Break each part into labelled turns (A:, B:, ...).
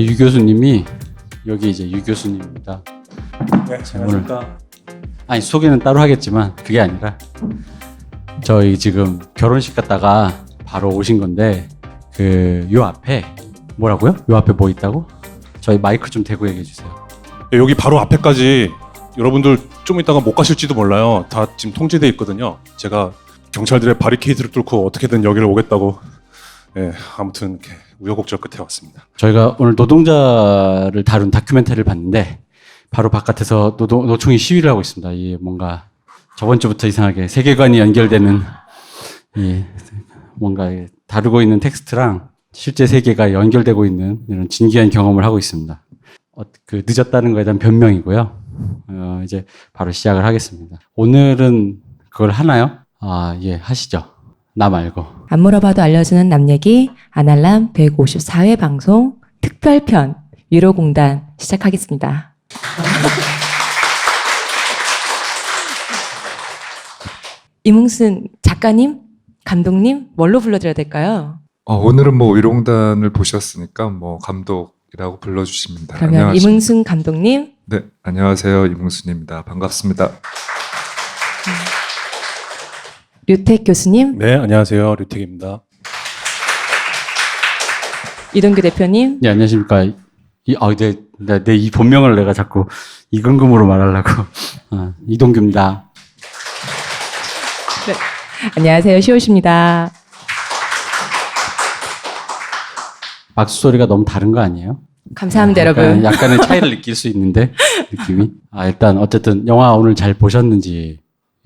A: 유 교수님이 여기 이제 유 교수님입니다.
B: 네, 안녕하십니까.
A: 아니 소개는 따로 하겠지만 그게 아니라 저희 지금 결혼식 갔다가 바로 오신 건데 그 요 앞에 뭐라고요? 요 앞에 뭐 있다고? 저희 마이크 좀 대고 얘기해 주세요.
B: 네, 여기 바로 앞에까지 여러분들 좀 이따가 못 가실지도 몰라요. 다 지금 통제돼 있거든요. 제가 경찰들의 바리케이드를 뚫고 어떻게든 여기를 오겠다고. 네, 아무튼 이렇게 우여곡절 끝에 왔습니다.
A: 저희가 오늘 노동자를 다룬 다큐멘터리를 봤는데 바로 바깥에서 노총이 시위를 하고 있습니다. 이 뭔가 저번 주부터 이상하게 세계관이 연결되는 이 뭔가 다루고 있는 텍스트랑 실제 세계가 연결되고 있는 이런 진기한 경험을 하고 있습니다. 그 늦었다는 거에 대한 변명이고요. 이제 바로 시작을 하겠습니다. 오늘은 그걸 하나요? 예, 하시죠. 나 말고.
C: 안 물어봐도 알려주는 남 얘기 아날람 154회 방송 특별편 위로공단 시작하겠습니다. 이뭉순 작가님, 감독님 뭘로 불러드려야 될까요?
D: 오늘은 뭐 위로공단을 보셨으니까 뭐 감독이라고 불러주십니다.
C: 그러면
D: 안녕하십니까.
C: 이뭉순 감독님,
D: 네, 안녕하세요. 이뭉순입니다. 반갑습니다.
C: 류택 교수님,
B: 네, 안녕하세요. 류택입니다.
C: 이동규 대표님,
A: 네, 안녕하십니까. 내 이 본명을 내가 자꾸 이근금으로 말하려고. 이동규입니다.
C: 네. 안녕하세요. 시옷입니다.
A: 박수 소리가 너무 다른 거 아니에요?
C: 감사합니다, 여러분.
A: 약간의 차이를 느낄 수 있는데 느낌이. 일단 어쨌든 영화 오늘 잘 보셨는지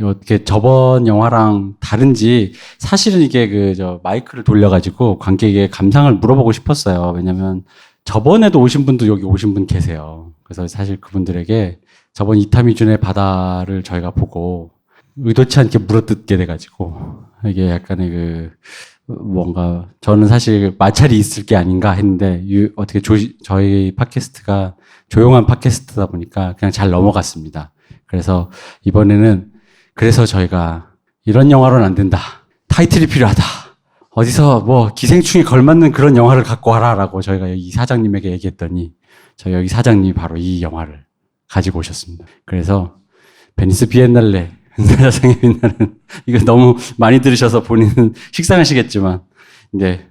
A: 어떻게 저번 영화랑 다른지 사실은 이게 마이크를 돌려가지고 관객의 감상을 물어보고 싶었어요. 왜냐면 저번에도 오신 분도 여기 오신 분 계세요. 그래서 사실 그분들에게 저번 이타미준의 바다를 저희가 보고 의도치 않게 물어뜯게 돼가지고 이게 약간의 뭔가 저는 사실 마찰이 있을 게 아닌가 했는데 어떻게 저희 팟캐스트가 조용한 팟캐스트다 보니까 그냥 잘 넘어갔습니다. 그래서 이번에는 그래서 저희가 이런 영화로는 안 된다. 타이틀이 필요하다. 어디서 뭐 기생충에 걸맞는 그런 영화를 갖고 와라라고 저희가 여기 사장님에게 얘기했더니 저희 여기 사장님이 바로 이 영화를 가지고 오셨습니다. 그래서 베니스 비엔날레 은사자상에 빛나는 이거 너무 많이 들으셔서 본인은 식상하시겠지만 이제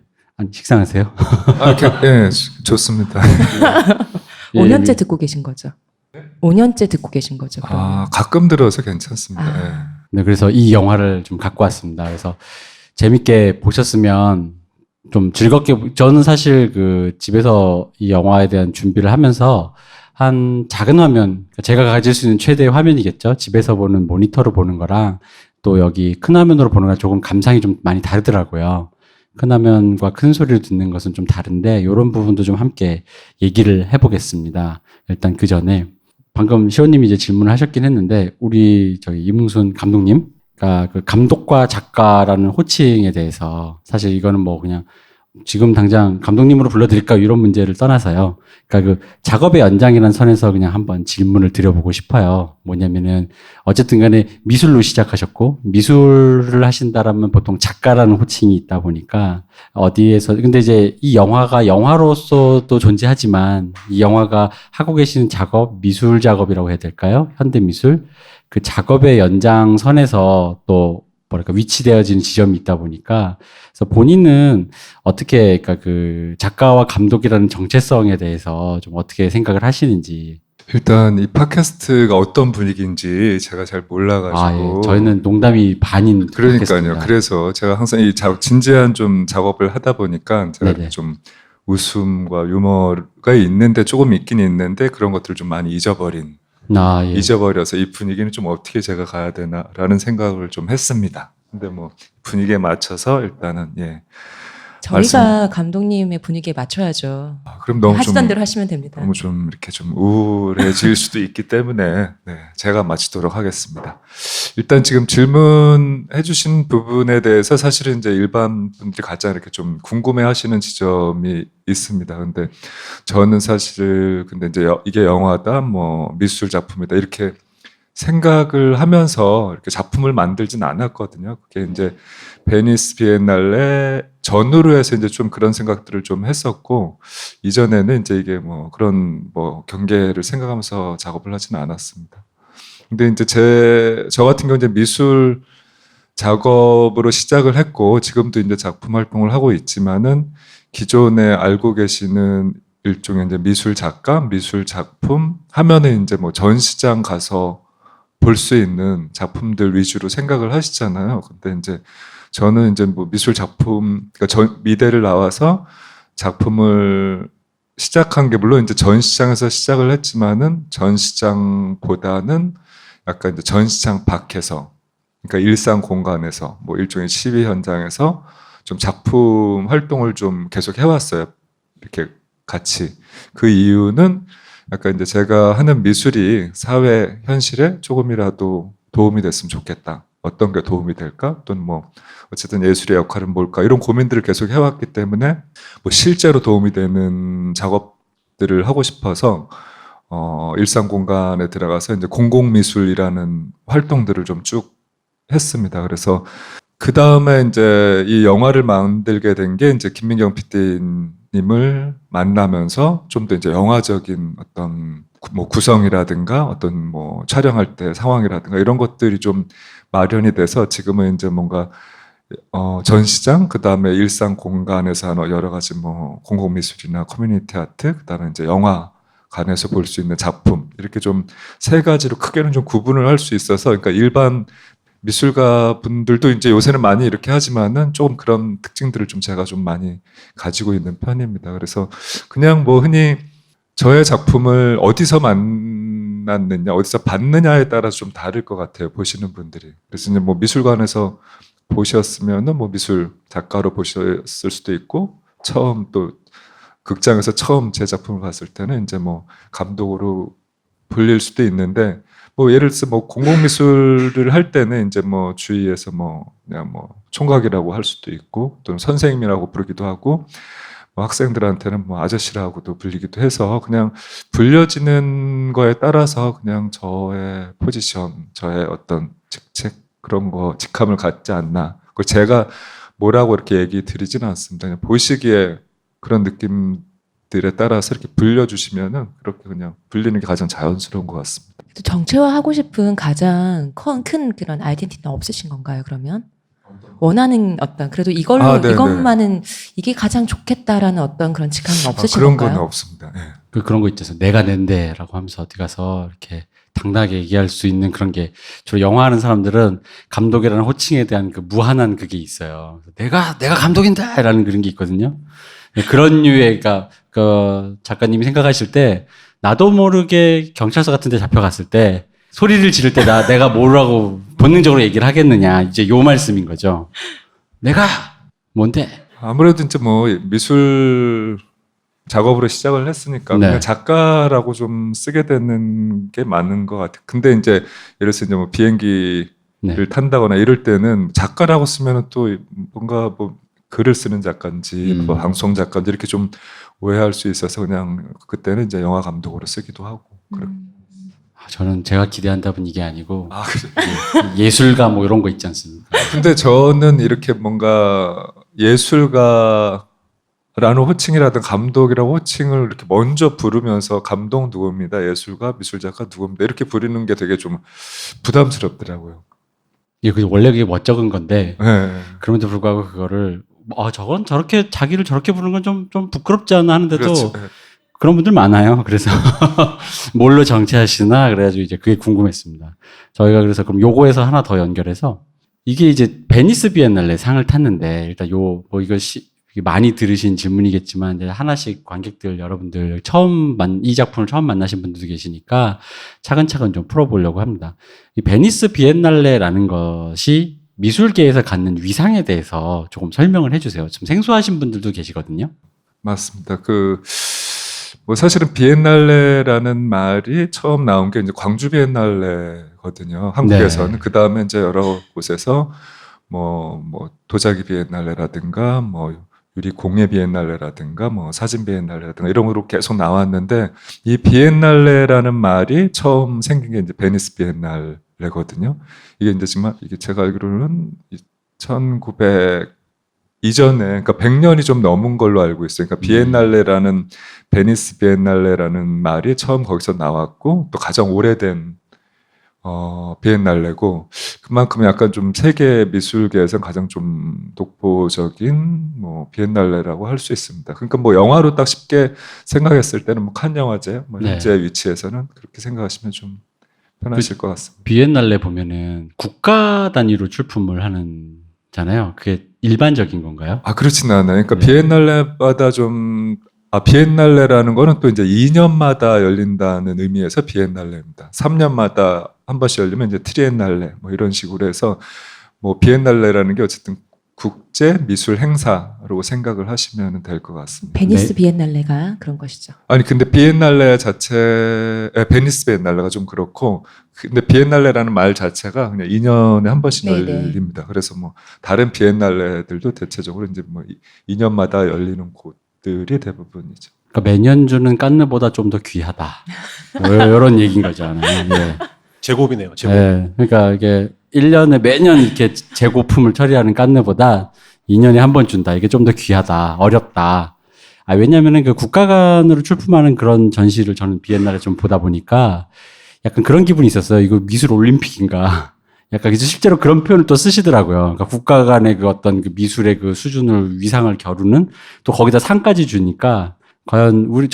A: 식상하세요?
D: 네, 좋습니다.
C: 5년째 듣고 계신 거죠? 5년째 듣고 계신 거죠?
D: 가끔 들어서 괜찮습니다.
A: 네, 그래서 이 영화를 좀 갖고 왔습니다. 그래서 재밌게 보셨으면 좀 즐겁게, 저는 사실 집에서 이 영화에 대한 준비를 하면서 한 작은 화면, 제가 가질 수 있는 최대의 화면이겠죠. 집에서 보는 모니터로 보는 거랑 또 여기 큰 화면으로 보는 거랑 조금 감상이 좀 많이 다르더라고요. 큰 화면과 큰 소리를 듣는 것은 좀 다른데 이런 부분도 좀 함께 얘기를 해보겠습니다. 일단 그 전에 방금 시호님이 이제 질문을 하셨긴 했는데 우리 저희 이뭉순 감독님, 그러니까 그 감독과 작가라는 호칭에 대해서 사실 이거는 뭐 그냥 지금 당장 감독님으로 불러드릴까 이런 문제를 떠나서요. 그러니까 그 작업의 연장이라는 선에서 그냥 한번 질문을 드려보고 싶어요. 뭐냐면은 어쨌든 간에 미술로 시작하셨고 미술을 하신다라면 보통 작가라는 호칭이 있다 보니까 어디에서 근데 이제 이 영화가 영화로서도 존재하지만 이 영화가 하고 계시는 작업, 미술 작업이라고 해야 될까요? 현대 미술 그 작업의 연장선에서 또 뭐랄까 위치되어지는 지점이 있다 보니까 그래서 본인은 어떻게 그러니까 그 작가와 감독이라는 정체성에 대해서 좀 어떻게 생각을 하시는지.
D: 일단 이 팟캐스트가 어떤 분위기인지 제가 잘 몰라가지고
A: 저희는 농담이 반인
D: 그러니까요.
A: 팟캐스트입니다.
D: 그래서 제가 항상 이 진지한 좀 작업을 하다 보니까 제가
A: 네네.
D: 좀 웃음과 유머가 있는데 조금 있긴 있는데 그런 것들을 좀 많이 잊어버려서 이 분위기는 좀 어떻게 제가 가야 되나라는 생각을 좀 했습니다. 근데 뭐 분위기에 맞춰서 일단은
C: 저희가 감독님의 분위기에 맞춰야죠.
D: 그럼 너무
C: 하시던
D: 좀
C: 대로 하시면 됩니다.
D: 너무 좀 이렇게 좀 우울해질 수도 있기 때문에 제가 마치도록 하겠습니다. 일단 지금 질문해주신 부분에 대해서 사실은 이제 일반 분들이 가장 이렇게 좀 궁금해하시는 지점이 있습니다. 근데 저는 사실 근데 이제 이게 영화다, 뭐 미술 작품이다 이렇게 생각을 하면서 이렇게 작품을 만들진 않았거든요. 그게 이제 베니스 비엔날레 전후로 해서 이제 좀 그런 생각들을 좀 했었고, 이전에는 이제 이게 뭐 그런 뭐 경계를 생각하면서 작업을 하지는 않았습니다. 근데 이제 저 같은 경우 이제 미술 작업으로 시작을 했고, 지금도 이제 작품 활동을 하고 있지만은, 기존에 알고 계시는 일종의 이제 미술 작가, 미술 작품 하면은 이제 뭐 전시장 가서 볼 수 있는 작품들 위주로 생각을 하시잖아요. 근데 이제 저는 이제 뭐 미술 작품, 그러니까 미대를 나와서 작품을 시작한 게 물론 이제 전시장에서 시작을 했지만은 전시장보다는 약간 이제 전시장 밖에서, 그러니까 일상 공간에서 뭐 일종의 시위 현장에서 좀 작품 활동을 좀 계속 해왔어요. 이렇게 같이. 그 이유는 약간 이제 제가 하는 미술이 사회 현실에 조금이라도 도움이 됐으면 좋겠다. 어떤 게 도움이 될까? 또는 뭐 어쨌든 예술의 역할은 뭘까? 이런 고민들을 계속 해왔기 때문에 뭐 실제로 도움이 되는 작업들을 하고 싶어서 일상 공간에 들어가서 이제 공공미술이라는 활동들을 좀 쭉 했습니다. 그래서 그 다음에 이제 이 영화를 만들게 된 게 이제 김민경 PD님을 만나면서 좀 더 이제 영화적인 어떤 뭐 구성이라든가 어떤 뭐 촬영할 때 상황이라든가 이런 것들이 좀 마련이 돼서 지금은 이제 뭔가 전시장, 그 다음에 일상 공간에서 하는 여러 가지 뭐 공공미술이나 커뮤니티 아트, 그 다음에 이제 영화관에서 볼 수 있는 작품, 이렇게 좀 세 가지로 크게는 좀 구분을 할 수 있어서, 그러니까 일반 미술가 분들도 이제 요새는 많이 이렇게 하지만은 조금 그런 특징들을 좀 제가 좀 많이 가지고 있는 편입니다. 그래서 그냥 뭐 흔히 저의 작품을 어디서 만났느냐, 어디서 봤느냐에 따라서 좀 다를 것 같아요. 보시는 분들이. 그래서 이제 뭐 미술관에서 보셨으면은 뭐 미술 작가로 보셨을 수도 있고, 처음 또 극장에서 처음 제 작품을 봤을 때는 이제 뭐 감독으로 불릴 수도 있는데, 뭐 예를 들어서 뭐 공공미술을 할 때는 이제 뭐 주위에서 뭐 그냥 뭐 총각이라고 할 수도 있고, 또는 선생님이라고 부르기도 하고, 뭐 학생들한테는 뭐 아저씨라고도 불리기도 해서 그냥 불려지는 거에 따라서 그냥 저의 포지션, 저의 어떤 직책 그런 거 직함을 갖지 않나. 그 제가 뭐라고 이렇게 얘기 드리지는 않습니다. 그냥 보시기에 그런 느낌들에 따라서 이렇게 불려주시면은 그렇게 그냥 불리는 게 가장 자연스러운 것 같습니다.
C: 정체화하고 싶은 가장 큰 그런 아이덴티티는 없으신 건가요, 그러면? 원하는 어떤, 그래도 이걸로,
D: 네네.
C: 이것만은 이게 가장 좋겠다라는 어떤 그런 직함은 없으신
D: 그런
C: 건가요?
D: 건 없습니다. 예.
A: 그런 거 있잖아요. 내가 낸데라고 하면서 어디 가서 이렇게 당당하게 얘기할 수 있는 그런 게, 주로 영화하는 사람들은 감독이라는 호칭에 대한 그 무한한 그게 있어요. 내가 감독인데! 라는 그런 게 있거든요. 그런 류의, 그러니까 그 작가님이 생각하실 때, 나도 모르게 경찰서 같은 데 잡혀갔을 때, 소리를 지를 때 내가 뭐라고 본능적으로 얘기를 하겠느냐. 이제 요 말씀인 거죠. 내가 뭔데?
D: 아무래도 이제 뭐 미술 작업으로 시작을 했으니까
A: 네.
D: 그냥 작가라고 좀 쓰게 되는 게 맞는 것 같아요. 근데 이제 예를 들어서 이제 뭐 비행기를
A: 네.
D: 탄다거나 이럴 때는 작가라고 쓰면은 또 뭔가 뭐 글을 쓰는 작가인지 뭐 방송 작가인지 이렇게 좀 오해할 수 있어서 그냥 그때는 이제 영화 감독으로 쓰기도 하고.
A: 저는 제가 기대한 답은 이게 아니고,
D: 아, 그래.
A: 예술가 뭐 이런 거 있지 않습니까?
D: 근데 저는 이렇게 뭔가 예술가라는 호칭이라든 감독이라고 호칭을 이렇게 먼저 부르면서 감독 누굽니다, 예술가, 미술작가 누굽니다 이렇게 부르는 게 되게 좀 부담스럽더라고요.
A: 이게 원래 그게 멋쩍은 건데,
D: 네.
A: 그럼에도 불구하고 그거를, 저건 저렇게, 자기를 저렇게 부르는 건 좀 부끄럽지 않나 하는데도,
D: 그렇죠. 네.
A: 그런 분들 많아요. 그래서 뭘로 정체하시나 그래가지고 이제 그게 궁금했습니다. 저희가 그래서 그럼 요거에서 하나 더 연결해서 이게 이제 베니스 비엔날레 상을 탔는데 일단 뭐 이거 이게 많이 들으신 질문이겠지만 이제 하나씩 관객들 여러분들 이 작품을 처음 만나신 분들도 계시니까 차근차근 좀 풀어보려고 합니다. 이 베니스 비엔날레라는 것이 미술계에서 갖는 위상에 대해서 조금 설명을 해주세요. 좀 생소하신 분들도 계시거든요.
D: 맞습니다. 뭐 사실은 비엔날레라는 말이 처음 나온 게 이제 광주 비엔날레거든요. 한국에서는.
A: 네.
D: 그 다음에 이제 여러 곳에서 뭐 도자기 비엔날레라든가 뭐 유리 공예 비엔날레라든가 뭐 사진 비엔날레라든가 이런 거로 계속 나왔는데, 이 비엔날레라는 말이 처음 생긴 게 이제 베니스 비엔날레거든요. 이게 이제 정말 이게 제가 알기로는 1900 이전에, 그러니까 100년이 좀 넘은 걸로 알고 있어요. 그러니까 비엔날레라는, 베니스 비엔날레라는 말이 처음 거기서 나왔고, 또 가장 오래된 비엔날레고, 그만큼 약간 좀 세계 미술계에서 가장 좀 독보적인 뭐 비엔날레라고 할 수 있습니다. 그러니까 뭐 영화로 딱 쉽게 생각했을 때는 뭐 칸 영화제, 뭐
A: 네.
D: 현재 위치에서는 그렇게 생각하시면 좀 편하실 것 같습니다.
A: 비엔날레 보면은 국가 단위로 출품을 하는잖아요. 그게 일반적인 건가요?
D: 아, 그렇진 않아요. 그러니까
A: 네.
D: 비엔날레마다 좀, 비엔날레라는 거는 또 이제 2년마다 열린다는 의미에서 비엔날레입니다. 3년마다 한 번씩 열리면 이제 트리엔날레, 뭐 이런 식으로 해서, 뭐 비엔날레라는 게 어쨌든 국제 미술 행사로 생각을 하시면 될 것 같습니다.
C: 베니스 비엔날레가 그런 것이죠.
D: 아니, 근데 비엔날레 자체, 베니스 비엔날레가 좀 그렇고, 근데 비엔날레라는 말 자체가 그냥 2년에 한 번씩
C: 네네.
D: 열립니다. 그래서 뭐, 다른 비엔날레들도 대체적으로 이제 뭐 2년마다 열리는 곳들이 대부분이죠.
A: 그러니까 매년 주는 깐느보다 좀 더 귀하다. 이런 얘기인 거잖아요. 네.
B: 제곱이네요. 제곱.
A: 네. 그러니까 이게 1년에 매년 이렇게 재고품을 처리하는 깐느보다 2년에 한 번 준다. 이게 좀 더 귀하다. 어렵다. 왜냐면은 그 국가 간으로 출품하는 그런 전시를 저는 비엔날에 좀 보다 보니까 약간 그런 기분이 있었어요. 이거 미술 올림픽인가. 약간 이제 실제로 그런 표현을 또 쓰시더라고요. 그러니까 국가 간의 그 어떤 그 미술의 그 수준을 위상을 겨루는 또 거기다 상까지 주니까 과연 우린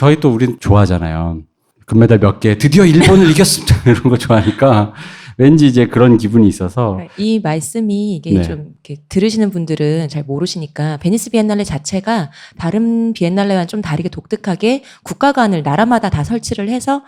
A: 좋아하잖아요. 금메달 몇 개, 드디어 일본을 이겼습니다. 이런 거 좋아하니까 왠지 이제 그런 기분이 있어서.
C: 이 말씀이 이게
A: 네.
C: 좀 이렇게 들으시는 분들은 잘 모르시니까 베니스 비엔날레 자체가 다른 비엔날레와는 좀 다르게 독특하게 국가관을 나라마다 다 설치를 해서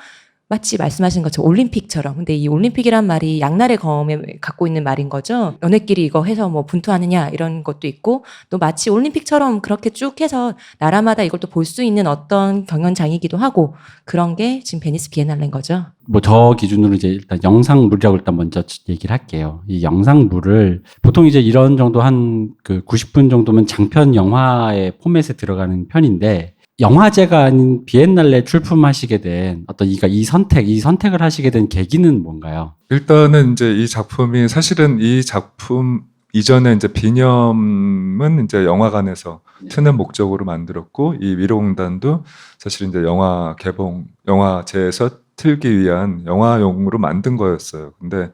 C: 마치 말씀하신 것처럼 올림픽처럼. 근데 이 올림픽이란 말이 양날의 검에 갖고 있는 말인 거죠. 너네끼리 이거 해서 뭐 분투하느냐 이런 것도 있고 또 마치 올림픽처럼 그렇게 쭉 해서 나라마다 이걸 또 볼 수 있는 어떤 경연장이기도 하고 그런 게 지금 베니스 비엔날레인 거죠.
A: 뭐 저 기준으로 이제 일단 영상물이라고 일단 먼저 얘기를 할게요. 이 영상물을 보통 이제 이런 정도 한 그 90분 정도면 장편 영화의 포맷에 들어가는 편인데 영화제가 아닌 비엔날레 출품하시게 된 어떤 이 선택을 하시게 된 계기는 뭔가요?
D: 일단은 이제 이 작품이 사실은 이 작품 이전에 이제 비념은 이제 영화관에서 트는 목적으로 만들었고 이 위로공단도 사실 이제 영화 개봉, 영화제에서 틀기 위한 영화용으로 만든 거였어요. 근데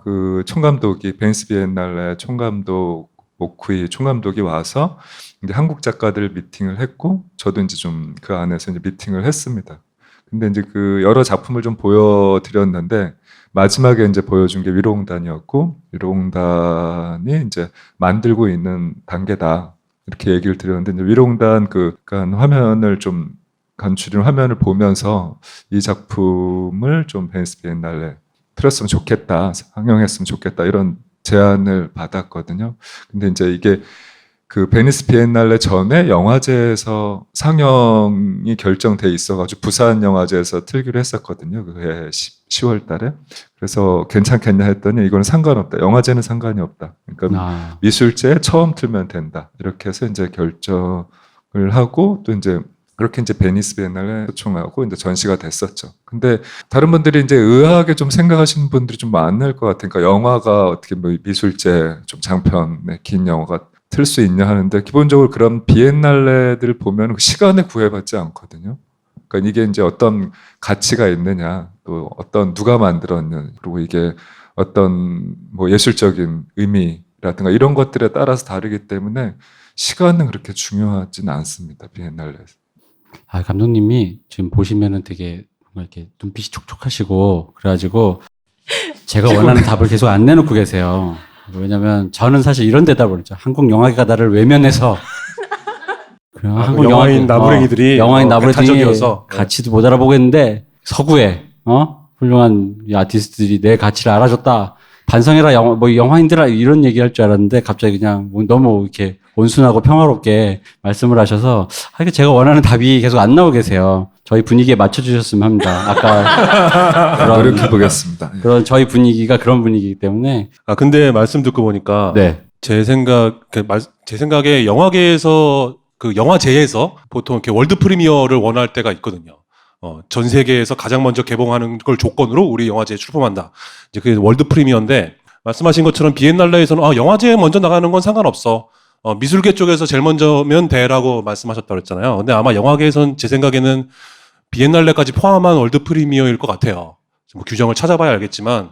D: 그 총감독이 베니스 비엔날레 총감독 오쿠이 총감독이 와서 이제 한국 작가들 미팅을 했고 저도 이제 좀 그 안에서 이제 미팅을 했습니다. 근데 이제 그 여러 작품을 좀 보여드렸는데 마지막에 이제 보여준 게 위로공단이었고 위로공단이 이제 만들고 있는 단계다 이렇게 얘기를 드렸는데 이제 위로공단 그 화면을 좀 간추린 화면을 보면서 이 작품을 좀 베니스 비엔날레 틀었으면 좋겠다, 상영했으면 좋겠다 이런 제안을 받았거든요. 근데 이제 이게 그 베니스 비엔날레 전에 영화제에서 상영이 결정돼 있어가지고 부산 영화제에서 틀기로 했었거든요. 그해 10월 달에. 그래서 괜찮겠냐 했더니 이거는 상관없다. 영화제는 상관이 없다. 그러니까 미술제에 처음 틀면 된다. 이렇게 해서 이제 결정을 하고 또 이제 그렇게 이제 베니스 비엔날레 초청하고 이제 전시가 됐었죠. 근데 다른 분들이 이제 의아하게 좀 생각하시는 분들이 좀 많을 것 같아요. 그러니까 영화가 어떻게 뭐 미술제 좀 장편의 긴 영화가 틀 수 있냐 하는데 기본적으로 그런 비엔날레들을 보면 시간에 구애받지 않거든요. 그러니까 이게 이제 어떤 가치가 있느냐, 또 어떤 누가 만들었냐, 그리고 이게 어떤 뭐 예술적인 의미라든가 이런 것들에 따라서 다르기 때문에 시간은 그렇게 중요하진 않습니다. 비엔날레에서.
A: 감독님이 지금 보시면은 되게 뭔가 이렇게 눈빛이 촉촉하시고 그래가지고 제가 원하는 답을 계속 안 내놓고 계세요. 왜냐면 저는 사실 이런 대답을 했죠. 한국 영화계가 나를 외면해서 그냥 한국
B: 영화인 나부랭이들이
A: 영화인 나부랭이들이
B: 배타적이어서
A: 가치도 못 알아보겠는데 서구에 훌륭한 이 아티스트들이 내 가치를 알아줬다. 반성해라 영화인들아 이런 얘기할 줄 알았는데 갑자기 그냥 너무 이렇게 온순하고 평화롭게 말씀을 하셔서 제가 원하는 답이 계속 안 나오고 계세요. 저희 분위기에 맞춰주셨으면 합니다. 아까
D: 노력해 보겠습니다.
A: 그런 저희 분위기가 그런 분위기이기 때문에.
B: 근데 말씀 듣고 보니까
A: 네.
B: 제 생각에 영화계에서 그 영화제에서 보통 이렇게 월드 프리미어를 원할 때가 있거든요. 전 세계에서 가장 먼저 개봉하는 걸 조건으로 우리 영화제에 출품한다. 이제 그게 월드 프리미어인데 말씀하신 것처럼 비엔날레에서는 영화제에 먼저 나가는 건 상관없어. 미술계 쪽에서 제일 먼저면 돼라고 말씀하셨다고 그랬잖아요. 근데 아마 영화계에선 제 생각에는 비엔날레까지 포함한 월드 프리미어일 것 같아요. 뭐 규정을 찾아봐야 알겠지만,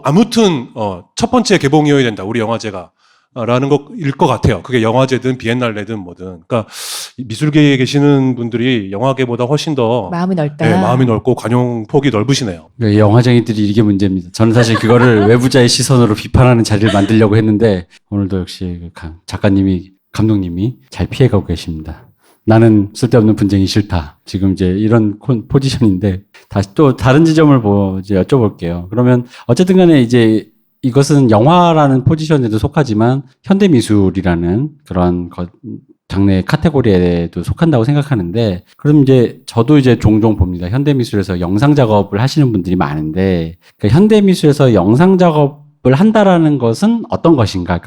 B: 아무튼, 첫 번째 개봉이어야 된다, 우리 영화제가. 라는 것일 것 같아요. 그게 영화제든 비엔날레든 뭐든. 그러니까 미술계에 계시는 분들이 영화계보다 훨씬 더
C: 마음이 넓다.
B: 네, 마음이 넓고 관용 폭이 넓으시네요.
A: 그러니까 영화쟁이들이 이게 문제입니다. 저는 사실 그거를 외부자의 시선으로 비판하는 자리를 만들려고 했는데 오늘도 역시 작가님이 감독님이 잘 피해가고 계십니다. 나는 쓸데없는 분쟁이 싫다. 지금 이제 이런 포지션인데 다시 또 다른 지점을 이제 여쭤볼게요. 그러면 어쨌든 간에 이제 이것은 영화라는 포지션에도 속하지만 현대미술이라는 그런 장르의 카테고리에도 속한다고 생각하는데, 그럼 이제 저도 이제 종종 봅니다. 현대미술에서 영상 작업을 하시는 분들이 많은데, 그러니까 현대미술에서 영상 작업을 한다라는 것은 어떤 것인가?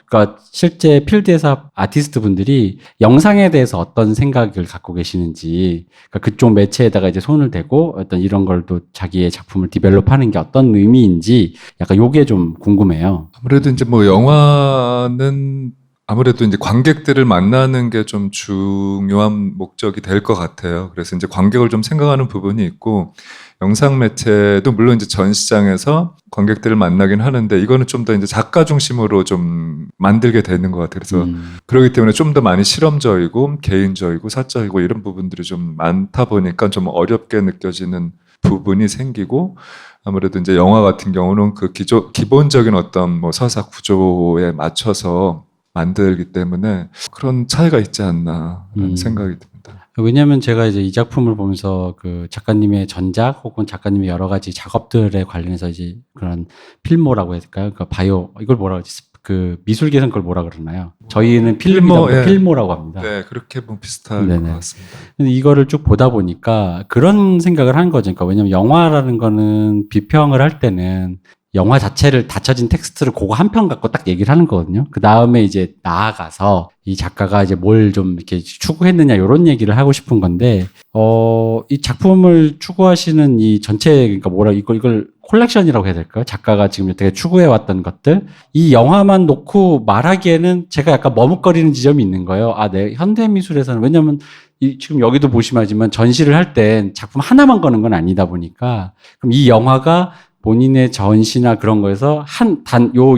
A: 그러니까 실제 필드에서 아티스트 분들이 영상에 대해서 어떤 생각을 갖고 계시는지, 그러니까 그쪽 매체에다가 이제 손을 대고 어떤 이런 걸 또 자기의 작품을 디벨롭하는 게 어떤 의미인지 약간 요게 좀 궁금해요.
D: 아무래도 이제 뭐 영화는 아무래도 이제 관객들을 만나는 게 좀 중요한 목적이 될 것 같아요. 그래서 이제 관객을 좀 생각하는 부분이 있고, 영상 매체도 물론 이제 전시장에서 관객들을 만나긴 하는데, 이거는 좀 더 이제 작가 중심으로 좀 만들게 되는 것 같아요. 그래서 그렇기 때문에 좀 더 많이 실험적이고 개인적이고 사적이고 이런 부분들이 좀 많다 보니까 좀 어렵게 느껴지는 부분이 생기고, 아무래도 이제 영화 같은 경우는 그 기본적인 어떤 뭐 서사 구조에 맞춰서 만들기 때문에 그런 차이가 있지 않나라는 생각이 듭니다.
A: 왜냐하면 제가 이제 이 작품을 보면서 그 작가님의 전작 혹은 작가님의 여러 가지 작업들에 관련해서 이제 그런 필모라고 해야 될까요? 그러니까 이걸 뭐라고 하지? 그 미술계에서는 그걸 뭐라 그러나요? 저희는 필모라고,
D: 예.
A: 필모라고 합니다.
D: 네, 그렇게 뭐 비슷할
A: 네네.
D: 것 같습니다.
A: 근데 이거를 쭉 보다 보니까 그런 생각을 하는 거죠. 그러니까 왜냐면 영화라는 거는 비평을 할 때는 영화 자체를 닫혀진 텍스트를 그거 한 편 갖고 딱 얘기를 하는 거거든요. 그 다음에 이제 나아가서 이 작가가 이제 뭘 좀 이렇게 추구했느냐 이런 얘기를 하고 싶은 건데, 이 작품을 추구하시는 이 전체, 그러니까 이걸 콜렉션이라고 해야 될까요? 작가가 지금 되게 추구해왔던 것들, 이 영화만 놓고 말하기에는 제가 약간 머뭇거리는 지점이 있는 거예요. 네, 현대미술에서는, 왜냐면 지금 여기도 보시면 전시를 할 땐 작품 하나만 거는 건 아니다 보니까, 그럼 이 영화가 본인의 전시나 그런 거에서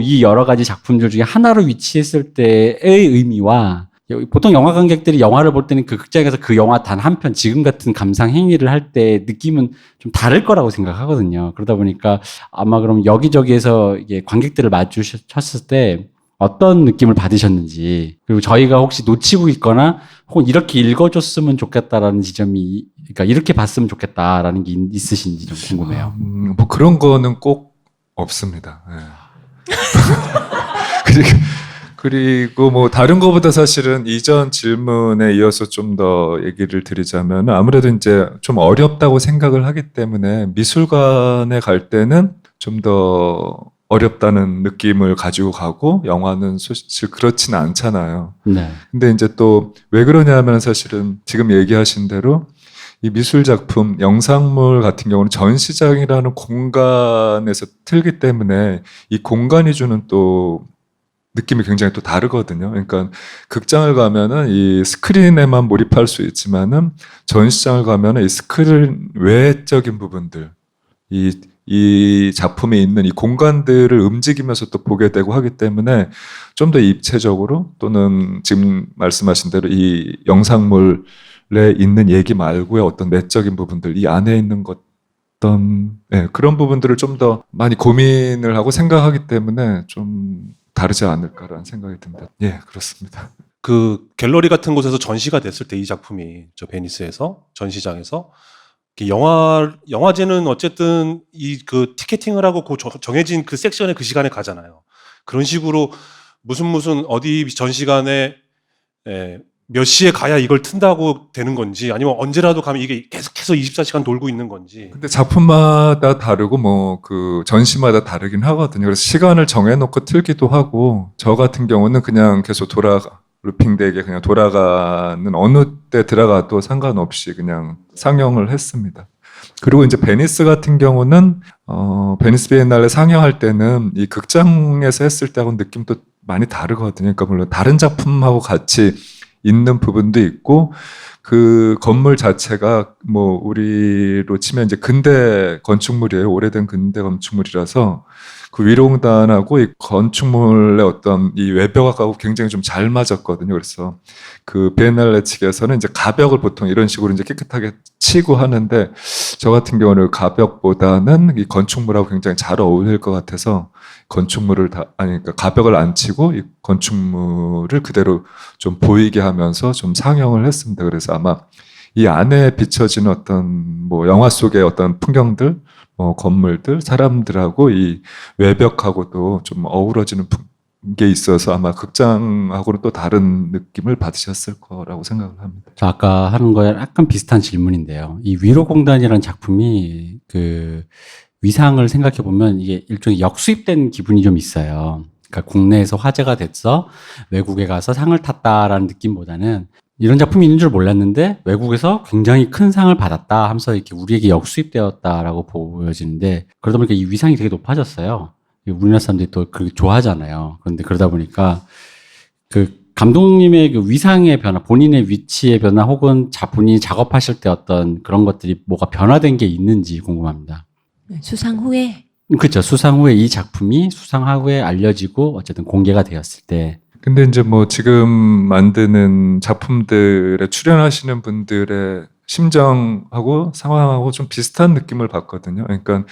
A: 이 여러 가지 작품들 중에 하나로 위치했을 때의 의미와, 보통 영화 관객들이 영화를 볼 때는 그 극장에서 그 영화 단 한 편, 지금 같은 감상 행위를 할 때 느낌은 좀 다를 거라고 생각하거든요. 그러다 보니까 아마 그럼 여기저기에서 이게 관객들을 마주쳤을 때 어떤 느낌을 받으셨는지, 그리고 저희가 혹시 놓치고 있거나 혹은 이렇게 읽어줬으면 좋겠다라는 지점이, 그러니까 이렇게 봤으면 좋겠다라는 게 있으신지 좀 궁금해요.
D: 뭐 그런 거는 꼭 없습니다. 예. 그리고 뭐 다른 거보다 사실은 이전 질문에 이어서 좀 더 얘기를 드리자면, 아무래도 이제 좀 어렵다고 생각을 하기 때문에 미술관에 갈 때는 좀 더 어렵다는 느낌을 가지고 가고, 영화는 사실 그렇지는 않잖아요.
A: 네.
D: 근데 이제 또 왜 그러냐면, 사실은 지금 얘기하신 대로 이 미술 작품, 영상물 같은 경우는 전시장이라는 공간에서 틀기 때문에 이 공간이 주는 또 느낌이 굉장히 또 다르거든요. 그러니까 극장을 가면은 이 스크린에만 몰입할 수 있지만은, 전시장을 가면은 이 스크린 외적인 부분들, 이 작품에 있는 이 공간들을 움직이면서 또 보게 되고 하기 때문에 좀 더 입체적으로, 또는 지금 말씀하신 대로 이 영상물에 있는 얘기 말고의 어떤 내적인 부분들, 이 안에 있는 그런 부분들을 좀 더 많이 고민을 하고 생각하기 때문에 좀 다르지 않을까라는 생각이 듭니다. 예, 그렇습니다.
B: 그 갤러리 같은 곳에서 전시가 됐을 때 이 작품이 저 베니스에서 전시장에서 영화제는 어쨌든 그 티켓팅을 하고 정해진 그 섹션에 그 시간에 가잖아요. 그런 식으로 무슨 어디 전시관에 몇 시에 가야 이걸 튼다고 되는 건지, 아니면 언제라도 가면 이게 계속해서 24시간 돌고 있는 건지.
D: 근데 작품마다 다르고 뭐 그 전시마다 다르긴 하거든요. 그래서 시간을 정해놓고 틀기도 하고, 저 같은 경우는 그냥 계속 루핑되게 그냥 돌아가는, 어느 때 들어가도 상관없이 그냥 상영을 했습니다. 그리고 이제 베니스 같은 경우는 베니스 비엔날레 상영할 때는 이 극장에서 했을 때하고 느낌도 많이 다르거든요. 그러니까 물론 다른 작품하고 같이 있는 부분도 있고 그 건물 자체가 뭐 우리로 치면 이제 근대 건축물이에요. 오래된 근대 건축물이라서 그 위로공단하고 이 건축물의 어떤 이 외벽하고 굉장히 좀 잘 맞았거든요. 그래서 그 비엔날레 측에서는 이제 가벽을 보통 이런 식으로 이제 깨끗하게 치고 하는데 저 같은 경우는 가벽보다는 이 건축물하고 굉장히 잘 어울릴 것 같아서 건축물을 그러니까 가벽을 안 치고 이 건축물을 그대로 좀 보이게 하면서 좀 상영을 했습니다. 그래서 아마 이 안에 비춰지는 어떤 뭐 영화 속의 어떤 풍경들, 건물들, 사람들하고 이 외벽하고도 좀 어우러지는 게 있어서 아마 극장하고는 또 다른 느낌을 받으셨을 거라고 생각을 합니다.
A: 저 아까 하는 거에 약간 비슷한 질문인데요. 이 위로공단이라는 작품이 그 위상을 생각해 보면 이게 일종의 역수입된 기분이 좀 있어요. 그러니까 국내에서 화제가 됐어, 외국에 가서 상을 탔다라는 느낌보다는 이런 작품이 있는 줄 몰랐는데 외국에서 굉장히 큰 상을 받았다 하면서 이렇게 우리에게 역수입되었다라고 보여지는데 그러다 보니까 이 위상이 되게 높아졌어요. 우리나라 사람들이 또 그렇게 좋아하잖아요. 그런데 그러다 보니까 그 감독님의 그 위상의 변화, 본인의 위치의 변화 혹은 본인이 작업하실 때 어떤 그런 것들이 뭐가 변화된 게 있는지 궁금합니다.
C: 수상 후에
A: 그렇죠. 수상 후에 이 작품이 수상 후에 알려지고 어쨌든 공개가 되었을 때.
D: 근데 이제 뭐 지금 만드는 작품들에 출연하시는 분들의 심정하고 상황하고 좀 비슷한 느낌을 받거든요. 그러니까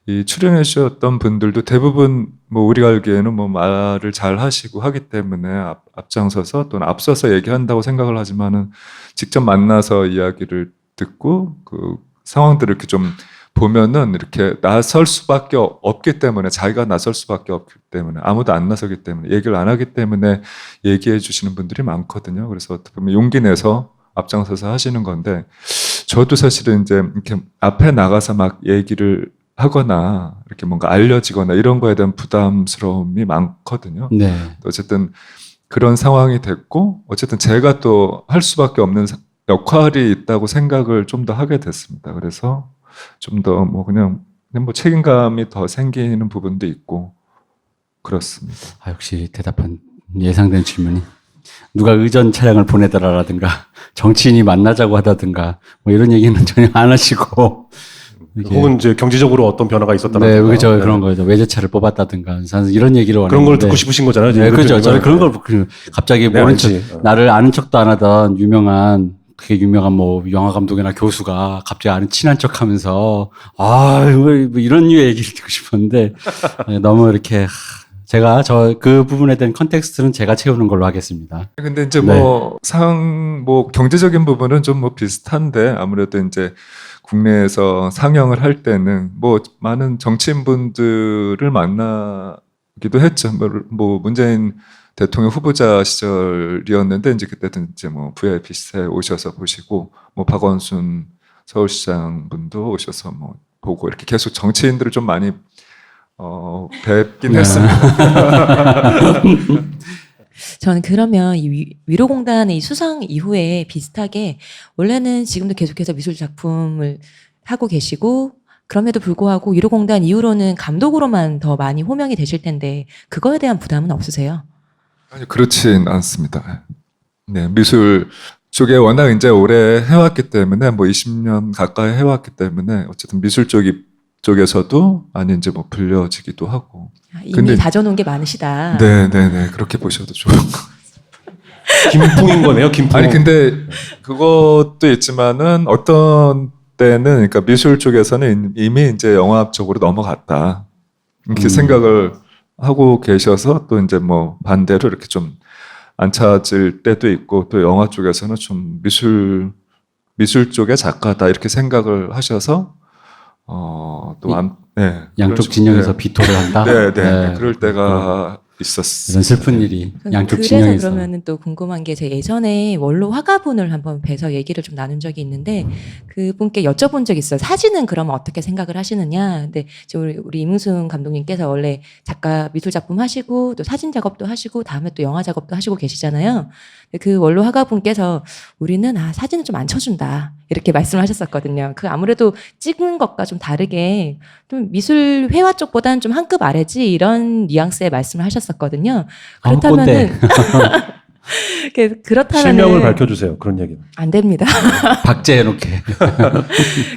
D: 이 출연해 주셨던 분들도 대부분 뭐 우리가 알기에는 뭐 말을 잘 하시고 하기 때문에 앞장서서 또는 앞서서 얘기한다고 생각을 하지만은 직접 만나서 이야기를 듣고 그 상황들을 이렇게 좀 보면은 이렇게 나설 수밖에 없기 때문에 자기가 나설 수밖에 없기 때문에 아무도 안 나서기 때문에 얘기를 안 하기 때문에 얘기해 주시는 분들이 많거든요. 그래서 어떻게 보면 용기 내서 앞장서서 하시는 건데 저도 사실은 이제 이렇게 앞에 나가서 막 얘기를 하거나 이렇게 뭔가 알려지거나 이런 거에 대한 부담스러움이 많거든요.
A: 네.
D: 어쨌든 그런 상황이 됐고 어쨌든 제가 또 할 수밖에 없는 역할이 있다고 생각을 좀 더 하게 됐습니다. 그래서 좀 더 뭐 그냥 뭐 책임감이 더 생기는 부분도 있고 그렇습니다.
A: 아, 역시 대답한 예상된 질문이 누가 의전 차량을 보내더라라든가 정치인이 만나자고 하다든가 뭐 이런 얘기는 전혀 안 하시고 이게
B: 혹은 이제 경제적으로 어떤 변화가 있었다는
A: 네, 그죠. 그런 거죠. 외제차를 뽑았다든가 이런 얘기를
B: 그런 걸
A: 원하는데
B: 듣고 싶으신 거잖아요.
A: 네, 그렇죠. 저는 그런
B: 걸
A: 걸 갑자기
B: 네,
A: 모른 척
B: 알지.
A: 나를 아는 척도 안 하던 되게 유명한 뭐 영화 감독이나 교수가 갑자기 아는 친한 척하면서 뭐 이런 류의 얘기를 듣고 싶었는데 너무 이렇게 제가 그 부분에 대한 컨텍스트는 제가 채우는 걸로 하겠습니다.
D: 근데 이제
A: 네.
D: 뭐 경제적인 부분은 좀 뭐 비슷한데 아무래도 이제 국내에서 상영을 할 때는 뭐 많은 정치인분들을 만나기도 했죠. 뭐 문재인 대통령 후보자 시절이었는데 이제 그때도 이제 뭐 VIP실에 오셔서 보시고 뭐 박원순 서울시장 분도 오셔서 뭐 보고 이렇게 계속 정치인들을 좀 많이 뵙긴
A: 네.
D: 했습니다.
C: 저는 그러면 이 위로공단의 이 수상 이후에 비슷하게 원래는 지금도 계속해서 미술 작품을 하고 계시고 그럼에도 불구하고 위로공단 이후로는 감독으로만 더 많이 호명이 되실 텐데 그거에 대한 부담은 없으세요?
D: 아니, 그렇진 않습니다. 네, 미술 쪽에 워낙 이제 오래 해왔기 때문에 뭐 20년 가까이 해왔기 때문에 어쨌든 미술 쪽에서도 많이 이제 뭐 불려지기도 하고.
C: 이미
D: 근데-
C: 다져놓은 게 많으시다.
D: 네, 그렇게 보셔도 좋을 것 같아요.
B: 김풍인 거네요. 김풍.
D: 아니 근데 그것도 있지만은 어떤 때는 그러니까 미술 쪽에서는 이미 이제 영화 쪽으로 넘어갔다 이렇게 생각을 하고 계셔서 또 이제 뭐 반대로 이렇게 좀 안 찾을 때도 있고 또 영화 쪽에서는 좀 미술 쪽의 작가다 이렇게 생각을 하셔서 네,
A: 양쪽
D: 그런
A: 진영에서
D: 식으로,
A: 비토를 한다.
D: 네, 그럴 때가 있었어요.
A: 이런 슬픈 일이 양쪽
C: 그래서
A: 진영에서.
C: 그러면은 또 궁금한 게 제가 예전에 원로 화가분을 한번 뵈서 얘기를 좀 나눈 적이 있는데 그분께 여쭤본 적이 있어요. 사진은 그러면 어떻게 생각을 하시느냐. 근데 지금 우리 이문순 감독님께서 원래 작가 미술 작품 하시고 또 사진 작업도 하시고 다음에 또 영화 작업도 하시고 계시잖아요. 근데 그 원로 화가분께서 우리는 사진은 좀 안 쳐준다 이렇게 말씀을 하셨었거든요. 그 아무래도 찍는 것과 좀 다르게 좀 미술 회화 쪽보다는 좀 한 급 아래지 이런 뉘앙스의 말씀을 하셨었거든요. 있었거든요.
A: 아, 꼰대.
C: 그렇다면
B: 실명을 밝혀주세요. 그런 얘기는.
C: 안 됩니다.
A: 박제해놓게.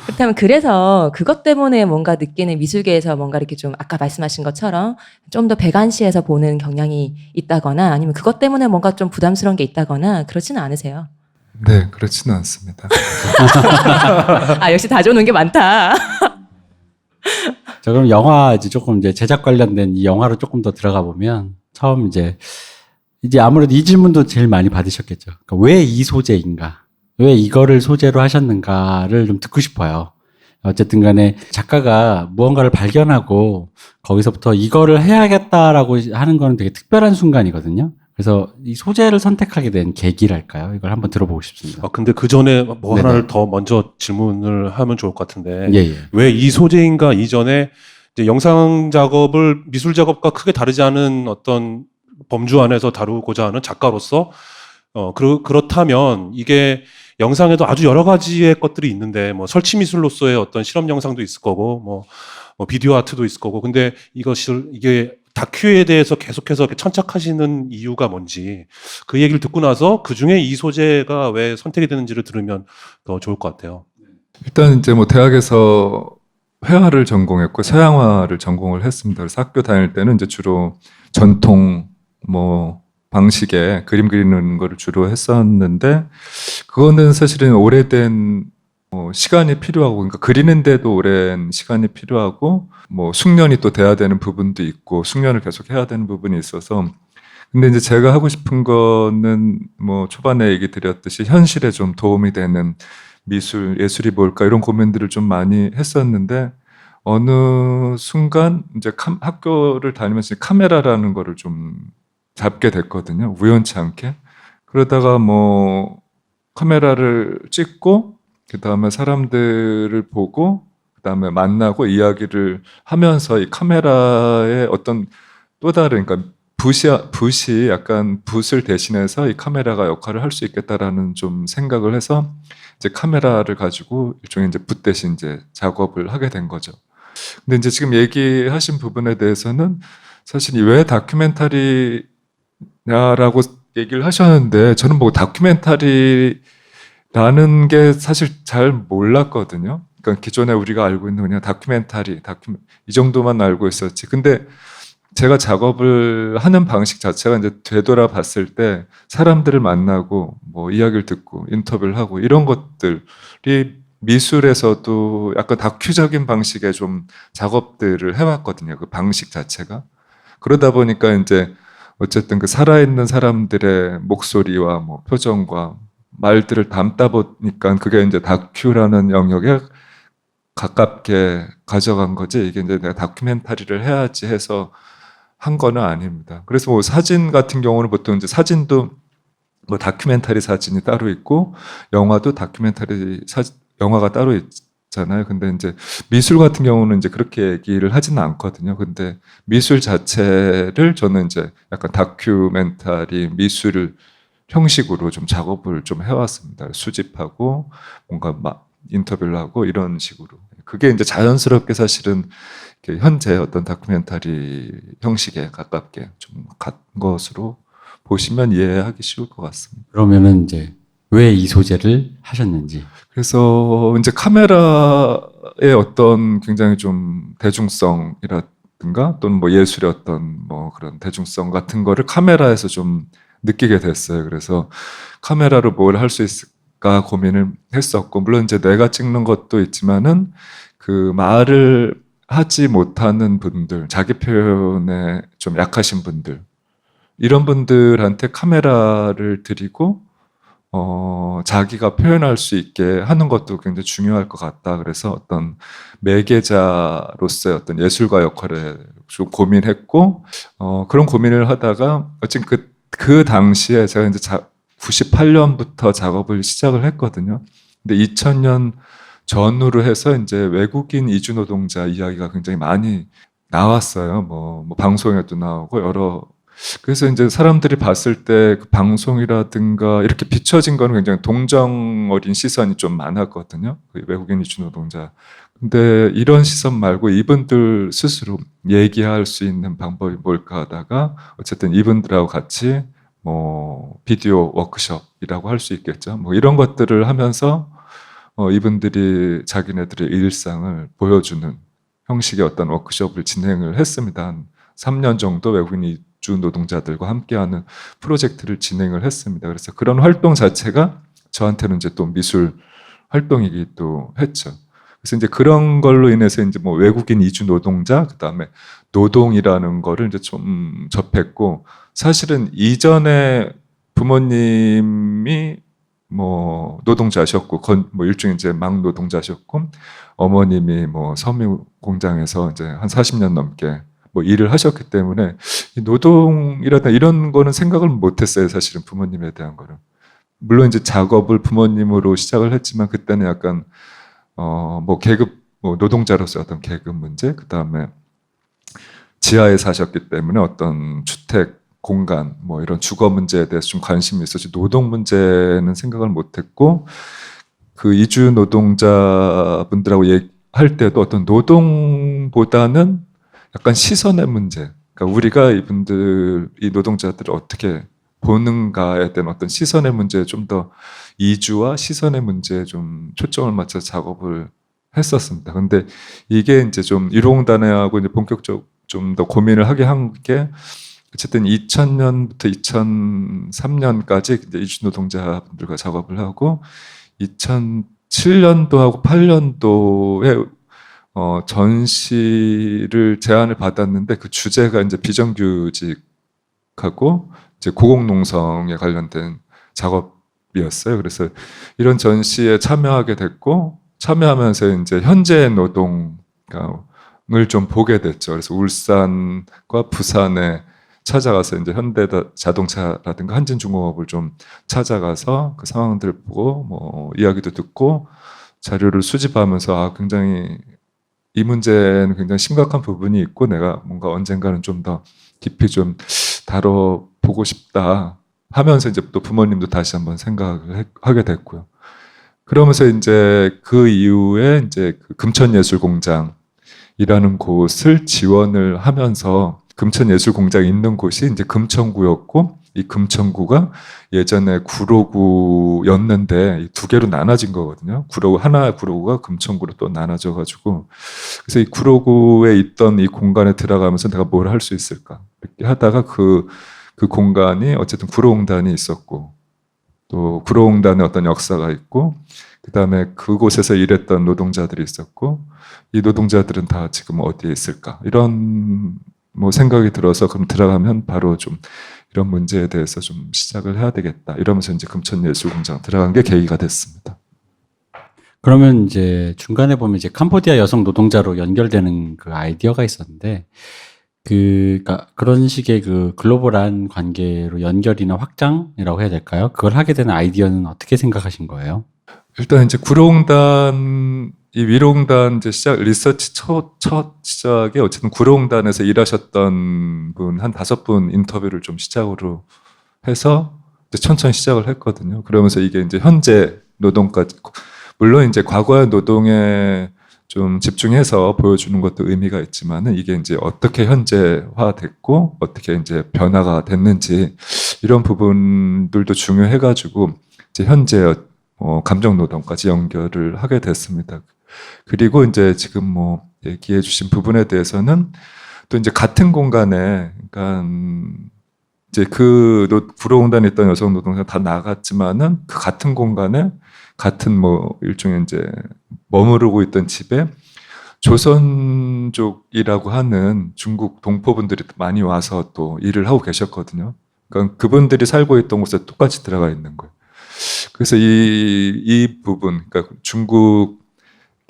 C: 그렇다면 그래서 그것 때문에 뭔가 느끼는 미술계에서 뭔가 이렇게 좀 아까 말씀하신 것처럼 좀 더 배관시해서 보는 경향이 있다거나 아니면 그것 때문에 뭔가 좀 부담스러운 게 있다거나 그렇지는 않으세요?
D: 네, 그렇지는 않습니다.
C: 아 역시 다 좋은 게 많다.
A: 자, 그럼 영화 이제 조금 이제 제작 관련된 이 영화로 조금 더 들어가 보면 처음 이제 아무래도 이 질문도 제일 많이 받으셨겠죠. 그러니까 왜 이 소재인가? 왜 이거를 소재로 하셨는가를 좀 듣고 싶어요. 어쨌든 간에 작가가 무언가를 발견하고 거기서부터 이거를 해야겠다라고 하는 거는 되게 특별한 순간이거든요. 그래서 이 소재를 선택하게 된 계기랄까요? 이걸 한번 들어보고 싶습니다.
B: 아, 근데 그 전에 뭐
A: 네네.
B: 하나를 더 먼저 질문을 하면 좋을 것 같은데.
A: 예, 예.
B: 왜 이 소재인가 이전에 이제 영상 작업을 미술 작업과 크게 다르지 않은 어떤 범주 안에서 다루고자 하는 작가로서 그렇다면 이게 영상에도 아주 여러 가지의 것들이 있는데 뭐 설치 미술로서의 어떤 실험 영상도 있을 거고 뭐 비디오 아트도 있을 거고 근데 이게 다큐에 대해서 계속해서 이렇게 천착하시는 이유가 뭔지 그 얘기를 듣고 나서 그 중에 이 소재가 왜 선택이 되는지를 들으면 더 좋을 것 같아요.
D: 일단 이제 뭐 대학에서 회화를 전공했고 서양화를 전공을 했습니다. 그래서 학교 다닐 때는 이제 주로 전통 뭐 방식의 그림 그리는 거를 주로 했었는데 그거는 사실은 오래된 시간이 필요하고 그러니까 그리는데도 오랜 시간이 필요하고 뭐 숙련이 또 돼야 되는 부분도 있고 숙련을 계속 해야 되는 부분이 있어서 근데 이제 제가 하고 싶은 거는 뭐 초반에 얘기 드렸듯이 현실에 좀 도움이 되는 예술이 뭘까 이런 고민들을 좀 많이 했었는데 어느 순간 이제 학교를 다니면서 카메라라는 거를 좀 잡게 됐거든요. 우연치 않게. 그러다가 뭐 카메라를 찍고 그다음에 사람들을 보고 그다음에 만나고 이야기를 하면서 이 카메라의 어떤 또 다른 그러니까 붓이 약간 붓을 대신해서 이 카메라가 역할을 할 수 있겠다라는 좀 생각을 해서 이제 카메라를 가지고 일종의 이제 붓 대신 이제 작업을 하게 된 거죠. 근데 이제 지금 얘기하신 부분에 대해서는 사실 왜 다큐멘터리냐라고 얘기를 하셨는데 저는 뭐 다큐멘터리라는 게 사실 잘 몰랐거든요. 그러니까 기존에 우리가 알고 있는 그냥 다큐멘터리 이 정도만 알고 있었지. 근데 제가 작업을 하는 방식 자체가 이제 되돌아봤을 때 사람들을 만나고 뭐 이야기를 듣고 인터뷰를 하고 이런 것들이 미술에서도 약간 다큐적인 방식의 좀 작업들을 해왔거든요. 그 방식 자체가. 그러다 보니까 이제 어쨌든 그 살아있는 사람들의 목소리와 뭐 표정과 말들을 담다 보니까 그게 이제 다큐라는 영역에 가깝게 가져간 거지. 이게 이제 내가 다큐멘터리를 해야지 해서 한 거는 아닙니다. 그래서 뭐 사진 같은 경우는 보통 이제 사진도 뭐 다큐멘터리 사진이 따로 있고 영화도 영화가 따로 있잖아요. 근데 이제 미술 같은 경우는 이제 그렇게 얘기를 하지는 않거든요. 근데 미술 자체를 저는 이제 약간 다큐멘터리 미술 형식으로 좀 작업을 좀 해왔습니다. 수집하고 뭔가 막 인터뷰를 하고 이런 식으로. 그게 이제 자연스럽게 사실은 현재 어떤 다큐멘터리 형식에 가깝게 좀 간 것으로 보시면 이해하기 쉬울 것 같습니다.
A: 그러면은 이제 왜 이 소재를 하셨는지.
D: 그래서 이제 카메라의 어떤 굉장히 좀 대중성이라든가 또는 뭐 예술의 어떤 뭐 그런 대중성 같은 거를 카메라에서 좀 느끼게 됐어요. 그래서 카메라로 뭘 할 수 있을까 고민을 했었고, 물론 이제 내가 찍는 것도 있지만은 그 말을 하지 못하는 분들, 자기 표현에 좀 약하신 분들, 이런 분들한테 카메라를 드리고 자기가 표현할 수 있게 하는 것도 굉장히 중요할 것 같다. 그래서 어떤 매개자로서의 어떤 예술가 역할에 좀 고민했고, 그런 고민을 하다가 어쨌든 그 당시에 제가 이제 98년부터 작업을 시작을 했거든요. 근데 2000년 전후로 해서 이제 외국인 이주 노동자 이야기가 굉장히 많이 나왔어요. 뭐 방송에도 나오고 그래서 이제 사람들이 봤을 때 그 방송이라든가 이렇게 비춰진 거는 굉장히 동정 어린 시선이 좀 많았거든요. 그 외국인 이주 노동자 근데 이런 시선 말고 이분들 스스로 얘기할 수 있는 방법이 뭘까 하다가 어쨌든 이분들하고 같이 뭐 비디오 워크숍이라고 할 수 있겠죠. 뭐 이런 것들을 하면서 이분들이 자기네들의 일상을 보여주는 형식의 어떤 워크숍을 진행을 했습니다. 한 3년 정도 외국인 이주 노동자들과 함께하는 프로젝트를 진행을 했습니다. 그래서 그런 활동 자체가 저한테는 이제 또 미술 활동이기도 했죠. 그래서 이제 그런 걸로 인해서 이제 뭐 외국인 이주 노동자, 그 다음에 노동이라는 거를 이제 좀 접했고, 사실은 이전에 부모님이 뭐 노동자셨고, 뭐 일종의 이제 막 노동자셨고, 어머님이 뭐 섬유 공장에서 이제 한 40년 넘게 뭐 일을 하셨기 때문에 이 노동이라든 이런 거는 생각을 못했어요. 사실은 부모님에 대한 거는. 물론 이제 작업을 부모님으로 시작을 했지만 그때는 약간 뭐 계급, 뭐 노동자로서 어떤 계급 문제, 그 다음에 지하에 사셨기 때문에 어떤 주택 공간, 뭐 이런 주거 문제에 대해서 좀 관심이 있었지, 노동 문제는 생각을 못했고, 그 이주 노동자분들하고 얘기할 때도 어떤 노동보다는 약간 시선의 문제, 그러니까 우리가 이분들, 이 노동자들을 어떻게 보는가에 대한 어떤 시선의 문제에 좀 더 이주와 시선의 문제에 좀 초점을 맞춰 작업을 했었습니다. 근데 이게 이제 좀 유롱단회하고 이제 본격적으로 좀 더 고민을 하게 한 게 어쨌든 2000년부터 2003년까지 이제 이주 노동자분들과 작업을 하고 2007년도하고 8년도에 전시를 제안을 받았는데 그 주제가 이제 비정규직하고 이제 고공농성에 관련된 작업이었어요. 그래서 이런 전시에 참여하게 됐고, 참여하면서 이제 현재 노동을 좀 보게 됐죠. 그래서 울산과 부산에 찾아가서 이제 현대자동차라든가 한진중공업을 좀 찾아가서 그 상황들을 보고 뭐 이야기도 듣고 자료를 수집하면서 아, 굉장히 이 문제는 굉장히 심각한 부분이 있고 내가 뭔가 언젠가는 좀 더 깊이 좀 다뤄보고 싶다 하면서 이제 또 부모님도 다시 한번 생각을 하게 됐고요. 그러면서 이제 그 이후에 이제 그 금천예술공장이라는 곳을 지원을 하면서 금천예술공장이 있는 곳이 이제 금천구였고 이 금천구가 예전에 구로구였는데 이 두 개로 나눠진 거거든요. 하나 구로구가 금천구로 또 나눠져 가지고 그래서 이 구로구에 있던 이 공간에 들어가면서 내가 뭘 할 수 있을까 이렇게 하다가 그 공간이 어쨌든 구로공단이 있었고 또 구로공단의 어떤 역사가 있고 그 다음에 그곳에서 일했던 노동자들이 있었고 이 노동자들은 다 지금 어디에 있을까 이런 뭐 생각이 들어서 그럼 들어가면 바로 좀 이런 문제에 대해서 좀 시작을 해야 되겠다 이러면서 이제 금천예술공장 들어간 게 계기가 됐습니다.
A: 그러면 이제 중간에 보면 이제 캄보디아 여성 노동자로 연결되는 그 아이디어가 있었는데 그러니까 그런 식의 그 글로벌한 관계로 연결이나 확장이라고 해야 될까요? 그걸 하게 되는 아이디어는 어떻게 생각하신 거예요?
D: 일단 이제 구로공단 이 위로공단 이제 리서치 첫 시작에 어쨌든 구로공단에서 일하셨던 분 한 5분 인터뷰를 좀 시작으로 해서 이제 천천히 시작을 했거든요. 그러면서 이게 이제 현재 노동까지 물론 이제 과거의 노동에 좀 집중해서 보여주는 것도 의미가 있지만은 이게 이제 어떻게 현재화됐고 어떻게 이제 변화가 됐는지 이런 부분들도 중요해가지고 이제 현재 감정 노동까지 연결을 하게 됐습니다. 그리고 이제 지금 뭐 얘기해 주신 부분에 대해서는 또 이제 같은 공간에 그러니까 이제 그 구로공단에 있던 여성 노동자 다 나갔지만은 그 같은 공간에 같은 뭐 일종의 이제 머무르고 있던 집에 조선족이라고 하는 중국 동포분들이 많이 와서 또 일을 하고 계셨거든요. 그러니까 그분들이 살고 있던 곳에 똑같이 들어가 있는 거예요. 그래서 이 부분, 그러니까 중국의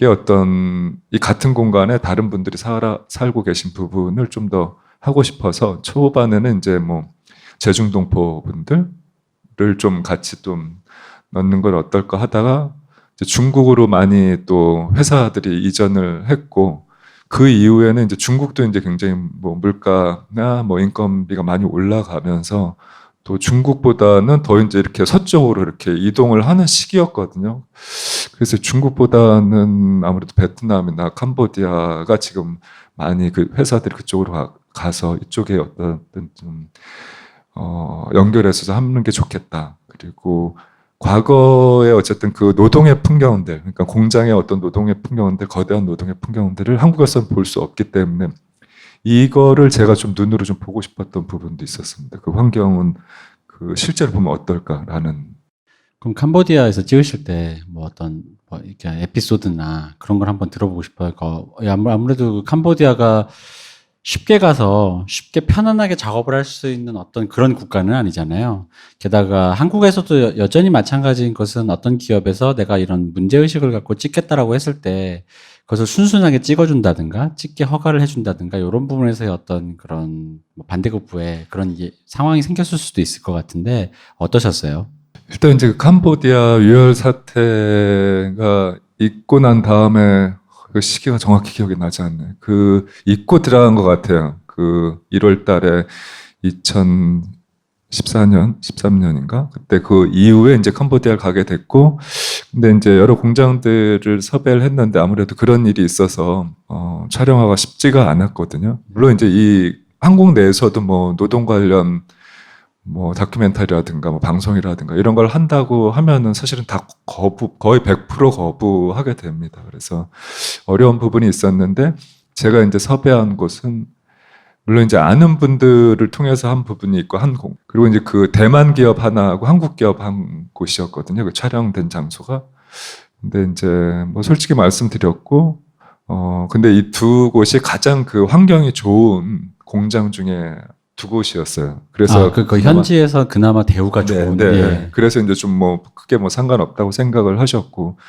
D: 어떤 이 같은 공간에 다른 분들이 살고 계신 부분을 좀 더 하고 싶어서 초반에는 이제 뭐 제중동포 분들을 좀 같이 좀 넣는 건 어떨까 하다가 이제 중국으로 많이 또 회사들이 이전을 했고 그 이후에는 이제 중국도 이제 굉장히 뭐 물가나 뭐 인건비가 많이 올라가면서 또 중국보다는 더 이제 이렇게 서쪽으로 이렇게 이동을 하는 시기였거든요. 그래서 중국보다는 아무래도 베트남이나 캄보디아가 지금 많이 그 회사들이 그쪽으로 가서 이쪽에 어떤 좀 연결해서 하는 게 좋겠다. 그리고 과거에 어쨌든 그 노동의 풍경들, 그러니까 공장의 어떤 노동의 풍경들, 거대한 노동의 풍경들을 한국에서는 볼 수 없기 때문에 이거를 제가 좀 눈으로 좀 보고 싶었던 부분도 있었습니다. 그 환경은 그 실제로 보면 어떨까라는.
A: 그럼 캄보디아에서 찍으실 때 뭐 어떤 뭐 이렇게 에피소드나 그런 걸 한번 들어보고 싶어요. 아무래도 캄보디아가 쉽게 가서 쉽게 편안하게 작업을 할 수 있는 어떤 그런 국가는 아니잖아요. 게다가 한국에서도 여전히 마찬가지인 것은 어떤 기업에서 내가 이런 문제의식을 갖고 찍겠다라고 했을 때 그것을 순순하게 찍어준다든가 찍게 허가를 해준다든가 이런 부분에서의 어떤 그런 뭐 반대급부의 그런 상황이 생겼을 수도 있을 것 같은데 어떠셨어요?
D: 일단 이제 그 캄보디아 유혈 사태가 있고 난 다음에 그 시기가 정확히 기억이 나지 않네. 그 잊고 들어간 것 같아요. 그 1월 달에 2014년, 13년인가? 그때 그 이후에 이제 캄보디아를 가게 됐고, 근데 이제 여러 공장들을 섭외를 했는데 아무래도 그런 일이 있어서 촬영하기가 쉽지가 않았거든요. 물론 이제 이 한국 내에서도 뭐 노동 관련 뭐 다큐멘터리라든가 뭐 방송이라든가 이런 걸 한다고 하면은 사실은 다 거의 100% 거부하게 됩니다. 그래서 어려운 부분이 있었는데 제가 이제 섭외한 곳은 물론 이제 아는 분들을 통해서 한 부분이 있고 그리고 이제 그 대만 기업 하나하고 한국 기업 한 곳이었거든요. 그 촬영된 장소가. 근데 이제 뭐 솔직히 말씀드렸고 근데 이 두 곳이 가장 그 환경이 좋은 공장 중에 두 곳이었어요. 그래서
A: 그 현지에서 그나마 대우가
D: 네,
A: 좋은.
D: 네.
A: 예.
D: 그래서 이제 좀 뭐 크게 뭐 상관없다고 생각을 하셨고,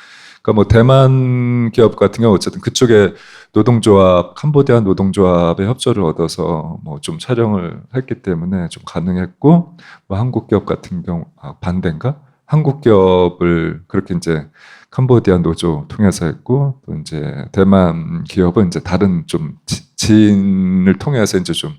D: 그러니까 뭐 대만 기업 같은 경우 어쨌든 그쪽에 노동조합, 캄보디아 노동조합의 협조를 얻어서 뭐 좀 촬영을 했기 때문에 좀 가능했고, 뭐 한국 기업 같은 경우 반대인가? 한국 기업을 그렇게 이제 캄보디아 노조 통해서 했고, 또 이제 대만 기업은 이제 다른 좀 지인을 통해서 이제 좀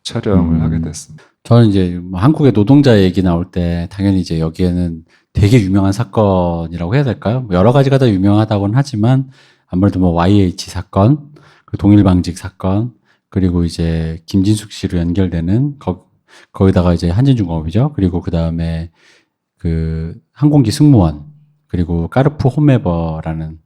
D: 촬영을 하게 됐습니다.
A: 저는 이제 뭐 한국의 노동자 얘기 나올 때 당연히 이제 여기에는 되게 유명한 사건이라고 해야 될까요? 뭐 여러 가지가 다 유명하다고는 하지만 아무래도 뭐 YH 사건, 그 동일방직 사건, 그리고 이제 김진숙 씨로 연결되는 거기다가 이제 한진중공업이죠. 그리고 그 다음에 그 항공기 승무원, 그리고 까르푸 홈에버라는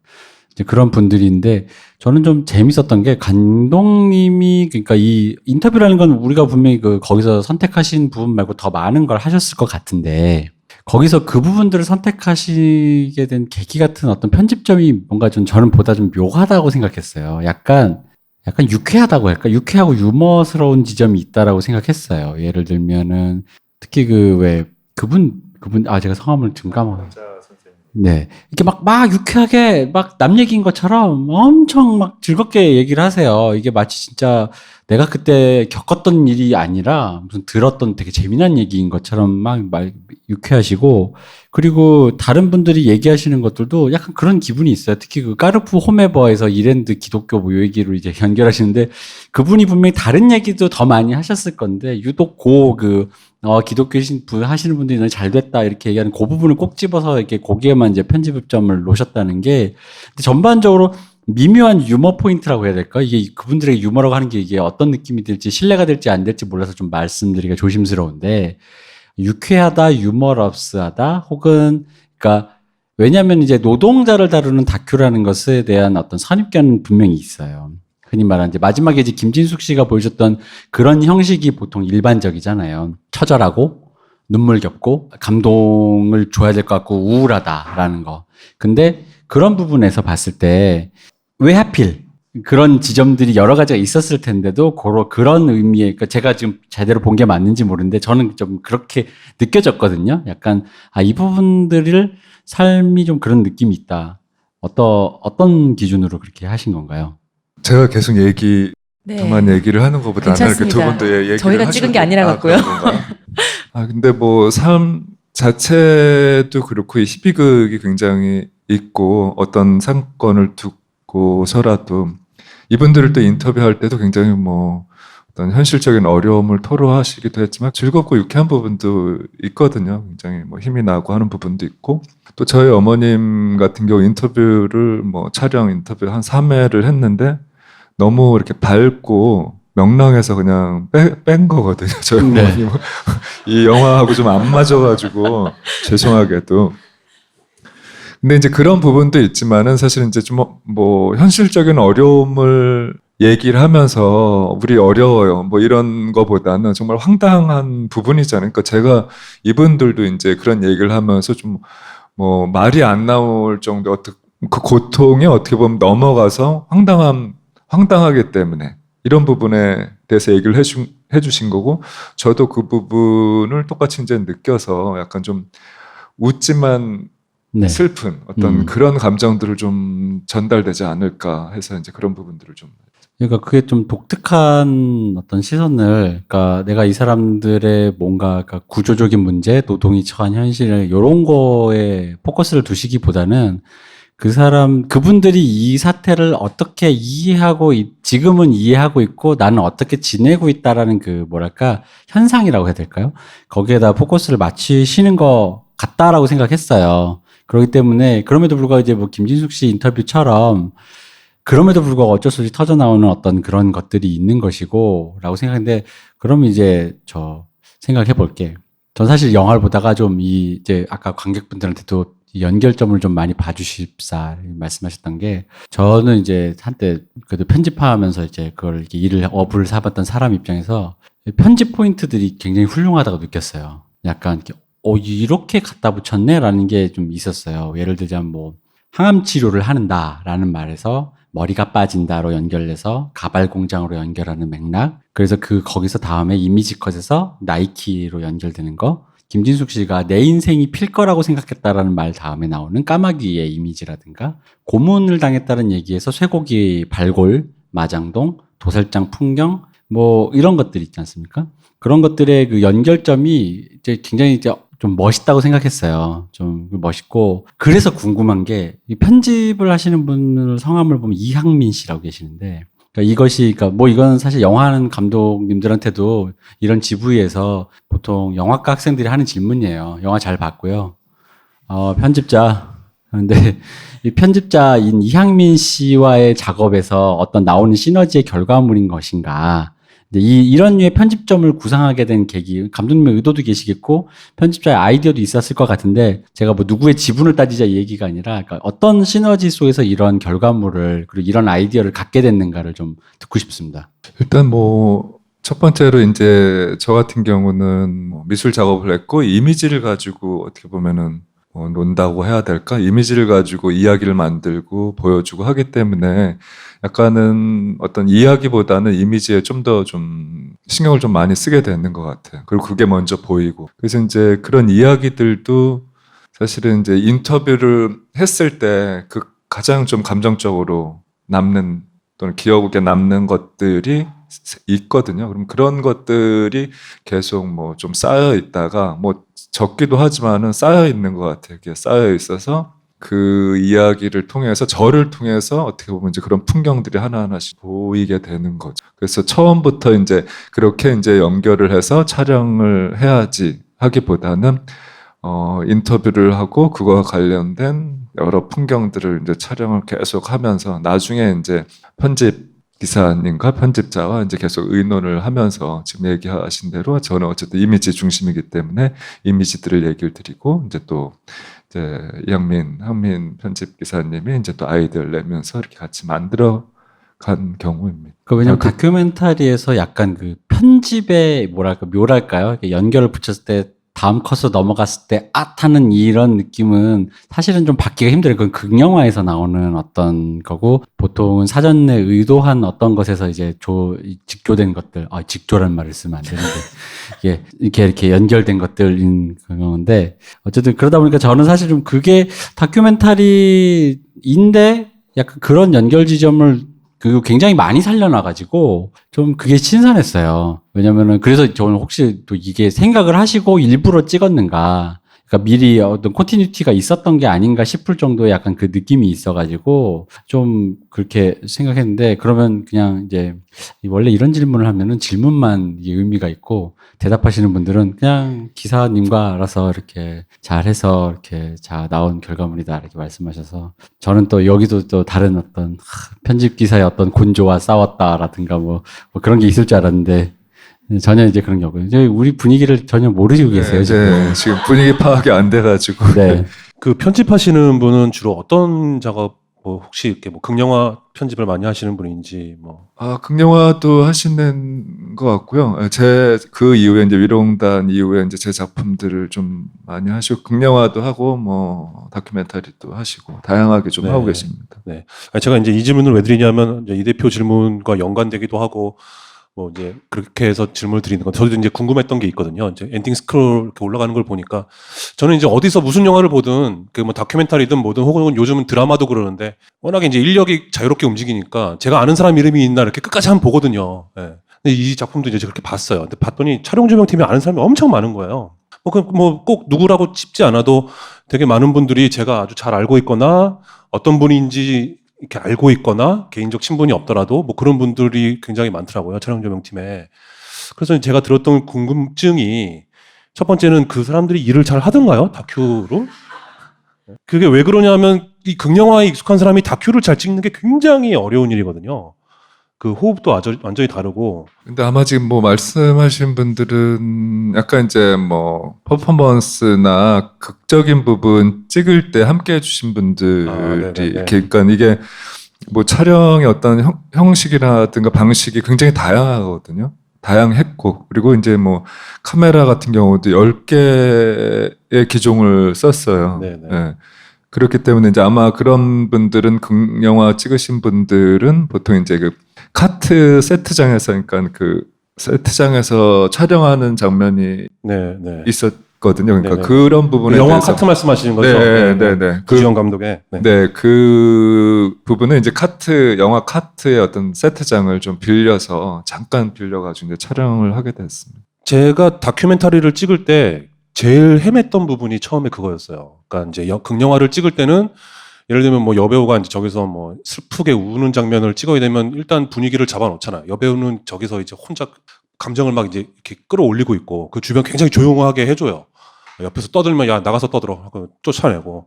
A: 이제 그런 분들인데 저는 좀 재밌었던 게 감독님이 그러니까 이 인터뷰라는 건 우리가 분명히 거기서 선택하신 부분 말고 더 많은 걸 하셨을 것 같은데 거기서 그 부분들을 선택하시게 된 계기 같은 어떤 편집점이 뭔가 좀 저는 보다 좀 묘하다고 생각했어요. 약간 유쾌하다고 할까? 유쾌하고 유머스러운 지점이 있다라고 생각했어요. 예를 들면은 특히 그분 제가 성함을 지금 까먹었어요. 네. 이렇게 막 유쾌하게 막 남 얘기인 것처럼 엄청 막 즐겁게 얘기를 하세요. 이게 마치 진짜 내가 그때 겪었던 일이 아니라 무슨 들었던 되게 재미난 얘기인 것처럼 막 유쾌하시고 그리고 다른 분들이 얘기하시는 것들도 약간 그런 기분이 있어요. 특히 그 까르푸 홈에버에서 이랜드 기독교 뭐 얘기로 이제 연결하시는데 그분이 분명히 다른 얘기도 더 많이 하셨을 건데 유독 기독교 하시는 분들이 너무 잘 됐다 이렇게 얘기하는 그 부분을 꼭 집어서 이렇게 거기에만 이제 편집점을 놓으셨다는 게 전반적으로 미묘한 유머 포인트라고 해야 될까? 이게 그분들에게 유머라고 하는 게 이게 어떤 느낌이 들지 신뢰가 될지 안 될지 몰라서 좀 말씀드리기가 조심스러운데 유쾌하다, 유머러스하다 혹은 그러니까 왜냐하면 이제 노동자를 다루는 다큐라는 것에 대한 어떤 선입견은 분명히 있어요. 흔히 말하는 이제 마지막에 이제 김진숙 씨가 보여줬던 그런 형식이 보통 일반적이잖아요. 처절하고 눈물겹고 감동을 줘야 될 것 같고 우울하다라는 거. 근데 그런 부분에서 봤을 때 왜 하필 그런 지점들이 여러 가지가 있었을 텐데도 그런 의미의 그러니까 제가 지금 제대로 본 게 맞는지 모르는데 저는 좀 그렇게 느껴졌거든요. 약간 이 부분들을 삶이 좀 그런 느낌이 있다. 어떤 기준으로 그렇게 하신 건가요?
D: 제가 계속
C: 네.
D: 저만 얘기를 하는 것보다 이렇게 두 분도 얘기를
C: 저희가 찍은 게 아니라 같고요.
D: 근데 뭐 삶 자체도 그렇고 이 희비극이 굉장히 있고 어떤 사건을 두고서라도 이분들을 또 인터뷰할 때도 굉장히 뭐 어떤 현실적인 어려움을 토로하시기도 했지만 즐겁고 유쾌한 부분도 있거든요. 굉장히 뭐 힘이 나고 하는 부분도 있고 또 저희 어머님 분 같은 경우 인터뷰를 뭐 촬영 인터뷰 한 3회를 했는데 너무 이렇게 밝고 명랑해서 그냥 뺀 거거든요. 저희
A: 네.
D: 어머니 이 영화하고 좀 안 맞아가지고 죄송하게도. 근데 이제 그런 부분도 있지만은 사실 이제 좀 뭐 현실적인 어려움을 얘기를 하면서 우리 어려워요. 뭐 이런 거보다는 정말 황당한 부분이잖아요. 그러니까 제가 이분들도 이제 그런 얘기를 하면서 좀 뭐 말이 안 나올 정도 그 고통에 어떻게 보면 넘어가서 황당하기 때문에 이런 부분에 대해서 얘기를 해주신 거고 저도 그 부분을 똑같이 이제 느껴서 약간 좀 웃지만
A: 네.
D: 슬픈 어떤 그런 감정들을 좀 전달되지 않을까 해서 이제 그런 부분들을 좀
A: 그러니까 그게 좀 독특한 어떤 시선을, 그러니까 내가 이 사람들의 뭔가 그러니까 구조적인 문제, 노동이 처한 현실을 이런 거에 포커스를 두시기보다는 그분들이 이 사태를 어떻게 이해하고, 지금은 이해하고 있고 나는 어떻게 지내고 있다라는 그 뭐랄까 현상이라고 해야 될까요? 거기에다 포커스를 맞추시는 것 같다라고 생각했어요. 그렇기 때문에 그럼에도 불구하고 이제 뭐 김진숙 씨 인터뷰처럼 그럼에도 불구하고 어쩔 수 없이 터져 나오는 어떤 그런 것들이 있는 것이고 라고 생각했는데, 그럼 이제 저 생각해 볼게. 전 사실 영화를 보다가 좀 이제 아까 관객분들한테도 이 연결점을 좀 많이 봐주십사 말씀하셨던 게, 저는 이제 한때 그래도 편집하면서 이제 그걸 이렇게 일을 업을 사봤던 사람 입장에서 편집 포인트들이 굉장히 훌륭하다고 느꼈어요. 약간 이렇게 갖다 붙였네라는 게 좀 있었어요. 예를 들자면 뭐 항암 치료를 하는다라는 말에서 머리가 빠진다로 연결해서 가발 공장으로 연결하는 맥락. 그래서 거기서 다음에 이미지 컷에서 나이키로 연결되는 거. 김진숙 씨가 내 인생이 필 거라고 생각했다라는 말 다음에 나오는 까마귀의 이미지라든가, 고문을 당했다는 얘기에서 쇠고기 발골, 마장동, 도살장 풍경, 뭐 이런 것들 있지 않습니까? 그런 것들의 그 연결점이 이제 굉장히 이제 좀 멋있다고 생각했어요. 좀 멋있고, 그래서 궁금한 게, 이 편집을 하시는 분을 성함을 보면 이항민 씨라고 계시는데, 그러니까 그러니까 뭐 이건 사실 영화하는 감독님들한테도 이런 지부에서 보통 영화과 학생들이 하는 질문이에요. 영화 잘 봤고요. 편집자. 그런데 이 편집자인 이항민 씨와의 작업에서 어떤 나오는 시너지의 결과물인 것인가. 이런 류의 편집점을 구상하게 된 계기, 감독님의 의도도 계시겠고 편집자의 아이디어도 있었을 것 같은데, 제가 뭐 누구의 지분을 따지자 이 얘기가 아니라 그러니까 어떤 시너지 속에서 이런 결과물을 그리고 이런 아이디어를 갖게 됐는가를 좀 듣고 싶습니다.
D: 일단 뭐 첫 번째로 이제 저 같은 경우는 뭐 미술 작업을 했고 이미지를 가지고 어떻게 보면은 뭐 논다고 해야 될까? 이미지를 가지고 이야기를 만들고 보여주고 하기 때문에 약간은 어떤 이야기보다는 이미지에 좀 더 좀 신경을 좀 많이 쓰게 되는 것 같아요. 그리고 그게 먼저 보이고. 그래서 이제 그런 이야기들도 사실은 이제 인터뷰를 했을 때 그 가장 좀 감정적으로 남는 또는 기억에 남는 것들이 있거든요. 그럼 그런 것들이 계속 뭐 좀 쌓여 있다가 뭐 적기도 하지만은 쌓여 있는 것 같아요. 이게 쌓여 있어서 그 이야기를 통해서 저를 통해서 어떻게 보면 이제 그런 풍경들이 하나하나씩 보이게 되는 거죠. 그래서 처음부터 이제 그렇게 이제 연결을 해서 촬영을 해야지 하기보다는 인터뷰를 하고 그거와 관련된 여러 풍경들을 이제 촬영을 계속 하면서 나중에 이제 편집 기사님과 편집자와 이제 계속 의논을 하면서 지금 얘기하신 대로 저는 어쨌든 이미지 중심이기 때문에 이미지들을 얘기를 드리고 이제 또 이제 항민 편집 기사님이 이제 또 아이디어를 내면서 이렇게 같이 만들어 간 경우입니다.
A: 왜냐면 다큐멘터리에서 약간 그 편집의 묘랄까요? 이렇게 연결을 붙였을 때 다음 컷으로 넘어갔을 때 하는 이런 느낌은 사실은 좀 받기가 힘들어요. 그건 극영화에서 나오는 어떤 거고, 보통은 사전에 의도한 어떤 것에서 이제 직조된 것들, 직조라는 말을 쓰면 안 되는데, 이렇게 연결된 것들인 건데, 어쨌든 그러다 보니까 저는 사실 좀 그게 다큐멘터리인데 약간 그런 연결 지점을 굉장히 많이 살려놔가지고 좀 그게 신선했어요. 왜냐면은 그래서 저는 혹시 또 이게 생각을 하시고 일부러 찍었는가. 그러니까 그러니까 미리 어떤 컨티뉴티가 있었던 게 아닌가 싶을 정도의 약간 그 느낌이 있어가지고 좀 그렇게 생각했는데 그러면 그냥 이제 원래 이런 질문을 하면은 질문만 이게 의미가 있고 대답하시는 분들은 그냥 기사님과 알아서 이렇게 잘해서 이렇게 자 나온 결과물이다 이렇게 말씀하셔서 저는 또 여기도 또 다른 어떤 편집 기사의 어떤 곤조와 싸웠다라든가 뭐 그런 게 있을 줄 알았는데 전혀 이제 그런 게 없고요. 이제 우리 분위기를 전혀 모르시고 계세요.
D: 지금 분위기 파악이 안 돼가지고.
A: 네.
B: 그 편집하시는 분은 주로 어떤 작업, 뭐 혹시 이렇게 뭐 극영화 편집을 많이 하시는 분인지 뭐.
D: 극영화도 하시는 것 같고요. 제 그 이후에 이제 위롱단 이후에 이제 제 작품들을 좀 많이 하시고 극영화도 하고 뭐 다큐멘터리도 하시고 다양하게 좀
B: 네.
D: 하고 계십니다.
B: 네. 아니, 제가 이제 이 질문을 왜 드리냐면 이제 이 대표 질문과 연관되기도 하고 뭐 이제 그렇게 해서 질문을 드리는 건 저도 이제 궁금했던 게 있거든요. 이제 엔딩 스크롤 이렇게 올라가는 걸 보니까 저는 이제 어디서 무슨 영화를 보든 그 뭐 다큐멘터리든 뭐든 혹은 요즘은 드라마도 그러는데 워낙에 이제 인력이 자유롭게 움직이니까 제가 아는 사람 이름이 있나 이렇게 끝까지 한번 보거든요. 예. 근데 이 작품도 이제 그렇게 봤어요. 근데 봤더니 촬영 조명팀이 아는 사람이 엄청 많은 거예요. 뭐 꼭 누구라고 찝지 않아도 되게 많은 분들이 제가 아주 잘 알고 있거나 어떤 분인지 이렇게 알고 있거나 개인적 친분이 없더라도 뭐 그런 분들이 굉장히 많더라고요. 촬영 조명팀에. 그래서 제가 들었던 궁금증이 첫 번째는 그 사람들이 일을 잘 하던가요? 다큐로? 그게 왜 그러냐면 이 극영화에 익숙한 사람이 다큐를 잘 찍는 게 굉장히 어려운 일이거든요. 그 호흡도 완전히 다르고.
D: 근데 아마 지금 뭐 말씀하신 분들은 약간 이제 뭐 퍼포먼스나 극적인 부분 찍을 때 함께 해주신 분들이 이렇게 그러니까 이게 뭐 촬영의 어떤 형식이라든가 방식이 굉장히 다양하거든요. 다양했고 그리고 이제 뭐 카메라 같은 경우도 10개의 기종을 썼어요.
B: 네네.
D: 네. 그렇기 때문에 이제 아마 그런 분들은 극영화 찍으신 분들은 보통 이제 그 카트 세트장에서 그러니까 그 세트장에서 촬영하는 장면이 있었거든요. 그러니까
B: 네네.
D: 그런 부분에
B: 영화
D: 대해서
B: 카트 말씀하시는 거죠?
D: 네.
B: 구지영 감독의.
D: 그 부분은 이제 영화 카트의 어떤 세트장을 좀 빌려서 잠깐 빌려가지고 이제 촬영을 하게 됐습니다.
B: 제가 다큐멘터리를 찍을 때 제일 헤맸던 부분이 처음에 그거였어요. 그러니까 이제 극영화를 찍을 때는 예를 들면 뭐 여배우가 이제 저기서 뭐 슬프게 우는 장면을 찍어야 되면 일단 분위기를 잡아놓잖아요. 여배우는 저기서 이제 혼자 감정을 막 이제 이렇게 끌어올리고 있고 그 주변 굉장히 조용하게 해줘요. 옆에서 떠들면 야 나가서 떠들어 하고 쫓아내고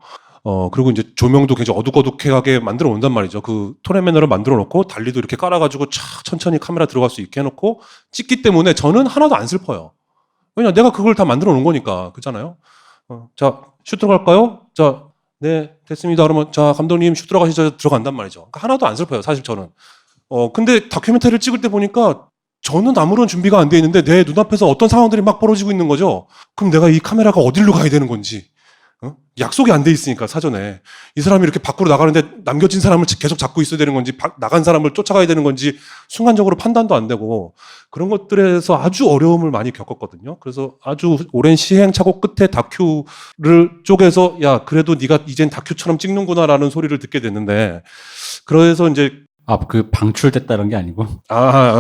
B: 그리고 이제 조명도 굉장히 어둑어둑하게 만들어 온단 말이죠. 그 토레매너를 만들어 놓고 달리도 이렇게 깔아가지고 촥 천천히 카메라 들어갈 수 있게 해놓고 찍기 때문에 저는 하나도 안 슬퍼요. 왜냐 내가 그걸 다 만들어 놓은 거니까 그렇잖아요. 자 슛 들어갈까요? 자 네 됐습니다. 그러면 자 감독님 슛 들어가시죠. 들어간단 말이죠. 그러니까 하나도 안 슬퍼요 사실 저는. 근데 다큐멘터리를 찍을 때 보니까 저는 아무런 준비가 안 돼 있는데 내 눈앞에서 어떤 상황들이 막 벌어지고 있는 거죠. 그럼 내가 이 카메라가 어디로 가야 되는 건지 약속이 안 돼 있으니까 사전에 이 사람이 이렇게 밖으로 나가는데 남겨진 사람을 계속 잡고 있어야 되는 건지 나간 사람을 쫓아가야 되는 건지 순간적으로 판단도 안 되고 그런 것들에서 아주 어려움을 많이 겪었거든요. 그래서 아주 오랜 시행착오 끝에 다큐를 쪼개서 야 그래도 네가 이젠 다큐처럼 찍는구나라는 소리를 듣게 됐는데 그래서 이제
A: 그 방출됐다는 게 아니고.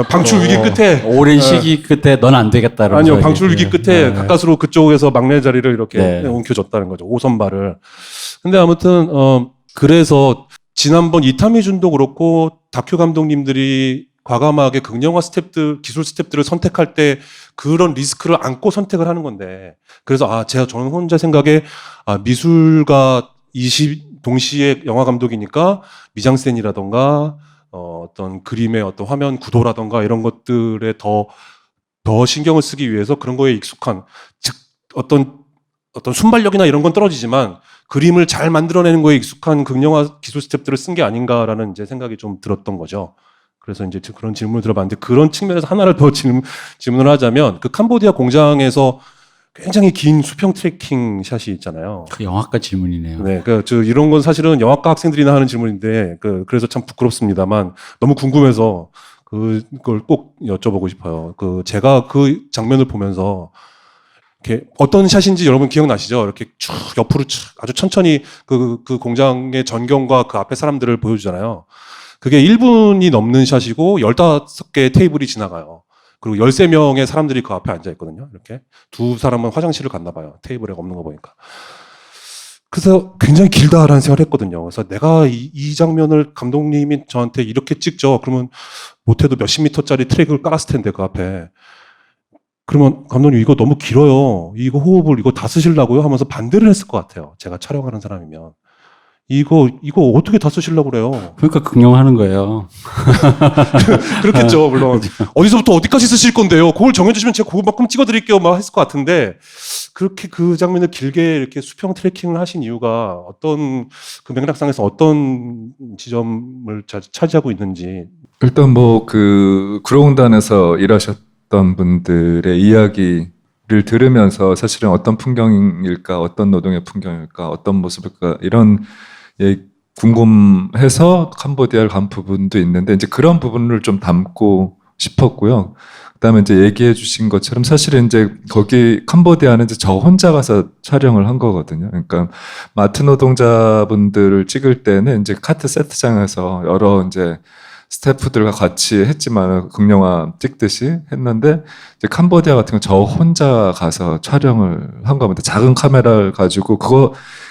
B: 방출 위기 끝에.
A: 오랜 시기 끝에 넌 안 되겠다는
B: 아니요, 방출 위기 끝에 가까스로 그쪽에서 막내 자리를 이렇게 옮겨줬다는 거죠. 5선발을. 근데 아무튼, 그래서 지난번 이타미 준도 그렇고 다큐 감독님들이 과감하게 극영화 기술 스텝들을 선택할 때 그런 리스크를 안고 선택을 하는 건데. 그래서 저는 혼자 생각에 미술가 동시에 영화 감독이니까 미장센이라던가 어떤 그림의 어떤 화면 구도라던가 이런 것들에 더 신경을 쓰기 위해서 그런 거에 익숙한 즉 어떤 순발력이나 이런 건 떨어지지만 그림을 잘 만들어내는 거에 익숙한 극영화 기술 스텝들을 쓴 게 아닌가라는 이제 생각이 좀 들었던 거죠. 그래서 이제 그런 질문을 들어봤는데 그런 측면에서 하나를 더 질문을 하자면 그 캄보디아 공장에서 굉장히 긴 수평 트래킹 샷이 있잖아요.
A: 그 영화과 질문이네요.
B: 네, 이런 건 사실은 영화과 학생들이나 하는 질문인데, 그래서 참 부끄럽습니다만, 너무 궁금해서, 그걸 꼭 여쭤보고 싶어요. 제가 그 장면을 보면서, 이렇게, 어떤 샷인지 여러분 기억나시죠? 이렇게 쭉, 옆으로 쭉, 아주 천천히 그 공장의 전경과 그 앞에 사람들을 보여주잖아요. 그게 1분이 넘는 샷이고, 15개의 테이블이 지나가요. 그리고 13명의 사람들이 그 앞에 앉아 있거든요. 이렇게 두 사람은 화장실을 갔나 봐요. 테이블에 없는 거 보니까. 그래서 굉장히 길다라는 생각을 했거든요. 그래서 내가 이 장면을 감독님이 저한테 이렇게 찍죠. 그러면 못해도 몇십 미터짜리 트랙을 깔았을 텐데 그 앞에. 그러면 감독님 이거 너무 길어요. 이거 호흡을 이거 다 쓰시려고요? 하면서 반대를 했을 것 같아요. 제가 촬영하는 사람이면. 이거 어떻게 다 쓰시려고 그래요?
A: 그러니까 긍정하는 거예요.
B: 그렇겠죠, 물론. 어디서부터 어디까지 쓰실 건데요? 그걸 정해주시면 제가 그거만큼 찍어드릴게요. 막 했을 것 같은데, 그렇게 그 장면을 길게 이렇게 수평 트래킹을 하신 이유가 어떤, 그 맥락상에서 어떤 지점을 차지하고 있는지.
D: 일단 뭐 그 구로공단에서 일하셨던 분들의 이야기를 들으면서 사실은 어떤 풍경일까, 어떤 노동의 풍경일까, 어떤 모습일까 이런 궁금해서 캄보디아를 간 부분도 있는데 이제 그런 부분을 좀 담고 싶었고요. 그다음에 이제 얘기해 주신 것처럼 사실은 이제 거기 캄보디아는 이제 저 혼자 가서 촬영을 한 거거든요. 그러니까 마트 노동자분들을 찍을 때는 이제 카트 세트장에서 여러 이제 스태프들과 같이 했지만 극영화 찍듯이 했는데 이제 캄보디아 같은 경우 저 혼자 가서 촬영을 한 겁니다. 작은 카메라를 가지고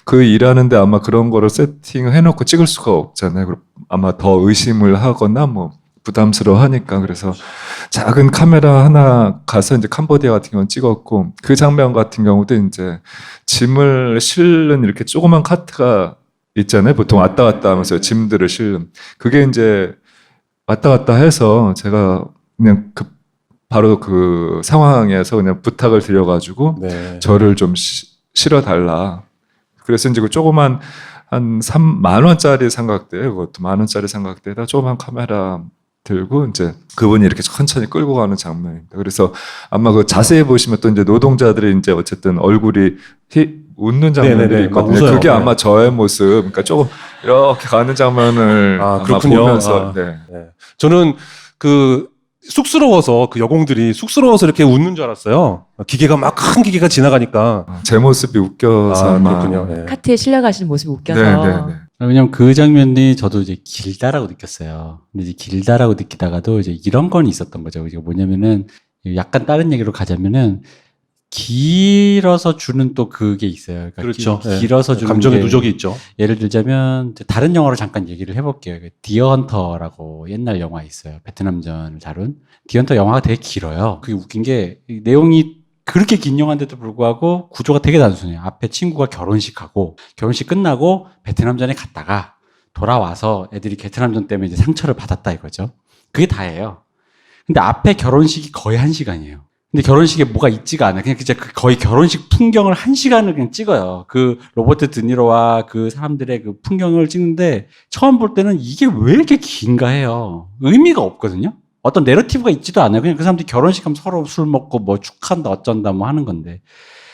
D: 그 일하는데 아마 그런 거를 세팅을 해놓고 찍을 수가 없잖아요. 아마 더 의심을 하거나 뭐 부담스러워 하니까 그래서 작은 카메라 하나 가서 이제 캄보디아 같은 경우는 찍었고 그 장면 같은 경우도 이제 짐을 실는 이렇게 조그만 카트가 있잖아요. 보통 왔다 갔다 하면서 짐들을 실는 그게 이제 왔다 갔다 해서 제가 그냥 바로 그 상황에서 그냥 부탁을 드려가지고
B: 네.
D: 저를 좀 실어달라. 그래서 이제 그 조그만 한 3만 원짜리 삼각대예요. 그것도 10,000원짜리 삼각대에다 조그만 카메라 들고 이제 그분이 이렇게 천천히 끌고 가는 장면입니다. 그래서 아마 그 자세히 보시면 또 이제 노동자들이 이제 어쨌든 얼굴이 웃는 장면들이
B: 네네네.
D: 있거든요.
B: 막 웃어요.
D: 그게
B: 네.
D: 아마 저의 모습, 그러니까 조금 이렇게 가는 장면을 아마
B: 그렇군요.
D: 보면서 네.
B: 네. 저는 그 쑥스러워서 그 여공들이 쑥스러워서 이렇게 웃는 줄 알았어요. 기계가 막 큰 기계가 지나가니까.
D: 제 모습이 웃겨서 아마
B: 그렇군요. 네.
C: 카트에 실려가시는 모습이 웃겨서.
D: 네.
A: 왜냐면 그 장면이 저도 이제 길다라고 느꼈어요. 근데 이제 길다라고 느끼다가도 이제 이런 건 있었던 거죠. 이제 뭐냐면은 약간 다른 얘기로 가자면은 길어서 주는 또 그게 있어요. 그러니까
B: 그렇죠.
A: 길어서
B: 네.
A: 주는
B: 감정의
A: 게
B: 누적이 있죠.
A: 예를 들자면 다른 영화로 잠깐 얘기를 해볼게요. 디어 헌터라고 옛날 영화 있어요. 베트남전을 다룬 디어 헌터 영화가 되게 길어요. 그게 웃긴 게 내용이 그렇게 긴 영화인데도 불구하고 구조가 되게 단순해요. 앞에 친구가 결혼식하고 결혼식 끝나고 베트남전에 갔다가 돌아와서 애들이 베트남전 때문에 이제 상처를 받았다 이거죠. 그게 다예요. 근데 앞에 결혼식이 거의 1시간이에요. 근데 결혼식에 뭐가 있지가 않아요. 그냥 진짜 거의 결혼식 풍경을 1시간을 그냥 찍어요. 그 로버트 드니로와 그 사람들의 그 풍경을 찍는데 처음 볼 때는 이게 왜 이렇게 긴가 해요. 의미가 없거든요. 어떤 내러티브가 있지도 않아요. 그냥 그 사람들이 결혼식 하면 서로 술 먹고 뭐 축한다 어쩐다 뭐 하는 건데.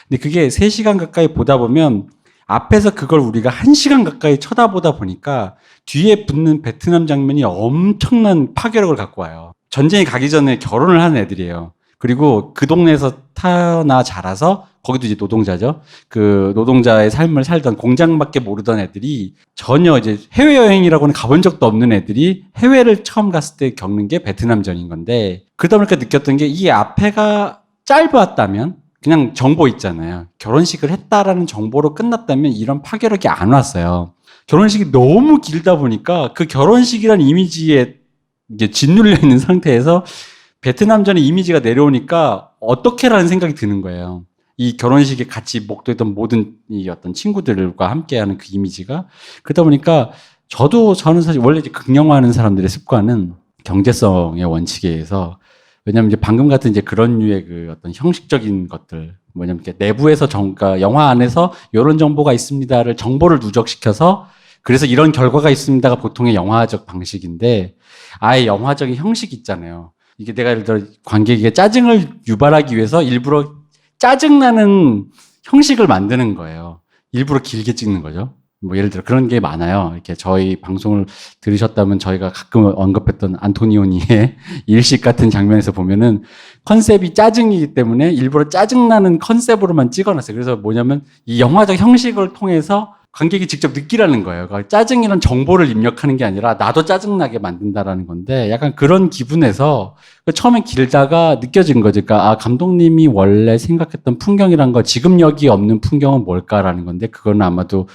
A: 근데 그게 3시간 가까이 보다 보면 앞에서 그걸 우리가 1시간 가까이 쳐다보다 보니까 뒤에 붙는 베트남 장면이 엄청난 파괴력을 갖고 와요. 전쟁에 가기 전에 결혼을 하는 애들이에요. 그리고 그 동네에서 태어나 자라서 거기도 이제 노동자죠. 그 노동자의 삶을 살던 공장밖에 모르던 애들이 전혀 이제 해외여행이라고는 가본 적도 없는 애들이 해외를 처음 갔을 때 겪는 게 베트남전인 건데 그러다 보니까 느꼈던 게 이 앞에가 짧았다면 그냥 정보 있잖아요. 결혼식을 했다라는 정보로 끝났다면 이런 파괴력이 안 왔어요. 결혼식이 너무 길다 보니까 그 결혼식이라는 이미지에 이제 짓눌려 있는 상태에서 베트남전의 이미지가 내려오니까 어떻게라는 생각이 드는 거예요. 이 결혼식에 같이 목도했던 모든 이 어떤 친구들과 함께하는 그 이미지가 그러다 보니까 저는 사실 원래 이제 극영화하는 사람들의 습관은 경제성의 원칙에 의해서 왜냐하면 이제 방금 같은 이제 그런 류의 그 어떤 형식적인 것들 뭐냐면 이렇게 내부에서 그러니까 영화 안에서 이런 정보가 있습니다를 정보를 누적시켜서 그래서 이런 결과가 있습니다가 보통의 영화적 방식인데 아예 영화적인 형식 있잖아요. 이게 내가 예를 들어 관객에게 짜증을 유발하기 위해서 일부러 짜증나는 형식을 만드는 거예요. 일부러 길게 찍는 거죠. 뭐 예를 들어 그런 게 많아요. 이렇게 저희 방송을 들으셨다면 저희가 가끔 언급했던 안토니오니의 일식 같은 장면에서 보면은 컨셉이 짜증이기 때문에 일부러 짜증나는 컨셉으로만 찍어놨어요. 그래서 뭐냐면 이 영화적 형식을 통해서 관객이 직접 느끼라는 거예요. 그러니까 짜증이란 정보를 입력하는 게 아니라 나도 짜증나게 만든다라는 건데 약간 그런 기분에서 처음에 길다가 느껴진 거죠. 그러니까 아, 감독님이 원래 생각했던 풍경이란 거 지금 여기 없는 풍경은 뭘까라는 건데 그거는 아마도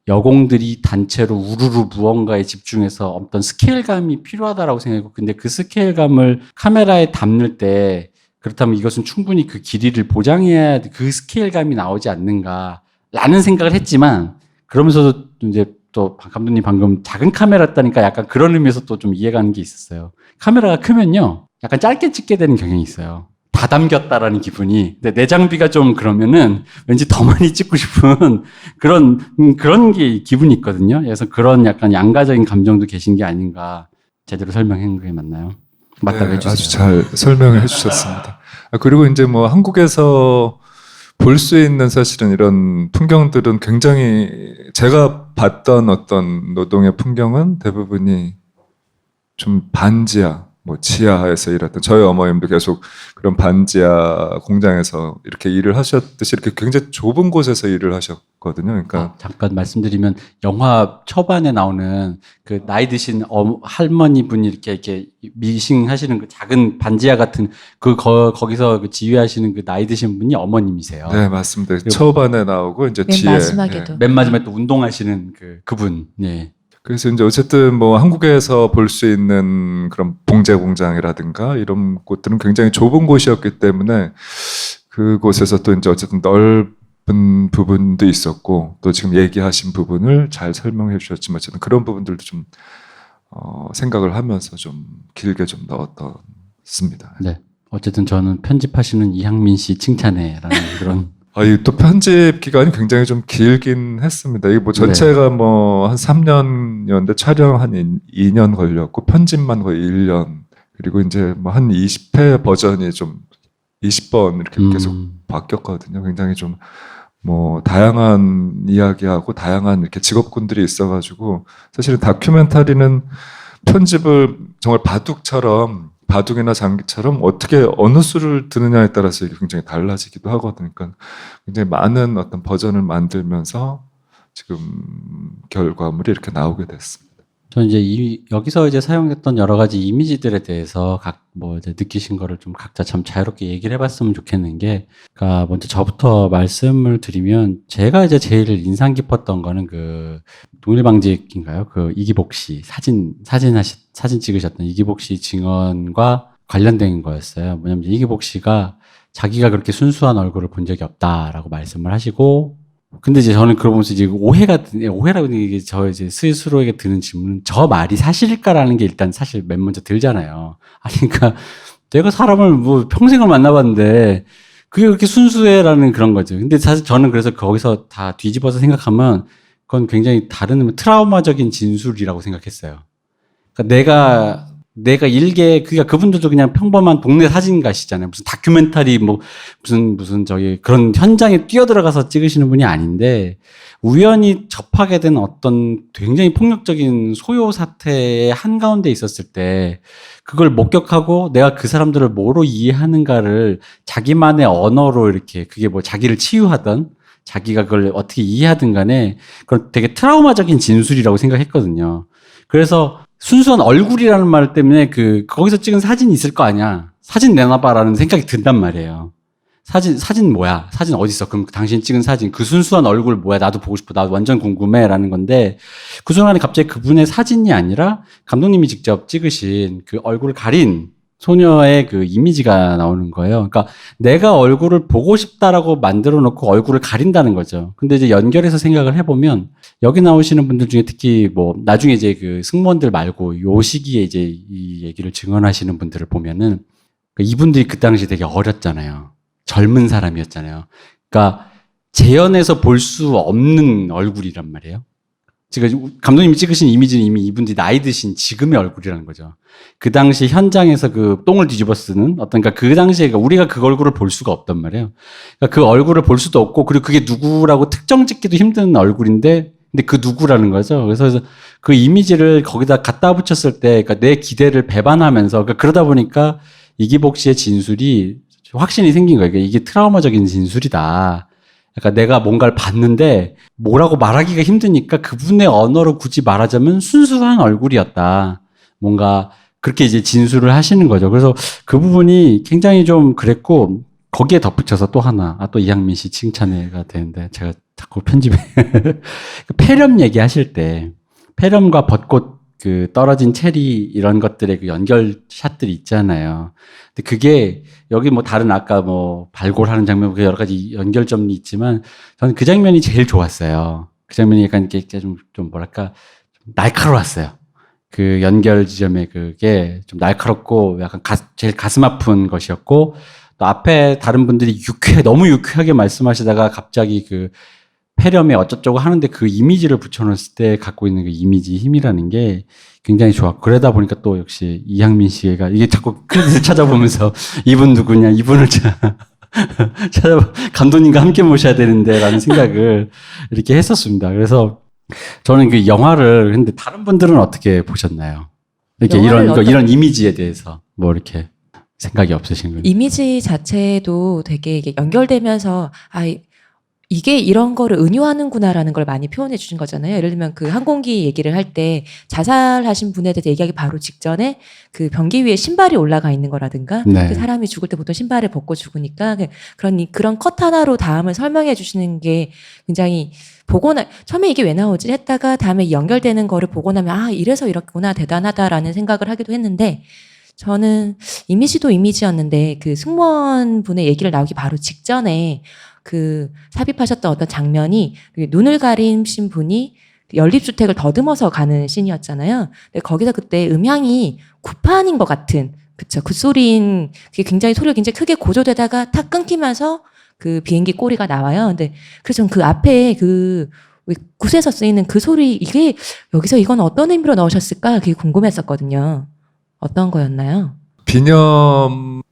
A: 여공들이 단체로 우르르 무언가에 집중해서 어떤 스케일감이 필요하다라고 생각했고 근데 그 스케일감을 카메라에 담을 때 그렇다면 이것은 충분히 그 길이를 보장해야 그 스케일감이 나오지 않는가라는 생각을 했지만 그러면서도 이제 또 감독님 방금 작은 카메라였다니까 약간 그런 의미에서 또 좀 이해가는 게 있었어요. 카메라가 크면요. 약간 짧게 찍게 되는 경향이 있어요. 다 담겼다라는 기분이. 근데 내 장비가 좀 그러면은 왠지 더 많이 찍고 싶은 그런 게 기분이 있거든요. 그래서 그런 약간 양가적인 감정도 계신 게 아닌가 제대로 설명한 게 맞나요? 맞다고 해주세요.
D: 아주 잘 설명을 해주셨습니다. 그리고 이제 뭐 한국에서 볼 수 있는 사실은 이런 풍경들은 굉장히 제가 봤던 어떤 노동의 풍경은 대부분이 좀 반지하, 뭐 지하에서 일했던 저희 어머님도 계속 그런 반지하 공장에서 이렇게 일을 하셨듯이 이렇게 굉장히 좁은 곳에서 일을 하셨거든요. 그러니까
A: 잠깐 말씀드리면 영화 초반에 나오는 그 나이 드신 할머니 분이 이렇게 미싱하시는 그 작은 반지하 같은 거기서 그 지휘하시는 그 나이 드신 분이 어머님이세요.
D: 네, 맞습니다. 초반에 나오고 이제
C: 맨
D: 뒤에
C: 마지막에도.
A: 맨 마지막에 또 운동하시는 그분. 예.
D: 그래서 이제 어쨌든 뭐 한국에서 볼 수 있는 그런 봉제 공장이라든가 이런 곳들은 굉장히 좁은 곳이었기 때문에 그곳에서 또 이제 어쨌든 넓은 부분도 있었고 또 지금 얘기하신 부분을 잘 설명해 주셨지만 어쨌든 그런 부분들도 좀 생각을 하면서 좀 길게 좀 넣었습니다.
A: 네. 어쨌든 저는 편집하시는 이향민 씨 칭찬해라는 그런.
D: 이 또 편집 기간이 굉장히 좀 길긴 했습니다. 이게 뭐 전체가 뭐 한 3년이었는데 촬영 한 2년 걸렸고 편집만 거의 1년. 그리고 이제 뭐 한 20회 버전이 좀 20번 이렇게 계속 바뀌었거든요. 굉장히 좀 뭐 다양한 이야기하고 다양한 이렇게 직업군들이 있어가지고 사실은 다큐멘터리는 편집을 정말 바둑이나 장기처럼 어떻게 어느 수를 드느냐에 따라서 이게 굉장히 달라지기도 하거든요. 그러니까 굉장히 많은 어떤 버전을 만들면서 지금 결과물이 이렇게 나오게 됐습니다.
A: 저는 이제 여기서 이제 사용했던 여러 가지 이미지들에 대해서 이제 느끼신 거를 좀 각자 참 자유롭게 얘기를 해봤으면 좋겠는 게, 그러니까 먼저 저부터 말씀을 드리면 제가 이제 제일 인상 깊었던 거는 그 동일방직인가요? 그 이기복 씨 사진 찍으셨던 이기복 씨 증언과 관련된 거였어요. 뭐냐면 이기복 씨가 자기가 그렇게 순수한 얼굴을 본 적이 없다라고 말씀을 하시고. 근데 이제 저는 그걸 보면서 이제 오해라고 이게 저 이제 스스로에게 드는 질문은 저 말이 사실일까라는 게 일단 사실 맨 먼저 들잖아요. 아니, 그러니까 내가 사람을 뭐 평생을 만나봤는데 그게 그렇게 순수해라는 그런 거죠. 근데 사실 저는 그래서 거기서 다 뒤집어서 생각하면 그건 굉장히 다른 트라우마적인 진술이라고 생각했어요. 그러니까 내가 그러니까 그분들도 그냥 평범한 동네 사진가시잖아요. 무슨 다큐멘터리 무슨 저기 그런 현장에 뛰어들어가서 찍으시는 분이 아닌데 우연히 접하게 된 어떤 굉장히 폭력적인 소요 사태의 한가운데 있었을 때 그걸 목격하고 내가 그 사람들을 뭐로 이해하는가를 자기만의 언어로 이렇게 그게 뭐 자기를 치유하던 자기가 그걸 어떻게 이해하든 간에 그건 되게 트라우마적인 진술이라고 생각했거든요. 그래서 순수한 얼굴이라는 말 때문에 거기서 찍은 사진이 있을 거 아니야. 사진 내놔봐라는 생각이 든단 말이에요. 사진 뭐야? 사진 어딨어? 그럼 당신 찍은 사진, 그 순수한 얼굴 뭐야? 나도 보고 싶어. 나도 완전 궁금해. 라는 건데, 그 순간에 갑자기 그분의 사진이 아니라 감독님이 직접 찍으신 그 얼굴을 가린 소녀의 그 이미지가 나오는 거예요. 그러니까 내가 얼굴을 보고 싶다라고 만들어 놓고 얼굴을 가린다는 거죠. 근데 이제 연결해서 생각을 해보면 여기 나오시는 분들 중에 특히 뭐 나중에 이제 그 승무원들 말고 요 시기에 이제 이 얘기를 증언하시는 분들을 보면은 이분들이 그 당시 되게 어렸잖아요. 젊은 사람이었잖아요. 그러니까 재현해서 볼 수 없는 얼굴이란 말이에요. 지금 감독님이 찍으신 이미지는 이미 이분들이 나이 드신 지금의 얼굴이라는 거죠. 그 당시 현장에서 그 똥을 뒤집어 쓰는 그러니까 그 당시에 우리가 그 얼굴을 볼 수가 없단 말이에요. 그러니까 그 얼굴을 볼 수도 없고 그리고 그게 누구라고 특정 짓기도 힘든 얼굴인데 근데 그 누구라는 거죠. 그래서 그 이미지를 거기다 갖다 붙였을 때 그러니까 내 기대를 배반하면서 그러다 보니까 이기복 씨의 진술이 확신이 생긴 거예요. 이게 트라우마적인 진술이다. 그러니까 내가 뭔가를 봤는데 뭐라고 말하기가 힘드니까 그분의 언어로 굳이 말하자면 순수한 얼굴이었다. 뭔가 그렇게 이제 진술을 하시는 거죠. 그래서 그 부분이 굉장히 좀 그랬고 거기에 덧붙여서 또 하나, 또 이향민 씨 칭찬해가 되는데 제가 자꾸 편집에 폐렴 얘기하실 때 폐렴과 벚꽃 그 떨어진 체리 이런 것들의 그 연결샷들이 있잖아요. 근데 그게 여기 뭐 다른 아까 뭐 발골하는 장면 그 여러 가지 연결점이 있지만 저는 그 장면이 제일 좋았어요. 그 장면이 약간 이렇게 좀 뭐랄까 좀 날카로웠어요. 그 연결 지점에 그게 좀 날카롭고 약간 제일 가슴 아픈 것이었고 또 앞에 다른 분들이 너무 유쾌하게 말씀하시다가 갑자기 그 폐렴에 어쩌고저쩌고 하는데 그 이미지를 붙여놨을 때 갖고 있는 그 이미지 힘이라는 게 굉장히 좋아. 그러다 보니까 또 역시 이향민 씨가 이게 자꾸 크레딧을 찾아보면서 이분 누구냐, 이분을 감독님과 함께 모셔야 되는데 라는 생각을 이렇게 했었습니다. 그래서 저는 그 영화를 근데 다른 분들은 어떻게 보셨나요? 이렇게 이런 이미지에 대해서 뭐 이렇게 생각이 없으신 거예요?
C: 이미지 자체도 되게 이게 연결되면서 이게 이런 거를 은유하는구나라는 걸 많이 표현해 주신 거잖아요. 예를 들면 그 항공기 얘기를 할 때 자살하신 분에 대해서 얘기하기 바로 직전에 그 변기 위에 신발이 올라가 있는 거라든가
A: 네.
C: 그 사람이 죽을 때 보통 신발을 벗고 죽으니까 그런 컷 하나로 다음을 설명해 주시는 게 굉장히 처음에 이게 왜 나오지 했다가 다음에 연결되는 거를 보고 나면 이래서 이렇구나 대단하다라는 생각을 하기도 했는데 저는 이미지도 이미지였는데 그 승무원 분의 얘기를 나오기 바로 직전에 그 삽입하셨던 어떤 장면이 눈을 가리신 분이 연립주택을 더듬어서 가는 씬이었잖아요. 근데 거기서 그때 음향이 구판인 것 같은, 그쵸. 그 소리인, 소리가 굉장히 크게 고조되다가 탁 끊기면서 그 비행기 꼬리가 나와요. 근데 그래서 전 그 앞에 굿에서 쓰이는 그 소리, 이게 여기서 이건 어떤 의미로 넣으셨을까? 그게 궁금했었거든요. 어떤 거였나요?
D: 비념이라는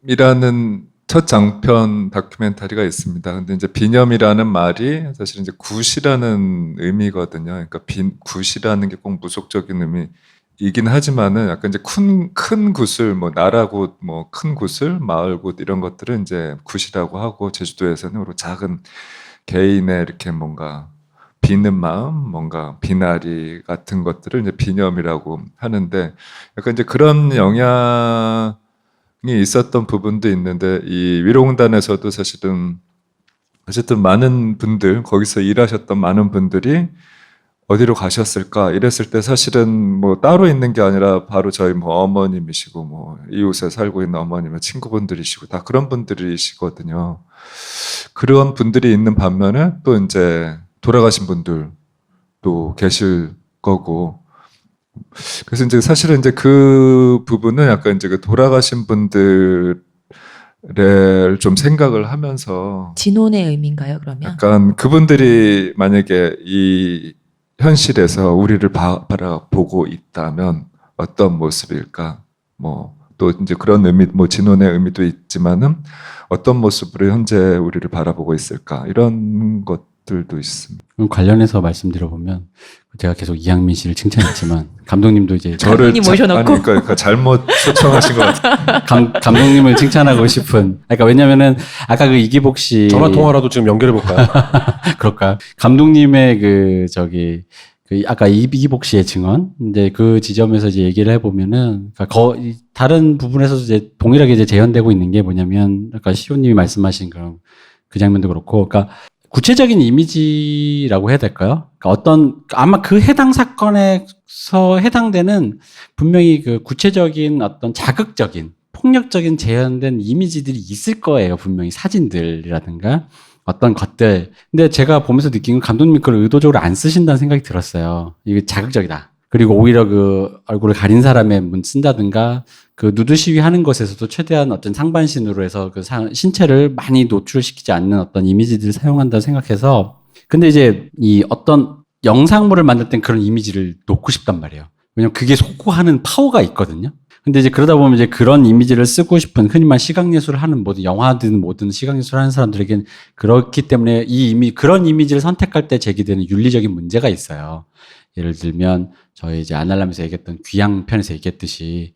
D: 첫 장편 다큐멘터리가 있습니다. 근데 이제 비념이라는 말이 사실 이제 굿이라는 의미거든요. 그러니까 굿이라는 게 꼭 무속적인 의미이긴 하지만은 약간 이제 큰 굿을 뭐 나라굿, 뭐 큰 굿을 마을굿 이런 것들은 이제 굿이라고 하고 제주도에서는 작은 개인의 이렇게 뭔가 비는 마음, 뭔가 비나리 같은 것들을 이제 비념이라고 하는데 약간 이제 그런 영향이 있었던 부분도 있는데 이 위로공단에서도 사실은 어쨌든 많은 분들 거기서 일하셨던 많은 분들이 어디로 가셨을까 이랬을 때 사실은 뭐 따로 있는 게 아니라 바로 저희 뭐 어머님이시고 뭐 이웃에 살고 있는 어머님의 친구분들이시고 다 그런 분들이시거든요. 그런 분들이 있는 반면에 또 이제 돌아가신 분들도 계실 거고 그래서 이제 사실은 이제 그 부분은 약간 이제 그 돌아가신 분들을 좀 생각을 하면서
C: 진혼의 의미인가요, 그러면?
D: 약간 그분들이 만약에 이 현실에서 우리를 바라보고 있다면 어떤 모습일까? 뭐 또 이제 그런 의미, 뭐 진혼의 의미도 있지만은 어떤 모습으로 현재 우리를 바라보고 있을까? 이런 것들도 있습니다.
A: 그럼 관련해서 말씀드려보면 제가 계속 이향민 씨를 칭찬했지만 감독님도 이제
D: 저를
C: 모셔놓고
D: 그러니까 잘못 초청하신 것 같아요.
A: 감독님을 칭찬하고 싶은. 그러니까 왜냐면은 아까 그 이기복 씨
B: 전화 통화라도 지금 연결해 볼까요?
A: 그럴까? 감독님의 아까 이기복 씨의 증언, 이제 그 지점에서 이제 얘기를 해보면은, 다른 부분에서도 이제 동일하게 이제 재현되고 있는 게 뭐냐면, 아까 시호님이 말씀하신 그 장면도 그렇고, 그러니까 구체적인 이미지라고 해야 될까요? 그러니까 아마 그 해당 사건에서 해당되는 분명히 그 구체적인 어떤 자극적인, 폭력적인 재현된 이미지들이 있을 거예요. 분명히 사진들이라든가. 어떤 것들. 근데 제가 보면서 느낀 건 감독님이 그걸 의도적으로 안 쓰신다는 생각이 들었어요. 이게 자극적이다. 그리고 오히려 그 얼굴을 가린 사람의 쓴다든가 그 누드 시위하는 것에서도 최대한 어떤 상반신으로 해서 그 신체를 많이 노출시키지 않는 어떤 이미지들을 사용한다 생각해서 근데 이제 이 어떤 영상물을 만들 땐 그런 이미지를 놓고 싶단 말이에요. 왜냐면 그게 속고하는 파워가 있거든요. 근데 이제 그러다 보면 이제 그런 이미지를 쓰고 싶은 흔히 말 시각예술을 하는 모든 영화든 뭐든 시각예술을 하는 사람들에겐 그렇기 때문에 그런 이미지를 선택할 때 제기되는 윤리적인 문제가 있어요. 예를 들면 저희 이제 아날람에서 얘기했던 귀양 편에서 얘기했듯이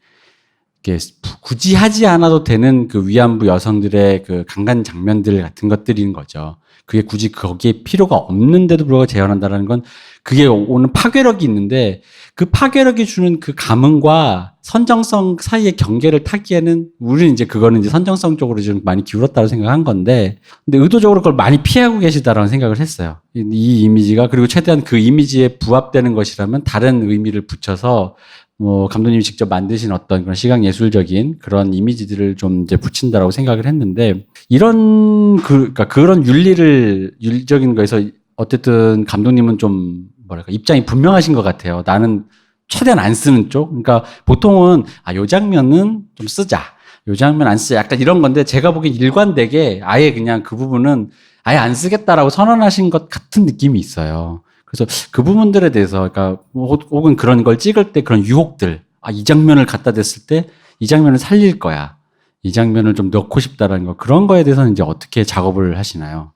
A: 이게 굳이 하지 않아도 되는 그 위안부 여성들의 그 강간 장면들 같은 것들인 거죠. 그게 굳이 거기에 필요가 없는데도 불구하고 재현한다는 건 그게 오는 파괴력이 있는데 그 파괴력이 주는 그 감흥과 선정성 사이의 경계를 타기에는 우리는 이제 그거는 이제 선정성 쪽으로 좀 많이 기울었다고 생각한 건데 근데 의도적으로 그걸 많이 피하고 계시다라는 생각을 했어요. 이 이미지가 그리고 최대한 그 이미지에 부합되는 것이라면 다른 의미를 붙여서 뭐 감독님이 직접 만드신 어떤 그런 시각 예술적인 그런 이미지들을 좀 이제 붙인다라고 생각을 했는데 이런 그러니까 그런 윤리적인 거에서 어쨌든 감독님은 좀 뭐랄까 입장이 분명하신 것 같아요. 나는 최대한 안 쓰는 쪽. 그러니까 보통은 요 장면은 좀 쓰자. 요 장면 안 쓰자. 약간 이런 건데 제가 보기엔 일관되게 아예 그냥 그 부분은 아예 안 쓰겠다라고 선언하신 것 같은 느낌이 있어요. 그래서 그 부분들에 대해서, 그러니까, 혹은 그런 걸 찍을 때 그런 유혹들, 이 장면을 갖다 댔을 때 이 장면을 살릴 거야. 이 장면을 좀 넣고 싶다라는 거, 그런 거에 대해서는 이제 어떻게 작업을 하시나요?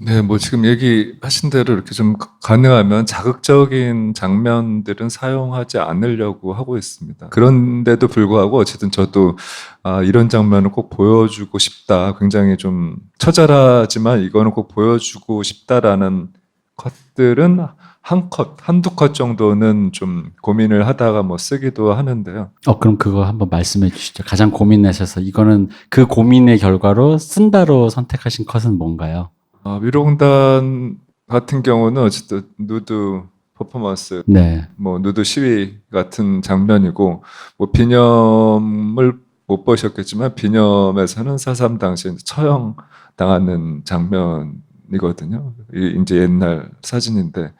D: 네, 뭐 지금 얘기하신 대로 이렇게 좀 가능하면 자극적인 장면들은 사용하지 않으려고 하고 있습니다. 그런데도 불구하고 어쨌든 저도 이런 장면을 꼭 보여주고 싶다. 굉장히 좀 처절하지만 이거는 꼭 보여주고 싶다라는 컷들은 한두 컷 정도는 좀 고민을 하다가 뭐 쓰기도 하는데요.
A: 그럼 그거 한번 말씀해 주시죠. 가장 고민하셔서 이거는 그 고민의 결과로 쓴다로 선택하신 컷은 뭔가요?
D: 위로공단 같은 경우는 어쨌든 누드 퍼포먼스,
A: 네.
D: 뭐 누드 시위 같은 장면이고, 뭐 비념을 못 보셨겠지만 비념에서는 4.3 당시에 처형 당하는 장면이거든요. 이제 옛날 사진인데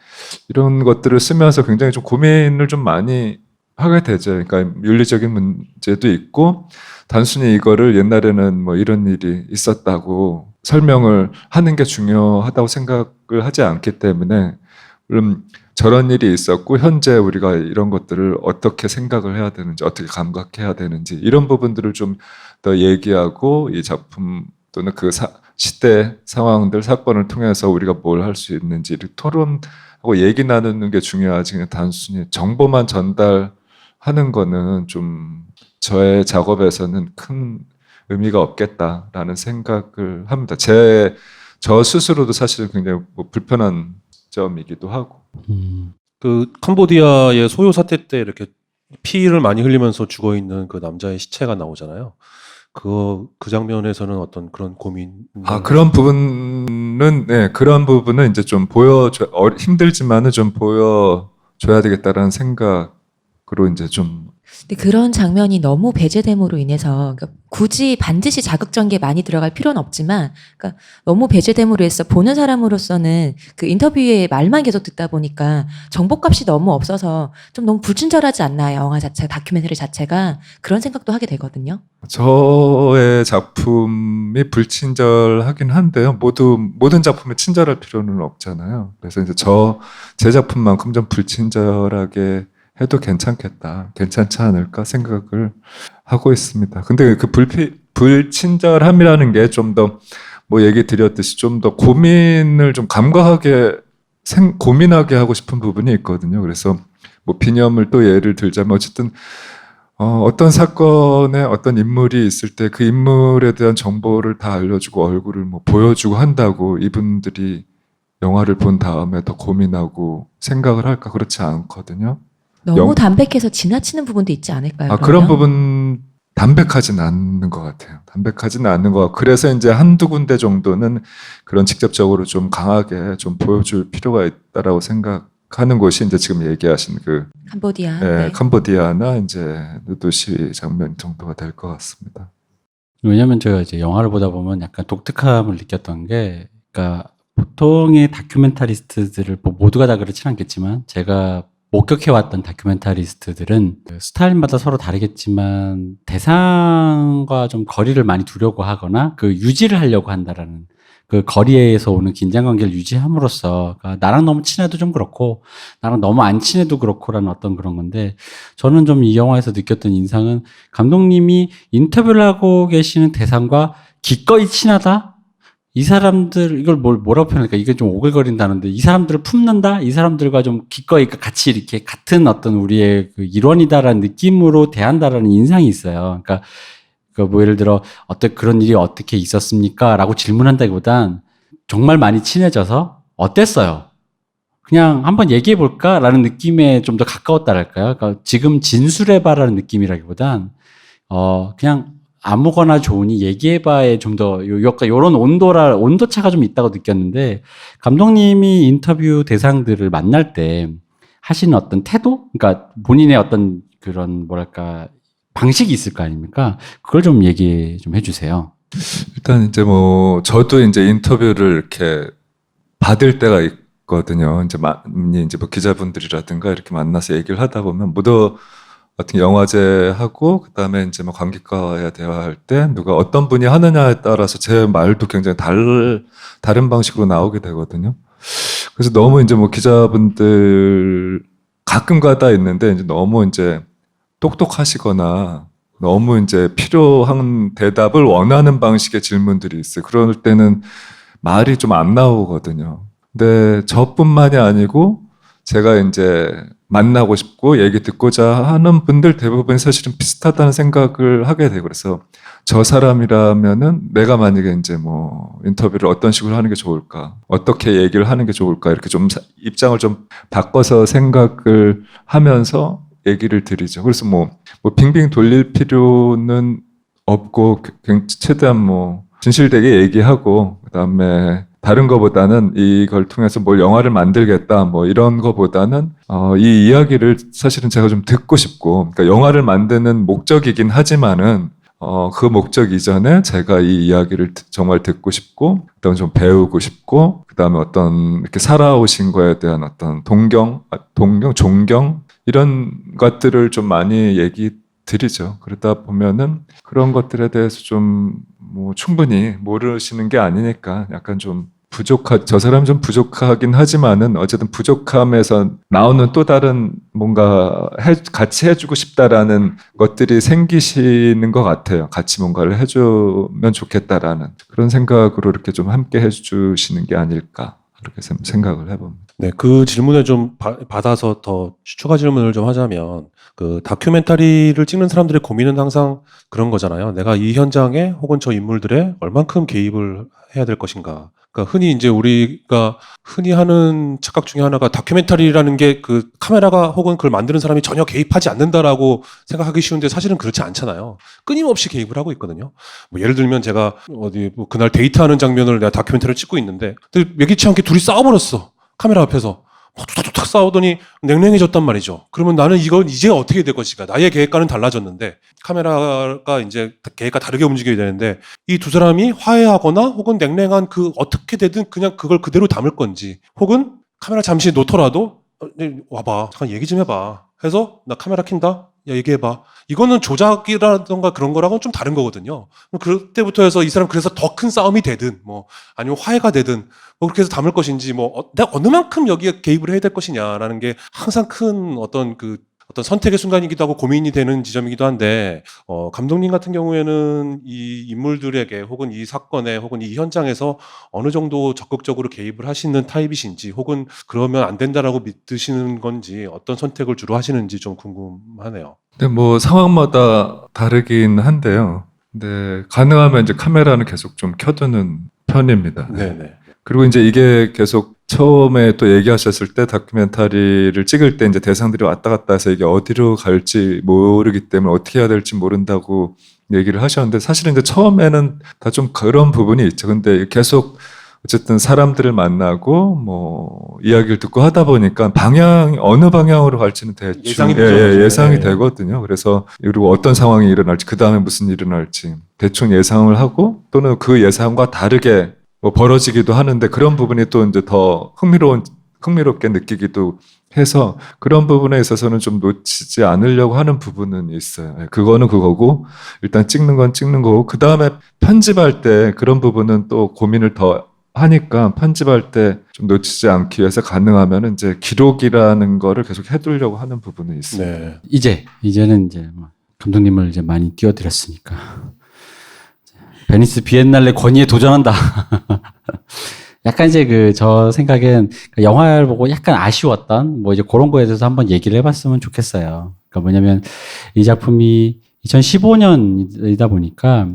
D: 이런 것들을 쓰면서 굉장히 좀 고민을 좀 많이 하게 되죠. 그러니까 윤리적인 문제도 있고 단순히 이거를 옛날에는 뭐 이런 일이 있었다고 설명을 하는 게 중요하다고 생각을 하지 않기 때문에 물론 저런 일이 있었고 현재 우리가 이런 것들을 어떻게 생각을 해야 되는지 어떻게 감각해야 되는지 이런 부분들을 좀 더 얘기하고 이 작품 또는 그 시대 상황들 사건을 통해서 우리가 뭘 할 수 있는지 토론하고 얘기 나누는 게 중요하지 그냥 단순히 정보만 전달하는 거는 좀 저의 작업에서는 큰 의미가 없겠다라는 생각을 합니다. 저 스스로도 사실은 굉장히 뭐 불편한 점이기도 하고.
B: 그 캄보디아의 소요 사태 때 이렇게 피를 많이 흘리면서 죽어 있는 그 남자의 시체가 나오잖아요. 그 장면에서는 어떤 그런 고민?
D: 그런 부분은 네, 그런 부분은 이제 좀 힘들지만은 좀 보여줘야 되겠다라는 생각으로 이제 좀.
C: 근데 그런 장면이 너무 배제됨으로 인해서 그러니까 굳이 반드시 자극적인 많이 들어갈 필요는 없지만 그러니까 너무 배제됨으로 해서 보는 사람으로서는 그 인터뷰에 말만 계속 듣다 보니까 정보값이 너무 없어서 좀 너무 불친절하지 않나 영화 자체 다큐멘터리 자체가 그런 생각도 하게 되거든요.
D: 저의 작품이 불친절하긴 한데요. 모든 작품에 친절할 필요는 없잖아요. 그래서 이제 제 작품만큼 좀 불친절하게 해도 괜찮지 않을까 생각을 하고 있습니다. 근데 그 불친절함이라는 게 좀 더 뭐 얘기 드렸듯이 좀 더 고민을 좀 감각하게 고민하게 하고 싶은 부분이 있거든요. 그래서 뭐 비념을 또 예를 들자면 어쨌든 어떤 사건에 어떤 인물이 있을 때 그 인물에 대한 정보를 다 알려주고 얼굴을 뭐 보여주고 한다고 이분들이 영화를 본 다음에 더 고민하고 생각을 할까 그렇지 않거든요.
C: 너무 담백해서 지나치는 부분도 있지 않을까요?
D: 그런 부분 담백하진 않는 것 같아요. 담백하지는 않는 것 같고 그래서 이제 한두 군데 정도는 그런 직접적으로 좀 강하게 좀 보여줄 필요가 있다라고 생각하는 곳이 이제 지금 얘기하신 그
C: 캄보디아.
D: 네. 캄보디아나 이제 누드 시위 장면 정도가 될 것 같습니다.
A: 왜냐면 제가 이제 영화를 보다 보면 약간 독특함을 느꼈던 게, 그러니까 보통의 다큐멘터리스트들을 모두가 다 그렇진 않겠지만 제가 목격해왔던 다큐멘터리스트들은 스타일마다 서로 다르겠지만 대상과 좀 거리를 많이 두려고 하거나 그 유지를 하려고 한다라는 그 거리에서 오는 긴장관계를 유지함으로써 그러니까 나랑 너무 친해도 좀 그렇고 나랑 너무 안 친해도 그렇고라는 어떤 그런 건데 저는 좀 이 영화에서 느꼈던 인상은 감독님이 인터뷰를 하고 계시는 대상과 기꺼이 친하다? 이 사람들 이걸 뭐라고 표현할까? 이게 좀 오글거린다는데 이 사람들을 품는다, 이 사람들과 좀 기꺼이 같이 이렇게 같은 어떤 우리의 그 일원이다라는 느낌으로 대한다라는 인상이 있어요. 그러니까 그 뭐 예를 들어 그런 일이 어떻게 있었습니까?라고 질문한다기보단 정말 많이 친해져서 어땠어요? 그냥 한번 얘기해 볼까라는 느낌에 좀 더 가까웠다랄까요? 그러니까 지금 진술해봐라는 느낌이라기보단 그냥 아무거나 좋으니 얘기해봐에 좀 더 요런 온도차가 좀 있다고 느꼈는데, 감독님이 인터뷰 대상들을 만날 때 하시는 어떤 태도? 그러니까 본인의 어떤 그런 뭐랄까 방식이 있을 거 아닙니까? 그걸 좀 얘기 좀 해주세요.
D: 일단 이제 뭐 저도 이제 인터뷰를 이렇게 받을 때가 있거든요. 이제 이제 뭐 기자분들이라든가 이렇게 만나서 얘기를 하다 보면 같은 영화제하고 그다음에 이제 뭐 관객과의 대화할 때 누가 어떤 분이 하느냐에 따라서 제 말도 굉장히 다른 방식으로 나오게 되거든요. 그래서 너무 이제 뭐 기자분들 가끔가다 있는데 이제 너무 이제 똑똑하시거나 너무 이제 필요한 대답을 원하는 방식의 질문들이 있어요. 그럴 때는 말이 좀 안 나오거든요. 근데 저뿐만이 아니고 제가 이제 만나고 싶고 얘기 듣고자 하는 분들 대부분 사실은 비슷하다는 생각을 하게 돼요. 그래서 저 사람이라면은 내가 만약에 이제 뭐 인터뷰를 어떤 식으로 하는 게 좋을까, 어떻게 얘기를 하는 게 좋을까, 이렇게 좀 입장을 좀 바꿔서 생각을 하면서 얘기를 드리죠. 그래서 뭐 빙빙 돌릴 필요는 없고 최대한 뭐 진실되게 얘기하고 그다음에 다른 거보다는 이걸 통해서 뭘 영화를 만들겠다 뭐 이런 거보다는 이 이야기를 사실은 제가 좀 듣고 싶고, 그러니까 영화를 만드는 목적이긴 하지만은 그 목적 이전에 제가 이 이야기를 정말 듣고 싶고 그다음에 좀 배우고 싶고 그다음에 어떤 이렇게 살아오신 거에 대한 어떤 존경 이런 것들을 좀 많이 얘기 드리죠. 그러다 보면은 그런 것들에 대해서 좀 뭐 충분히 모르시는 게 아니니까 약간 좀 저 사람 좀 부족하긴 하지만은 어쨌든 부족함에서 나오는 또 다른 뭔가 같이 해주고 싶다라는 것들이 생기시는 것 같아요. 같이 뭔가를 해주면 좋겠다라는 그런 생각으로 이렇게 좀 함께 해주시는 게 아닐까 그렇게 생각을 해봅니다.
B: 네, 그 질문을 좀 받아서 더 추가 질문을 좀 하자면, 그 다큐멘터리를 찍는 사람들의 고민은 항상 그런 거잖아요. 내가 이 현장에 혹은 저 인물들에 얼만큼 개입을 해야 될 것인가. 그러니까 흔히 이제 우리가 흔히 하는 착각 중에 하나가 다큐멘터리라는 게 그 카메라가 혹은 그걸 만드는 사람이 전혀 개입하지 않는다라고 생각하기 쉬운데 사실은 그렇지 않잖아요. 끊임없이 개입을 하고 있거든요. 뭐 예를 들면 제가 뭐 그날 데이트하는 장면을 내가 다큐멘터리를 찍고 있는데 예기치 않게 둘이 싸워버렸어. 카메라 앞에서. 툭툭툭 싸우더니 냉랭해졌단 말이죠. 그러면 나는 이건 이제 어떻게 될 것인가. 나의 계획과는 달라졌는데 카메라가 이제 계획과 다르게 움직여야 되는데 이 두 사람이 화해하거나 혹은 냉랭한 그 어떻게 되든 그냥 그걸 그대로 담을 건지, 혹은 카메라 잠시 놓더라도 와봐 잠깐 얘기 좀 해봐 해서 나 카메라 킨다 야 얘기해봐, 이거는 조작이라던가 그런 거랑은 좀 다른 거거든요. 그때부터 해서 이 사람 그래서 더 큰 싸움이 되든 뭐 아니면 화해가 되든 뭐 그렇게 해서 담을 것인지 뭐 내가 어느 만큼 여기에 개입을 해야 될 것이냐라는 게 항상 큰 어떤 선택의 순간이기도 하고 고민이 되는 지점이기도 한데, 감독님 같은 경우에는 이 인물들에게 혹은 이 사건에 혹은 이 현장에서 어느 정도 적극적으로 개입을 하시는 타입이신지, 혹은 그러면 안 된다라고 믿으시는 건지, 어떤 선택을 주로 하시는지 좀 궁금하네요.
D: 근데 뭐 상황마다 다르긴 한데요. 근데 가능하면 이제 카메라는 계속 좀 켜두는 편입니다.
B: 네네.
D: 그리고 이제 이게 계속 처음에 또 얘기하셨을 때 다큐멘터리를 찍을 때 이제 대상들이 왔다 갔다 해서 이게 어디로 갈지 모르기 때문에 어떻게 해야 될지 모른다고 얘기를 하셨는데, 사실은 이제 처음에는 다 좀 그런 부분이 있죠. 근데 계속 어쨌든 사람들을 만나고 뭐 이야기를 듣고 하다 보니까 어느 방향으로 갈지는 대충
B: 예상이 되죠.
D: 예상이
B: 네.
D: 되거든요. 그래서 그리고 어떤 상황이 일어날지, 그 다음에 무슨 일이 일어날지 대충 예상을 하고, 또는 그 예상과 다르게 뭐 벌어지기도 하는데 그런 부분이 또 이제 더 흥미롭게 느끼기도 해서 그런 부분에 있어서는 좀 놓치지 않으려고 하는 부분은 있어요. 그거는 그거고 일단 찍는 건 찍는 거고, 그 다음에 편집할 때 그런 부분은 또 고민을 더 하니까 편집할 때 좀 놓치지 않기 위해서 가능하면 이제 기록이라는 거를 계속 해두려고 하는 부분은 있어요.
B: 네.
A: 이제는 이제 뭐 감독님을 이제 많이 띄워드렸으니까 베니스 비엔날레 권위에 도전한다. 약간 이제 저 생각엔 영화를 보고 약간 아쉬웠던 뭐 이제 그런 거에 대해서 한번 얘기를 해봤으면 좋겠어요. 그러니까 뭐냐면 이 작품이 2015년이다 보니까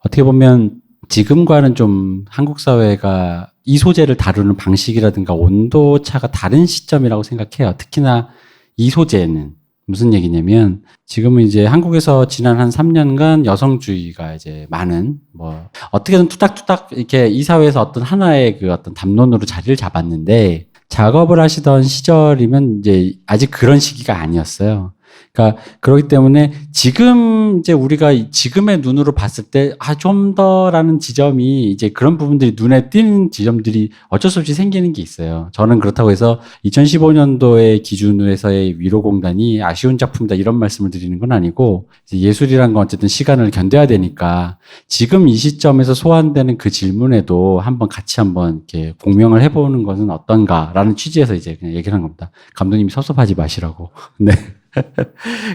A: 어떻게 보면 지금과는 좀 한국 사회가 이 소재를 다루는 방식이라든가 온도 차가 다른 시점이라고 생각해요. 특히나 이 소재는 무슨 얘기냐면 지금은 이제 한국에서 지난 한 3년간 여성주의가 이제 많은 뭐 어떻게든 투닥투닥 이렇게 이 사회에서 어떤 하나의 어떤 담론으로 자리를 잡았는데 작업을 하시던 시절이면 이제 아직 그런 시기가 아니었어요. 그러니까 그렇기 때문에 지금 이제 우리가 지금의 눈으로 봤을 때 좀 더라는 지점이 이제 그런 부분들이 눈에 띄는 지점들이 어쩔 수 없이 생기는 게 있어요. 저는 그렇다고 해서 2015년도의 기준으로 해서의 위로공단이 아쉬운 작품이다 이런 말씀을 드리는 건 아니고 예술이란 건 어쨌든 시간을 견뎌야 되니까 지금 이 시점에서 소환되는 그 질문에도 한번 같이 한번 이렇게 공명을 해보는 것은 어떤가라는 취지에서 이제 그냥 얘기를 한 겁니다. 감독님이 섭섭하지 마시라고. 네.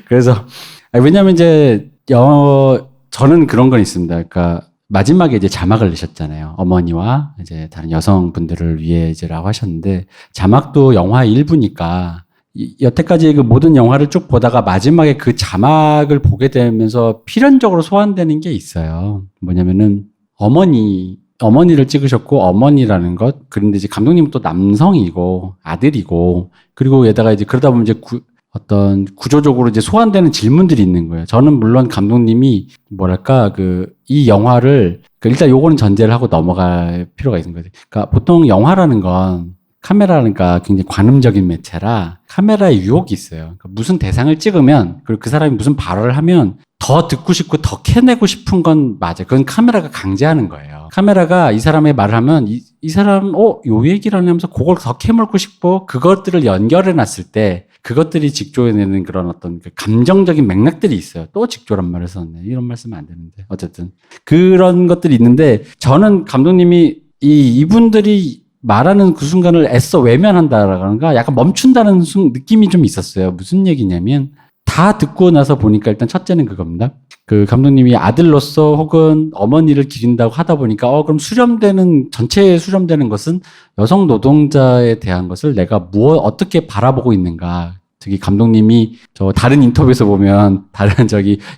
A: 그래서 왜냐하면 이제 저는 그런 건 있습니다. 그러니까 마지막에 이제 자막을 넣으셨잖아요. 어머니와 이제 다른 여성분들을 위해 이제라고 하셨는데 자막도 영화의 일부니까 여태까지 그 모든 영화를 쭉 보다가 마지막에 그 자막을 보게 되면서 필연적으로 소환되는 게 있어요. 뭐냐면은 어머니를 찍으셨고 어머니라는 것 그런데 이제 감독님은 또 남성이고 아들이고 그리고 게다가 이제 그러다 보면 이제 어떤 구조적으로 이제 소환되는 질문들이 있는 거예요. 저는 물론 감독님이 뭐랄까 이 영화를 일단 요거는 전제를 하고 넘어갈 필요가 있는 거예요. 그러니까 보통 영화라는 건 카메라는 굉장히 관음적인 매체라 카메라에 유혹이 있어요. 그러니까 무슨 대상을 찍으면 그리고 그 사람이 무슨 발언을 하면 더 듣고 싶고 더 캐내고 싶은 건 맞아요. 그건 카메라가 강제하는 거예요. 카메라가 이 사람의 말을 하면 이 사람 요 얘기를 하면서 그걸 더 캐물고 싶고 그것들을 연결해 놨을 때 그것들이 직조해내는 그런 어떤 감정적인 맥락들이 있어요. 또 직조란 말을 썼네. 이런 말씀은 안 되는데. 어쨌든. 그런 것들이 있는데, 저는 감독님이 이분들이 말하는 그 순간을 애써 외면한다라던가 약간 멈춘다는 느낌이 좀 있었어요. 무슨 얘기냐면, 다 듣고 나서 보니까 일단 첫째는 그겁니다. 그 감독님이 아들로서 혹은 어머니를 기린다고 하다 보니까 그럼 전체에 수렴되는 것은 여성 노동자에 대한 것을 내가 어떻게 바라보고 있는가. 저기 감독님이 다른 인터뷰에서 보면 다른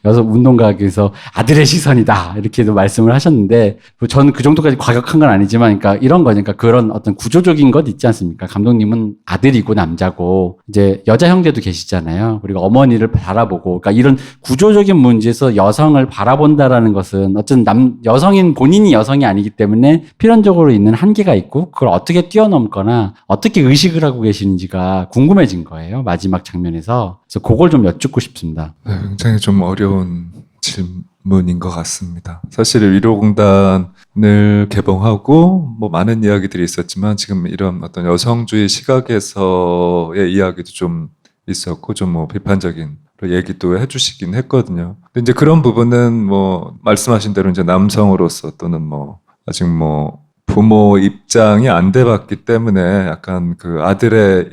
A: 여성 운동가에서 아들의 시선이다 이렇게도 말씀을 하셨는데 저는 그 정도까지 과격한 건 아니지만 그러니까 이런 거니까 그런 어떤 구조적인 것 있지 않습니까? 감독님은 아들이고 남자고 이제 여자 형제도 계시잖아요. 그리고 어머니를 바라보고 그러니까 이런 구조적인 문제에서 여성을 바라본다라는 것은 어쨌든 여성인 본인이 여성이 아니기 때문에 필연적으로 있는 한계가 있고 그걸 어떻게 뛰어넘거나 어떻게 의식을 하고 계시는지가 궁금해진 거예요. 마지막 장면에서. 그래서 그걸 좀 여쭙고 싶습니다.
D: 네, 굉장히 좀 어려운 질문인 것 같습니다. 사실 위로공단을 개봉하고 뭐 많은 이야기들이 있었지만 지금 이런 어떤 여성주의 시각에서의 이야기도 좀 있었고 좀 뭐 비판적인 얘기도 해주시긴 했거든요. 근데 이제 그런 부분은 뭐 말씀하신 대로 이제 남성으로서 또는 뭐 아직 뭐 부모 입장이 안 돼봤기 때문에 약간 그 아들의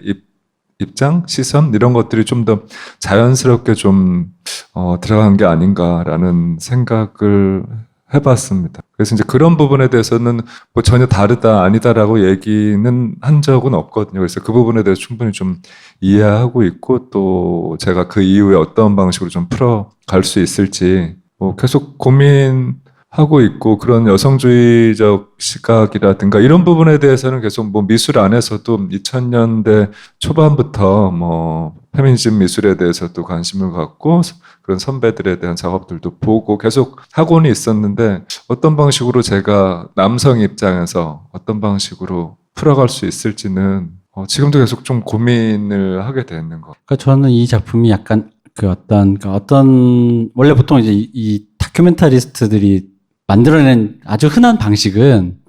D: 입장, 시선 이런 것들이 좀 더 자연스럽게 좀 들어간 게 아닌가라는 생각을 해봤습니다. 그래서 이제 그런 부분에 대해서는 뭐 전혀 다르다 아니다라고 얘기는 한 적은 없거든요. 그래서 그 부분에 대해서 충분히 좀 이해하고 있고 또 제가 그 이후에 어떤 방식으로 좀 풀어갈 수 있을지 뭐 계속 고민하고 있고 그런 여성주의적 시각이라든가 이런 부분에 대해서는 계속 뭐 미술 안에서도 2000년대 초반부터 뭐 페미니즘 미술에 대해서도 관심을 갖고 그런 선배들에 대한 작업들도 보고 계속 하고는 있었는데 어떤 방식으로 제가 남성 입장에서 어떤 방식으로 풀어갈 수 있을지는 지금도 계속 좀 고민을 하게 되는 것.
A: 그러니까 저는 이 작품이 약간 어떤 원래 보통 이제 이 다큐멘터리스트들이 만들어낸 아주 흔한 방식은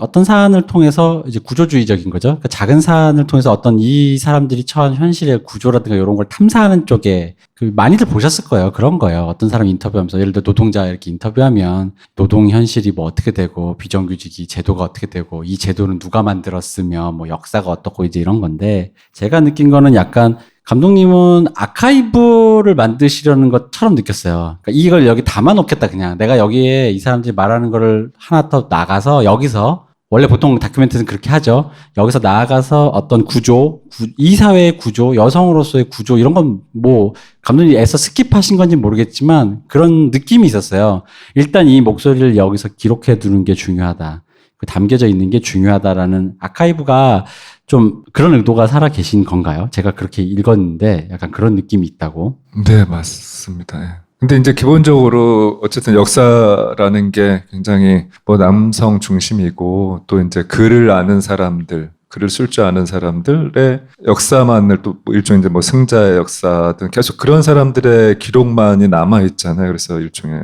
A: 어떤 사안을 통해서 이제 구조주의적인 거죠. 그러니까 작은 사안을 통해서 어떤 이 사람들이 처한 현실의 구조라든가 이런 걸 탐사하는 쪽에 많이들 보셨을 거예요. 그런 거예요. 어떤 사람 인터뷰하면서 예를 들어 노동자 이렇게 인터뷰하면 노동 현실이 뭐 어떻게 되고 비정규직이 제도가 어떻게 되고 이 제도는 누가 만들었으며 뭐 역사가 어떻고 이제 이런 건데 제가 느낀 거는 약간 감독님은 아카이브를 만드시려는 것처럼 느꼈어요. 그러니까 이걸 여기 담아놓겠다 그냥. 내가 여기에 이 사람들이 말하는 거를 하나 더 나가서 여기서 원래 보통 다큐멘터리는 그렇게 하죠. 여기서 나아가서 어떤 구조, 이 사회의 구조, 여성으로서의 구조 이런 건 뭐 감독님이 애써 스킵하신 건지 모르겠지만 그런 느낌이 있었어요. 일단 이 목소리를 여기서 기록해 두는 게 중요하다. 그 담겨져 있는 게 중요하다라는 아카이브가 좀 그런 의도가 살아 계신 건가요? 제가 그렇게 읽었는데 약간 그런 느낌이 있다고.
D: 네, 맞습니다. 예. 근데 이제 기본적으로 어쨌든 역사라는 게 굉장히 뭐 남성 중심이고 또 이제 글을 아는 사람들, 글을 쓸 줄 아는 사람들의 역사만을 또 일종의 이제 뭐 승자의 역사 등 계속 그런 사람들의 기록만이 남아 있잖아요. 그래서 일종의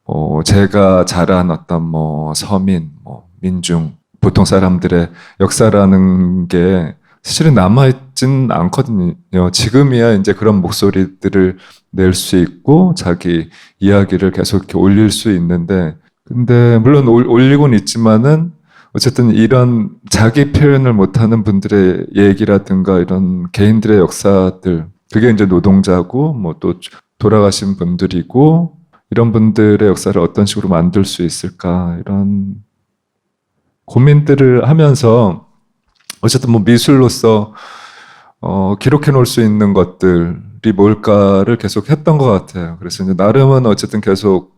D: 뭐 제가 자란 어떤 뭐 서민, 뭐 민중, 보통 사람들의 역사라는 게 사실은 남아있진 않거든요. 지금이야 이제 그런 목소리들을 낼 수 있고 자기 이야기를 계속 이렇게 올릴 수 있는데, 근데 물론 올리곤 있지만은 어쨌든 이런 자기 표현을 못하는 분들의 얘기라든가 이런 개인들의 역사들, 그게 이제 노동자고 뭐 또 돌아가신 분들이고 이런 분들의 역사를 어떤 식으로 만들 수 있을까 이런 고민들을 하면서 어쨌든 뭐 미술로서 기록해 놓을 수 있는 것들이 뭘까를 계속 했던 것 같아요. 그래서 이제 나름은 어쨌든 계속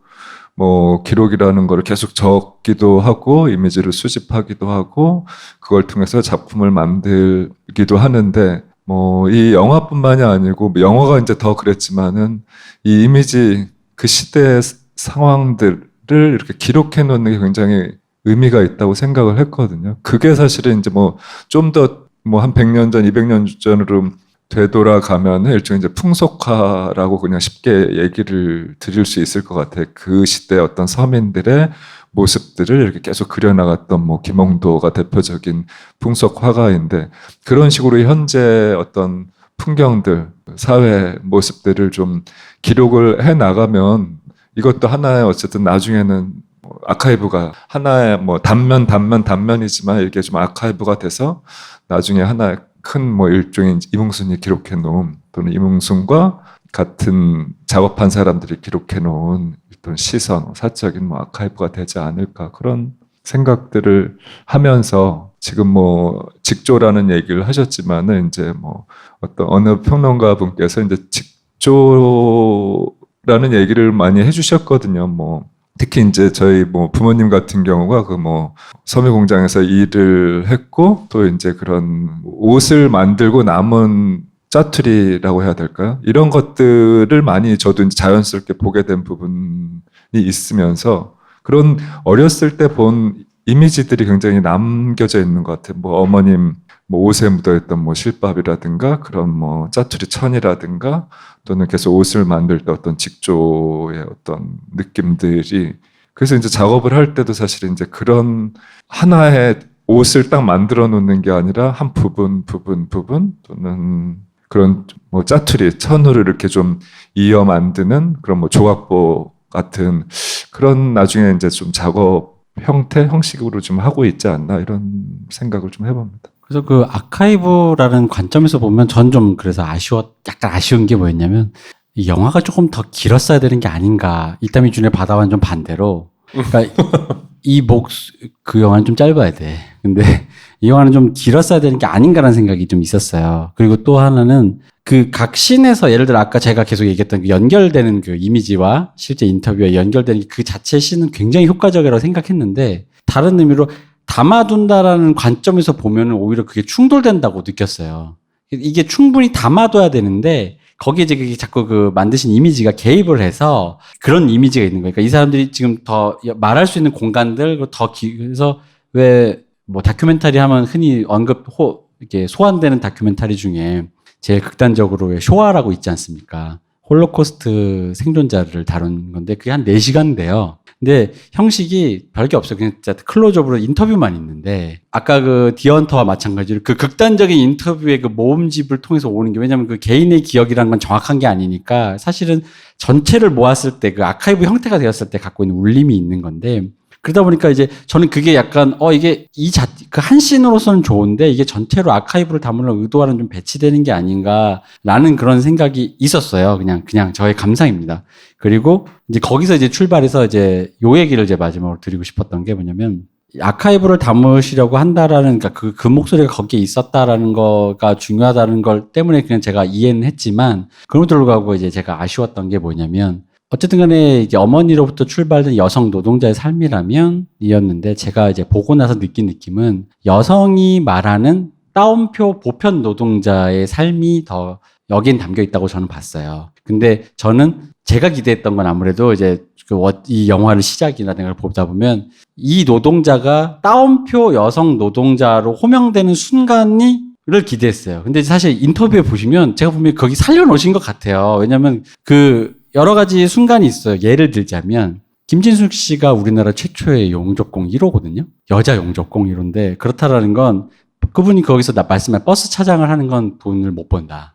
D: 뭐 기록이라는 거를 계속 적기도 하고 이미지를 수집하기도 하고 그걸 통해서 작품을 만들기도 하는데 뭐 이 영화뿐만이 아니고 영화가 이제 더 그랬지만은 이 이미지 그 시대의 상황들을 이렇게 기록해 놓는 게 굉장히 의미가 있다고 생각을 했거든요. 그게 사실은 이제 뭐 좀 더 뭐 한 100년 전, 200년 전으로 되돌아가면 일종의 이제 풍속화라고 그냥 쉽게 얘기를 드릴 수 있을 것 같아요. 그 시대 어떤 서민들의 모습들을 이렇게 계속 그려나갔던 뭐 김홍도가 대표적인 풍속 화가인데 그런 식으로 현재 어떤 풍경들, 사회 모습들을 좀 기록을 해 나가면 이것도 하나의 어쨌든 나중에는 아카이브가 하나의 뭐 단면이지만 이게 좀 아카이브가 돼서 나중에 하나의 큰 뭐 일종의 이뭉순이 기록해 놓은 또는 이뭉순과 같은 작업한 사람들이 기록해 놓은 어떤 시선, 사적인 뭐 아카이브가 되지 않을까 그런 생각들을 하면서 지금 뭐 직조라는 얘기를 하셨지만은 이제 뭐 어떤 어느 평론가 분께서 이제 직조라는 얘기를 많이 해주셨거든요. 뭐 특히 이제 저희 뭐 부모님 같은 경우가 그 뭐 섬유 공장에서 일을 했고 또 이제 그런 옷을 만들고 남은 짜투리라고 해야 될까요? 이런 것들을 많이 저도 이제 자연스럽게 보게 된 부분이 있으면서 그런 어렸을 때 본 이미지들이 굉장히 남겨져 있는 것 같아요. 뭐 어머님 뭐 옷에 묻어있던 뭐 실밥이라든가 그런 뭐 짜투리 천이라든가 또는 계속 옷을 만들 때 어떤 직조의 어떤 느낌들이 그래서 이제 작업을 할 때도 사실 이제 그런 하나의 옷을 딱 만들어 놓는 게 아니라 한 부분 또는 그런 뭐 짜투리 천으로 이렇게 좀 이어 만드는 그런 뭐 조각보 같은 그런 나중에 이제 좀 작업 형식으로 좀 하고 있지 않나 이런 생각을 좀 해봅니다.
A: 그래서 그 아카이브라는 관점에서 보면 전 좀 그래서 약간 아쉬운 게 뭐였냐면 이 영화가 조금 더 길었어야 되는 게 아닌가. 이따미 준의 바다와는 좀 반대로. 그러니까 그 영화는 좀 짧아야 돼. 근데 이 영화는 좀 길었어야 되는 게 아닌가라는 생각이 좀 있었어요. 그리고 또 하나는 그 각 씬에서 예를 들어 아까 제가 계속 얘기했던 그 연결되는 그 이미지와 실제 인터뷰와 연결되는 그 자체 씬은 굉장히 효과적이라고 생각했는데 다른 의미로 담아둔다라는 관점에서 보면은 오히려 그게 충돌된다고 느꼈어요. 이게 충분히 담아둬야 되는데 거기에 이제 그게 자꾸 그 만드신 이미지가 개입을 해서 그런 이미지가 있는 거예요. 그러니까 이 사람들이 지금 더 말할 수 있는 공간들 그래서 왜 뭐 다큐멘터리 하면 흔히 이렇게 소환되는 다큐멘터리 중에 제일 극단적으로 왜 쇼아라고 있지 않습니까? 홀로코스트 생존자를 다룬 건데 그게 한 4시간인데요. 근데 형식이 별게 없어요. 그냥 진짜 클로즈업으로 인터뷰만 있는데 아까 그 디언터와 마찬가지로 그 극단적인 인터뷰의 그 모음집을 통해서 오는 게 왜냐면 그 개인의 기억이라는 건 정확한 게 아니니까 사실은 전체를 모았을 때 그 아카이브 형태가 되었을 때 갖고 있는 울림이 있는 건데 그러다 보니까 이제 저는 그게 약간 이게 그 한 씬으로서는 좋은데 이게 전체로 아카이브를 담으려는 의도와는 좀 배치되는 게 아닌가라는 그런 생각이 있었어요. 그냥 저의 감상입니다. 그리고 이제 거기서 이제 출발해서 이제 요 얘기를 이제 마지막으로 드리고 싶었던 게 뭐냐면 아카이브를 담으시려고 한다라는 그러니까 그 목소리가 거기에 있었다라는 거가 중요하다는 걸 때문에 그냥 제가 이해는 했지만 그럼에도 불구하고 이제 제가 아쉬웠던 게 뭐냐면 어쨌든 간에 이제 어머니로부터 출발된 여성 노동자의 삶이라면 이었는데 제가 이제 보고 나서 느낀 느낌은 여성이 말하는 따옴표 보편 노동자의 삶이 더 여긴 담겨 있다고 저는 봤어요. 근데 저는 제가 기대했던 건 아무래도 이제 이 영화를 시작이나 내가 보다 보면 이 노동자가 따옴표 여성 노동자로 호명되는 순간을 기대했어요. 근데 사실 인터뷰에 보시면 제가 보면 거기 살려놓으신 것 같아요. 왜냐면 여러 가지 순간이 있어요. 예를 들자면 김진숙 씨가 우리나라 최초의 용접공 1호거든요. 여자 용접공 1호인데 그렇다라는 건 그분이 거기서 말씀한 버스 차장을 하는 건 돈을 못 번다.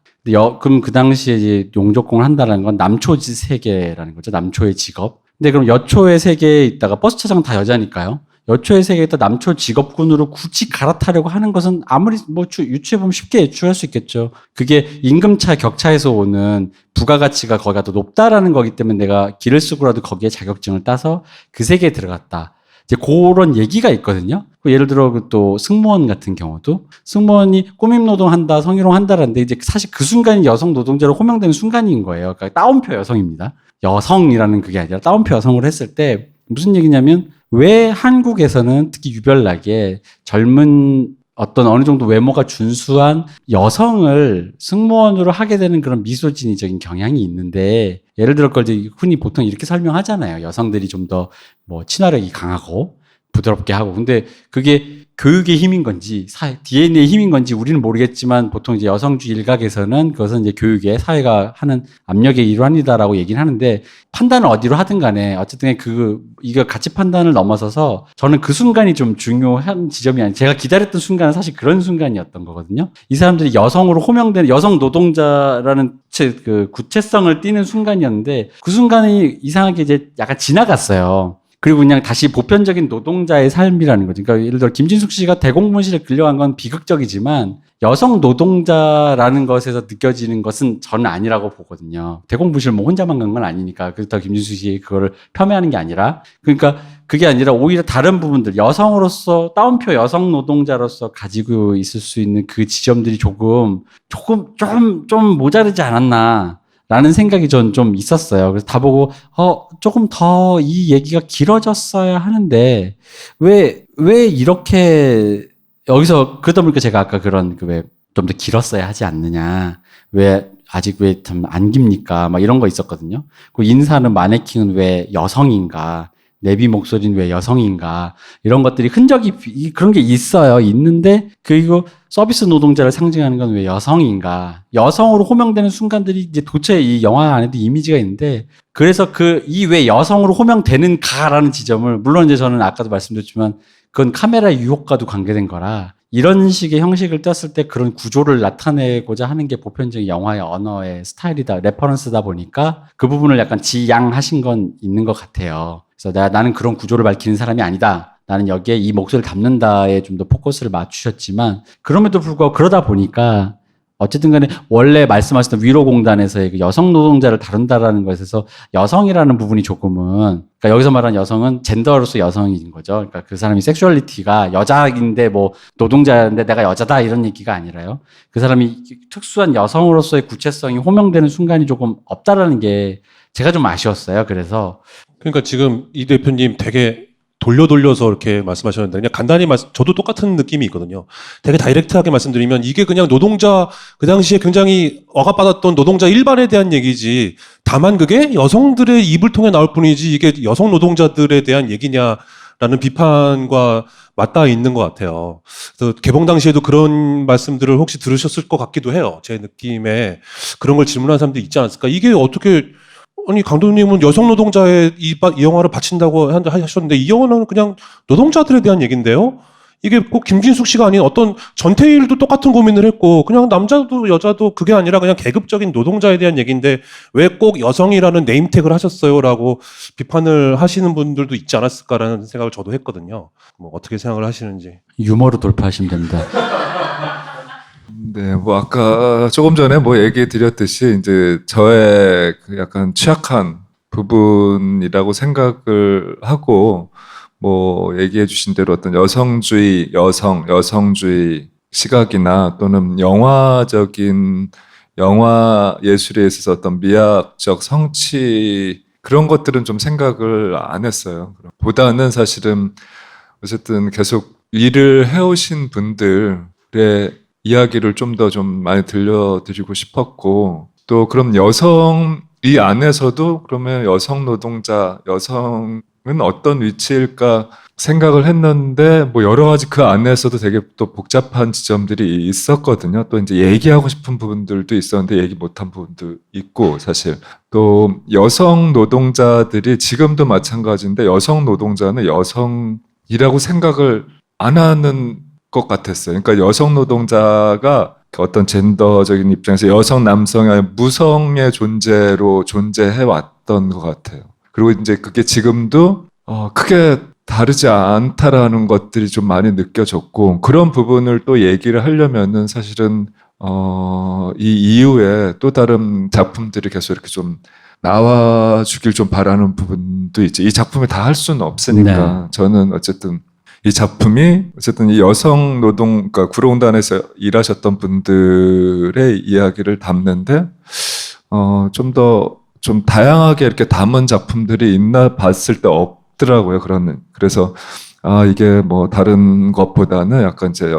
A: 그럼 그 당시에 이제 용접공을 한다는 건 남초지 세계라는 거죠. 남초의 직업. 근데 그럼 여초의 세계에 있다가 버스 차장은 다 여자니까요. 여초의 세계에 있다 남초 직업군으로 굳이 갈아타려고 하는 것은 아무리 유추해보면 쉽게 유추할 수 있겠죠. 그게 임금차 격차에서 오는 부가가치가 거기가 더 높다라는 거기 때문에 내가 길을 쓰고라도 거기에 자격증을 따서 그 세계에 들어갔다. 이제 그런 얘기가 있거든요. 예를 들어 또 승무원 같은 경우도 승무원이 꾸밈노동한다, 성희롱한다라는데 이제 사실 그 순간이 여성 노동자로 호명되는 순간인 거예요. 그러니까 따옴표 여성입니다. 여성이라는 그게 아니라 따옴표 여성으로 했을 때 무슨 얘기냐면 왜 한국에서는 특히 유별나게 젊은 어떤 어느 정도 외모가 준수한 여성을 승무원으로 하게 되는 그런 미소진이적인 경향이 있는데 예를 들어 그걸 이제 흔히 보통 이렇게 설명하잖아요. 여성들이 좀 더 뭐 친화력이 강하고 부드럽게 하고. 근데 그게 교육의 힘인 건지 DNA의 힘인 건지 우리는 모르겠지만 보통 이제 여성주의 일각에서는 그것은 이제 교육의 사회가 하는 압력의 일환이다라고 얘기는 하는데 판단을 어디로 하든 간에 어쨌든 이거 가치 판단을 넘어서서 저는 그 순간이 좀 중요한 지점이 아니에요. 제가 기다렸던 순간은 사실 그런 순간이었던 거거든요. 이 사람들이 여성으로 호명되는 여성 노동자라는 그 구체성을 띠는 순간이었는데 그 순간이 이상하게 이제 약간 지나갔어요. 그리고 그냥 다시 보편적인 노동자의 삶이라는 거죠. 그러니까 예를 들어 김진숙 씨가 대공분실에 끌려간 건 비극적이지만 여성 노동자라는 것에서 느껴지는 것은 저는 아니라고 보거든요. 대공분실 뭐 혼자만 간 건 아니니까. 그렇다고 김진숙 씨가 그거를 폄훼하는 게 아니라 그러니까 그게 아니라 오히려 다른 부분들 여성으로서 따옴표 여성 노동자로서 가지고 있을 수 있는 그 지점들이 조금 좀 모자르지 않았나. 라는 생각이 전 좀 있었어요. 그래서 다 보고, 조금 더 이 얘기가 길어졌어야 하는데, 왜 이렇게, 여기서, 그러다 보니까 제가 아까 그런, 좀 더 길었어야 하지 않느냐. 아직 왜 좀 안 깁니까? 막 이런 거 있었거든요. 그 인사는 마네킹은 왜 여성인가? 내비 목소리는 왜 여성인가? 이런 것들이 흔적이, 그런 게 있어요. 있는데, 그리고 서비스 노동자를 상징하는 건 왜 여성인가? 여성으로 호명되는 순간들이 이제 도대체 이 영화 안에도 이미지가 있는데, 그래서 이 왜 여성으로 호명되는가라는 지점을, 물론 이제 저는 아까도 말씀드렸지만, 그건 카메라의 유혹과도 관계된 거라, 이런 식의 형식을 떴을 때 그런 구조를 나타내고자 하는 게 보편적인 영화의 언어의 스타일이다, 레퍼런스다 보니까 그 부분을 약간 지양하신 건 있는 것 같아요. 그래서 나는 그런 구조를 밝히는 사람이 아니다. 나는 여기에 이 목소리를 담는다에 좀 더 포커스를 맞추셨지만 그럼에도 불구하고 그러다 보니까 어쨌든 간에 원래 말씀하셨던 위로공단에서의 그 여성 노동자를 다룬다라는 것에서 여성이라는 부분이 조금은 그러니까 여기서 말하는 여성은 젠더로서 여성인 거죠. 그러니까 그 사람이 섹슈얼리티가 여자인데 뭐 노동자인데 내가 여자다 이런 얘기가 아니라요. 그 사람이 특수한 여성으로서의 구체성이 호명되는 순간이 조금 없다라는 게 제가 좀 아쉬웠어요. 그래서
B: 그러니까 지금 이 대표님 되게 돌려서 이렇게 말씀하셨는데 그냥 간단히 저도 똑같은 느낌이 있거든요. 되게 다이렉트하게 말씀드리면 이게 그냥 노동자 그 당시에 굉장히 억압받았던 노동자 일반에 대한 얘기지 다만 그게 여성들의 입을 통해 나올 뿐이지 이게 여성 노동자들에 대한 얘기냐라는 비판과 맞닿아 있는 것 같아요. 그래서 개봉 당시에도 그런 말씀들을 혹시 들으셨을 것 같기도 해요. 제 느낌에 그런 걸 질문하는 사람들이 있지 않았을까. 이게 어떻게 아니 강도님은 여성 노동자의 이 영화를 바친다고 하셨는데 이 영화는 그냥 노동자들에 대한 얘기인데요. 이게 꼭 김진숙 씨가 아닌 어떤 전태일도 똑같은 고민을 했고 그냥 남자도 여자도 그게 아니라 그냥 계급적인 노동자에 대한 얘기인데 왜 꼭 여성이라는 네임택을 하셨어요라고 비판을 하시는 분들도 있지 않았을까라는 생각을 저도 했거든요. 뭐 어떻게 생각을 하시는지.
A: 유머로 돌파하시면 됩니다.
D: 네, 뭐 아까 조금 전에 뭐 얘기 드렸듯이 이제 저의 그 약간 취약한 부분이라고 생각을 하고 뭐 얘기해 주신 대로 어떤 여성주의, 여성주의 시각이나 또는 영화적인 영화 예술에 있어서 어떤 미학적 성취 그런 것들은 좀 생각을 안 했어요. 보다는 사실은 어쨌든 계속 일을 해오신 분들의 이야기를 좀 더 좀 많이 들려드리고 싶었고 또 그럼 이 안에서도 그러면 여성 노동자, 여성은 어떤 위치일까 생각을 했는데 뭐 여러 가지 그 안에서도 되게 또 복잡한 지점들이 있었거든요. 또 이제 얘기하고 싶은 부분들도 있었는데 얘기 못한 부분도 있고 사실 또 여성 노동자들이 지금도 마찬가지인데 여성 노동자는 여성이라고 생각을 안 하는 것 같았어요. 그러니까 여성 노동자가 어떤 젠더적인 입장에서 여성, 남성의 무성의 존재로 존재해 왔던 것 같아요. 그리고 이제 그게 지금도 크게 다르지 않다라는 것들이 좀 많이 느껴졌고 그런 부분을 또 얘기를 하려면은 사실은 이 이후에 또 다른 작품들이 계속 이렇게 좀 나와주길 좀 바라는 부분도 있지. 이 작품을 다 할 수는 없으니까
A: 네.
D: 저는 어쨌든 이 작품이 어쨌든 이 여성 노동, 그러니까 구로공단에서 일하셨던 분들의 이야기를 담는데 좀 더 좀 다양하게 이렇게 담은 작품들이 있나 봤을 때 없더라고요. 그래서 이게 뭐 다른 것보다는 약간 이제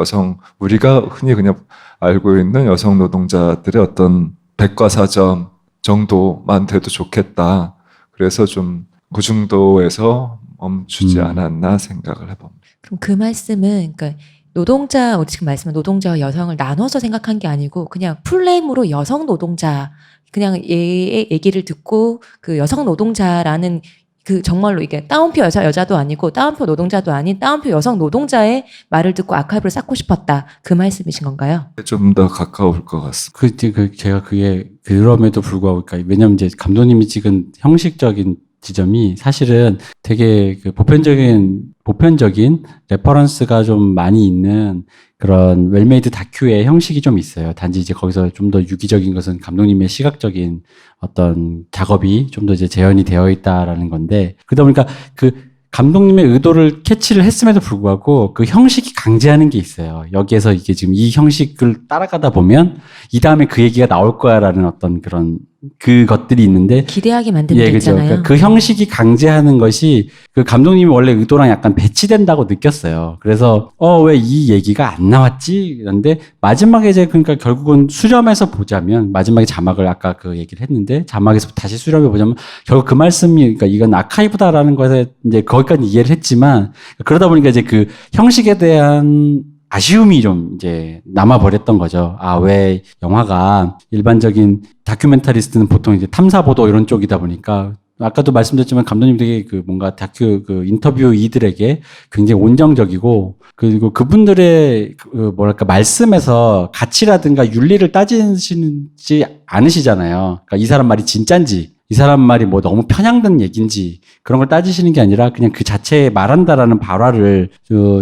D: 우리가 흔히 그냥 알고 있는 여성 노동자들의 어떤 백과사전 정도만 돼도 좋겠다. 그래서 좀 그 정도에서 멈추지 않았나 생각을 해봅니다.
C: 그럼 그 말씀은 그러니까 노동자 지금 말씀은 노동자와 여성을 나눠서 생각한 게 아니고 그냥 풀네임으로 여성 노동자 그냥 얘의 얘기를 듣고 그 여성 노동자라는 그 정말로 이게 따옴표 여자도 아니고 따옴표 노동자도 아닌 따옴표 여성 노동자의 말을 듣고 아카이브를 쌓고 싶었다 그 말씀이신 건가요?
D: 좀 더 가까울 것 같습니다.
A: 제가 그게 그럼에도 불구하고, 그러니까 왜냐면 이제 감독님이 찍은 형식적인 지점이 사실은 되게 그 보편적인 레퍼런스가 좀 많이 있는 그런 웰메이드 다큐의 형식이 좀 있어요. 단지 이제 거기서 좀 더 유기적인 것은 감독님의 시각적인 어떤 작업이 좀 더 이제 재현이 되어 있다라는 건데, 그러다 보니까 그 감독님의 의도를 캐치를 했음에도 불구하고 그 형식이 강제하는 게 있어요. 여기에서 이게 지금 이 형식을 따라가다 보면 이 다음에 그 얘기가 나올 거야라는 어떤 그런 그것들이 있는데,
C: 기대하게 만드는 게
A: 그죠.
C: 있잖아요.
A: 그러니까 그 형식이 강제하는 것이 그 감독님이 원래 의도랑 약간 배치된다고 느꼈어요. 그래서 왜 이 얘기가 안 나왔지? 그런데 마지막에 이제 그러니까 결국은 수렴해서 보자면, 마지막에 자막을 아까 그 얘기를 했는데 자막에서 다시 수렴해 보자면 결국 그 말씀이, 그러니까 이건 아카이브다라는 것에 이제 거기까지 이해를 했지만, 그러다 보니까 이제 그 형식에 대한 아쉬움이 좀 이제 남아버렸던 거죠. 왜 영화가 일반적인 다큐멘터리스트는 보통 이제 탐사보도 이런 쪽이다 보니까, 아까도 말씀드렸지만 감독님 되게 그 뭔가 그 인터뷰이들에게 굉장히 온정적이고, 그리고 그분들의 그 뭐랄까 말씀에서 가치라든가 윤리를 따지시지 않으시잖아요. 그러니까 이 사람 말이 진짠지, 이 사람 말이 뭐 너무 편향된 얘기인지 그런 걸 따지시는 게 아니라 그냥 그 자체에 말한다라는 발화를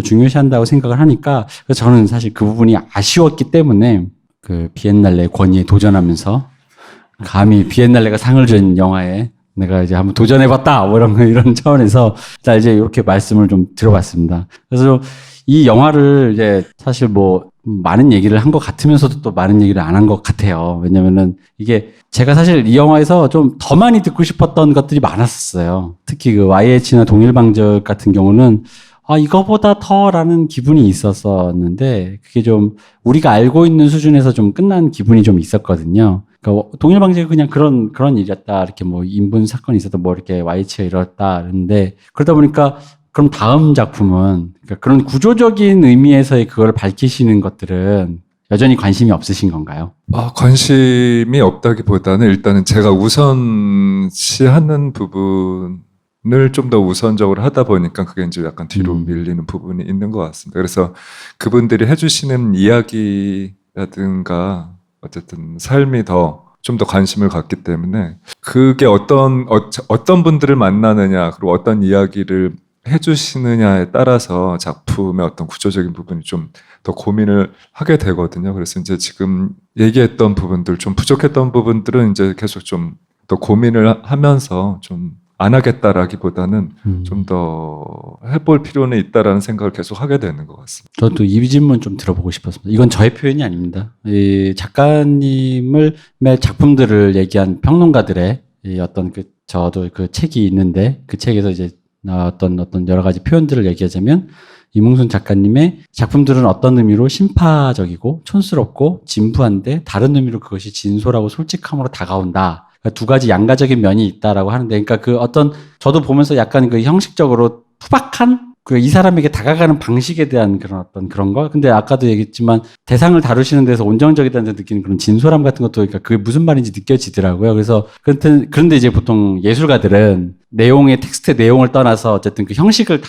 A: 중요시한다고 생각을 하니까, 그래서 저는 사실 그 부분이 아쉬웠기 때문에 그 비엔날레 권위에 도전하면서 감히 비엔날레가 상을 준 영화에 내가 이제 한번 도전해봤다 뭐 이런 차원에서 자 이제 이렇게 말씀을 좀 들어봤습니다. 그래서 이 영화를 이제 사실 뭐 많은 얘기를 한 것 같으면서도 또 많은 얘기를 안 한 것 같아요. 왜냐면은 이게 제가 사실 이 영화에서 좀 더 많이 듣고 싶었던 것들이 많았었어요. 특히 그 YH나 동일방적 같은 경우는 이거보다 더라는 기분이 있었었는데, 그게 좀 우리가 알고 있는 수준에서 좀 끝난 기분이 좀 있었거든요. 그러니까 동일방식이 그냥 그런 일이었다. 이렇게 뭐 인분 사건이 있어도 뭐 이렇게 YH가 이렇다. 그런데 그러다 보니까 그럼 다음 작품은, 그러니까 그런 구조적인 의미에서의 그걸 밝히시는 것들은 여전히 관심이 없으신 건가요? 관심이
D: 없다기보다는 일단은 제가 우선시하는 부분은 을 좀 더 우선적으로 하다 보니까 그게 이제 약간 뒤로
A: 음.
D: 밀리는 부분이 있는 것 같습니다. 그래서 그분들이 해주시는 이야기라든가 어쨌든 삶이 좀 더 관심을 갖기 때문에 그게 어떤 분들을 만나느냐 그리고 어떤 이야기를 해주시느냐에 따라서 작품의 어떤 구조적인 부분이 좀 더 고민을 하게 되거든요. 그래서 이제 지금 얘기했던 부분들 좀 부족했던 부분들은 이제 계속 좀 더 고민을 하면서 좀 안 하겠다라기보다는 좀 더 해볼 필요는 있다라는 생각을 계속 하게 되는 것 같습니다.
A: 저도 이 질문 좀 들어보고 싶었습니다. 이건 저의 표현이 아닙니다. 이 작가님의 작품들을 얘기한 평론가들의 이 어떤 저도 그 책이 있는데 그 책에서 이제 나왔던 어떤 여러 가지 표현들을 얘기하자면 이몽순 작가님의 작품들은 어떤 의미로 심파적이고 촌스럽고 진부한데 다른 의미로 그것이 진솔하고 솔직함으로 다가온다. 그러니까 두 가지 양가적인 면이 있다라고 하는데, 그러니까 그 어떤 저도 보면서 약간 그 형식적으로 투박한 그 이 사람에게 다가가는 방식에 대한 그런 어떤 그런 거. 근데 아까도 얘기했지만 대상을 다루시는 데서 온정적이다는 데 느끼는 그런 진솔함 같은 것도 그러니까 그게 무슨 말인지 느껴지더라고요. 그래서 그런데 이제 보통 예술가들은 텍스트의 내용을 떠나서 어쨌든 그 형식을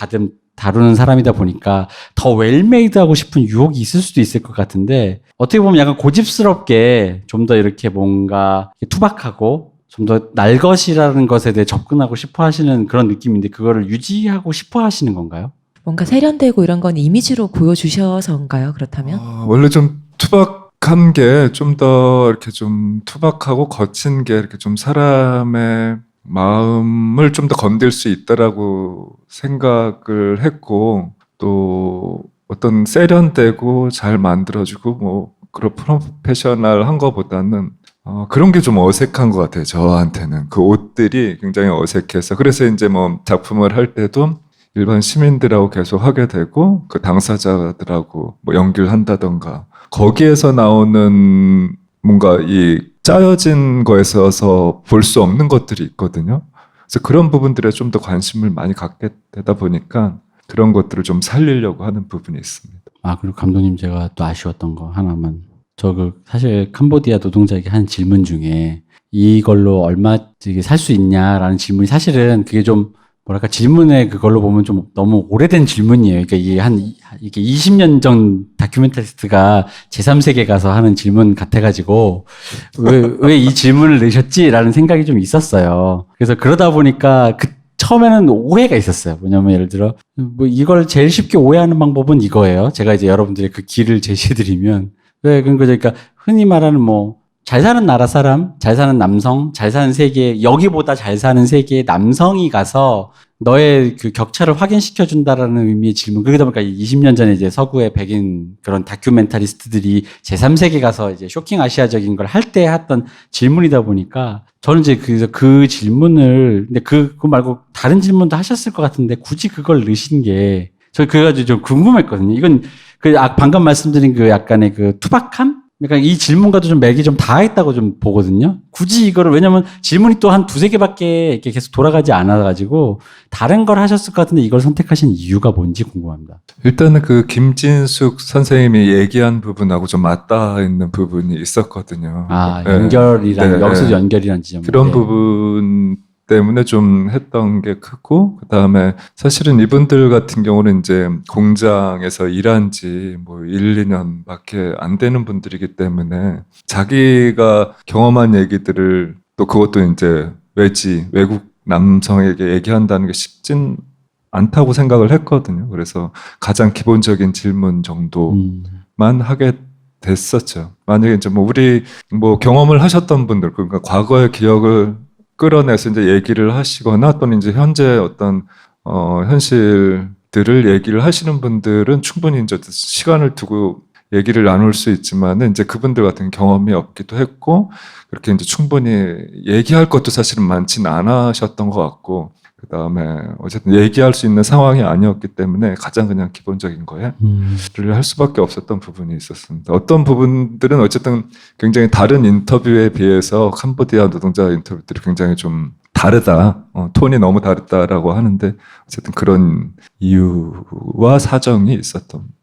A: 다루는 사람이다 보니까 더 웰메이드하고 싶은 유혹이 있을 수도 있을 것 같은데 어떻게 보면 약간 고집스럽게 좀 더 이렇게 뭔가 투박하고 좀 더 날 것이라는 것에 대해 접근하고 싶어 하시는 그런 느낌인데 그거를 유지하고 싶어 하시는 건가요?
C: 뭔가 세련되고 이런 건 이미지로 보여주셔서인가요? 그렇다면?
D: 원래 좀 투박한 게 좀 더 이렇게 좀 투박하고 거친 게 이렇게 좀 사람의 마음을 좀 더 건들 수 있다라고 생각을 했고 또 어떤 세련되고 잘 만들어주고 뭐 그런 프로페셔널한 거보다는 그런 게 좀 어색한 것 같아요. 저한테는 그 옷들이 굉장히 어색해서 그래서 이제 뭐 작품을 할 때도 일반 시민들하고 계속 하게 되고 그 당사자들하고 뭐 연기를 한다던가 거기에서 나오는 뭔가 이 짜여진 거에서 볼 수 없는 것들이 있거든요. 그래서 그런 부분들에 좀 더 관심을 많이 갖게 되다 보니까 그런 것들을 좀 살리려고 하는 부분이 있습니다.
A: 그리고 감독님 제가 또 아쉬웠던 거 하나만. 사실 캄보디아 노동자에게 한 질문 중에 이걸로 얼마 살 수 있냐라는 질문이 사실은 그게 좀 뭐랄까 질문에 그걸로 보면 좀 너무 오래된 질문이에요. 그러니까 이게 20년 전 다큐멘터리스트가 제3세계 가서 하는 질문 같아가지고 왜 이 질문을 내셨지라는 생각이 좀 있었어요. 그래서 그러다 보니까 처음에는 오해가 있었어요. 뭐냐면 예를 들어 뭐 이걸 제일 쉽게 오해하는 방법은 이거예요. 제가 이제 여러분들의 그 길을 제시해드리면 그러니까 흔히 말하는 뭐 잘 사는 나라 사람, 잘 사는 남성, 잘 사는 세계, 여기보다 잘 사는 세계의 남성이 가서 너의 그 격차를 확인시켜준다라는 의미의 질문. 그러다 보니까 20년 전에 이제 서구의 백인 그런 다큐멘터리스트들이 제3세계 가서 이제 쇼킹 아시아적인 걸 할 때 했던 질문이다 보니까 저는 이제 그 질문을, 근데 그거 말고 다른 질문도 하셨을 것 같은데 굳이 그걸 넣으신 게, 저 그래가지고 좀 궁금했거든요. 이건 방금 말씀드린 그 약간의 그 투박함? 그러니까 이 질문과도 좀 맥이 좀 닿아있다고 좀 보거든요. 굳이 이거를, 왜냐면 질문이 또 한 두세 개밖에 이렇게 계속 돌아가지 않아가지고 다른 걸 하셨을 것 같은데 이걸 선택하신 이유가 뭔지 궁금합니다.
D: 일단은 그 김진숙 선생님이 얘기한 부분하고 좀 맞닿아 있는 부분이 있었거든요.
A: 연결이란, 여기서 연결이란 지점.
D: 그런 부분 때문에 좀 했던 게 크고, 그 다음에 사실은 이분들 같은 경우는 이제 공장에서 일한 지 뭐 1, 2년밖에 안 되는 분들이기 때문에 자기가 경험한 얘기들을 또 그것도 이제 외국 남성에게 얘기한다는 게 쉽진 않다고 생각을 했거든요. 그래서 가장 기본적인 질문 정도만 하게 됐었죠. 만약에 이제 뭐 우리 뭐 경험을 하셨던 분들, 그러니까 과거의 기억을 끌어내서 이제 얘기를 하시거나 또는 이제 현재 어떤 현실들을 얘기를 하시는 분들은 충분히 이제 시간을 두고 얘기를 나눌 수 있지만은 이제 그분들 같은 경험이 없기도 했고 그렇게 이제 충분히 얘기할 것도 사실은 많지는 않으셨던 것 같고 그 다음에 어쨌든 얘기할 수 있는 상황이 아니었기 때문에 가장 그냥 기본적인 거에 를 할 수밖에 없었던 부분이 있었습니다. 어떤 부분들은 어쨌든 굉장히 다른 인터뷰에 비해서 캄보디아 노동자 인터뷰들이 굉장히 좀 다르다, 톤이 너무 다르다라고 하는데 어쨌든 그런 이유와 사정이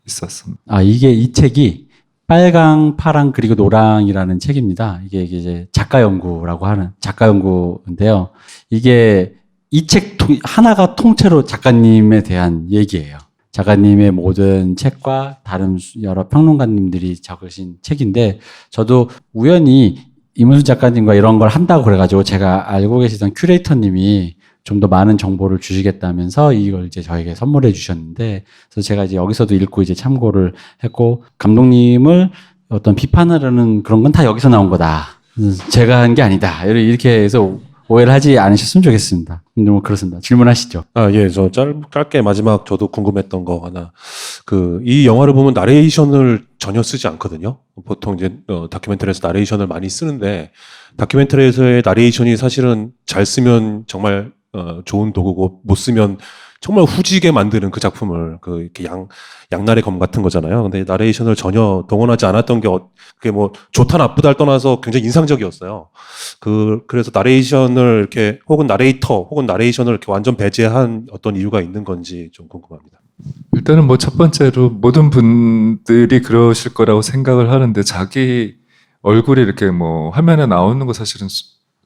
D: 있었습니다.
A: 이 책이 빨강, 파랑 그리고 노랑이라는 책입니다. 이게 이제 작가 연구라고 하는 작가 연구인데요. 이게 이 책 하나가 통째로 작가님에 대한 얘기예요. 작가님의 모든 책과 다른 여러 평론가님들이 적으신 책인데 저도 우연히 이문수 작가님과 이런 걸 한다고 그래가지고 제가 알고 계시던 큐레이터님이 좀 더 많은 정보를 주시겠다면서 이걸 이제 저에게 선물해 주셨는데 그래서 제가 이제 여기서도 읽고 이제 참고를 했고 감독님을 어떤 비판하려는 그런 건 다 여기서 나온 거다. 제가 한 게 아니다. 이렇게 해서 오해를 하지 않으셨으면 좋겠습니다. 근데 뭐 그렇습니다. 질문하시죠.
B: 예, 저 짧게 마지막 저도 궁금했던 거 하나. 이 영화를 보면 나레이션을 전혀 쓰지 않거든요. 보통 이제 다큐멘터리에서 나레이션을 많이 쓰는데 다큐멘터리에서의 나레이션이 사실은 잘 쓰면 정말 좋은 도구고 못 쓰면 정말 후지게 만드는 그 작품을 이렇게 양날의 검 같은 거잖아요. 근데 나레이션을 전혀 동원하지 않았던 게 그게 뭐 좋다 나쁘다를 떠나서 굉장히 인상적이었어요. 그래서 나레이션을 이렇게 혹은 나레이터 혹은 나레이션을 이렇게 완전 배제한 어떤 이유가 있는 건지 좀 궁금합니다.
D: 일단은 뭐 첫 번째로 모든 분들이 그러실 거라고 생각을 하는데 자기 얼굴이 이렇게 뭐 화면에 나오는 거 사실은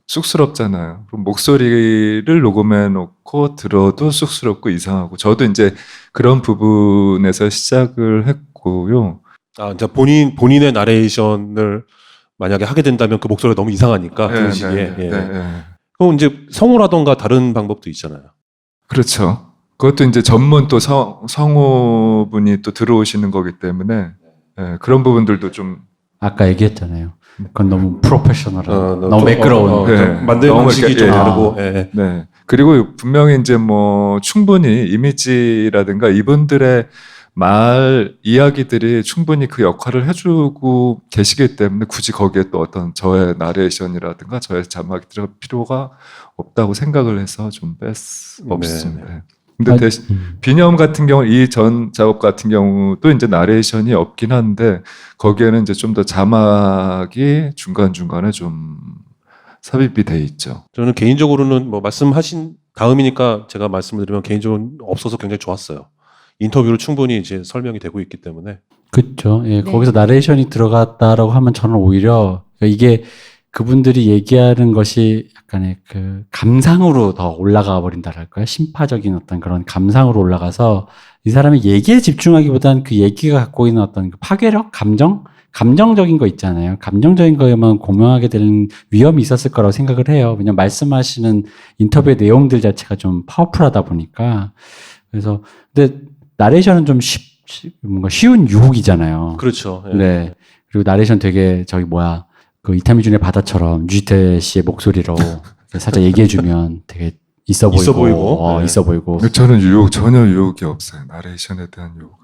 D: 쑥스럽잖아요. 그럼 목소리를 녹음해 놓고 들어도 쑥스럽고 이상하고 저도 이제 그런 부분에서 시작을 했고요.
B: 이제 본인의 나레이션을 만약에 하게 된다면 그 목소리가 너무 이상하니까 그런 시기에. 그럼 이제 성우라던가 다른 방법도 있잖아요.
D: 그렇죠. 그것도 이제 전문 또 성우분이 또 들어오시는 거기 때문에 그런 부분들도 좀
A: 아까 얘기했잖아요. 그건 너무 프로페셔널한, 너무
B: 좀,
A: 매끄러운.
B: 만드는
D: 너무
B: 방식이
D: 이렇게,
B: 좀
D: 예.
B: 다르고.
D: 네. 그리고 분명히 이제 뭐 충분히 이미지라든가 이분들의 말 이야기들이 충분히 그 역할을 해주고 계시기 때문에 굳이 거기에 또 어떤 저의 나레이션이라든가 저의 자막이 들어갈 필요가 없다고 생각을 해서 좀 없습니다.
B: 네.
D: 근데 대신 비념 같은 경우 이 전 작업 같은 경우도 이제 나레이션이 없긴 한데 거기에는 이제 좀 더 자막이 중간중간에 좀 삽입이 돼 있죠.
B: 저는 개인적으로는 뭐 말씀하신 다음이니까 제가 말씀을 드리면 개인적으로 없어서 굉장히 좋았어요. 인터뷰로 충분히 이제 설명이 되고 있기 때문에.
A: 그렇죠. 예,
C: 네.
A: 거기서 나레이션이 들어갔다라고 하면 저는 오히려 이게 그분들이 얘기하는 것이 약간의 그 감상으로 더 올라가 버린다랄까요? 심파적인 어떤 그런 감상으로 올라가서 이 사람의 얘기에 집중하기보다는 그 얘기가 갖고 있는 어떤 그 파괴력, 감정적인 거 있잖아요. 감정적인 거에만 공명하게 되는 위험이 있었을 거라고 생각을 해요. 왜냐면 말씀하시는 인터뷰의 내용들 자체가 좀 파워풀하다 보니까. 그래서 근데 나레이션은 좀 뭔가 쉬운 유혹이잖아요.
B: 그렇죠. 예.
A: 네. 그리고 나레이션 되게 그 이타미준의 바다처럼 유지태 씨의 목소리로 살짝 얘기해주면 되게 있어 보이고,
B: 네.
A: 있어 보이고.
D: 저는 전혀 유혹이 없어요. 나레이션에 대한 유혹은.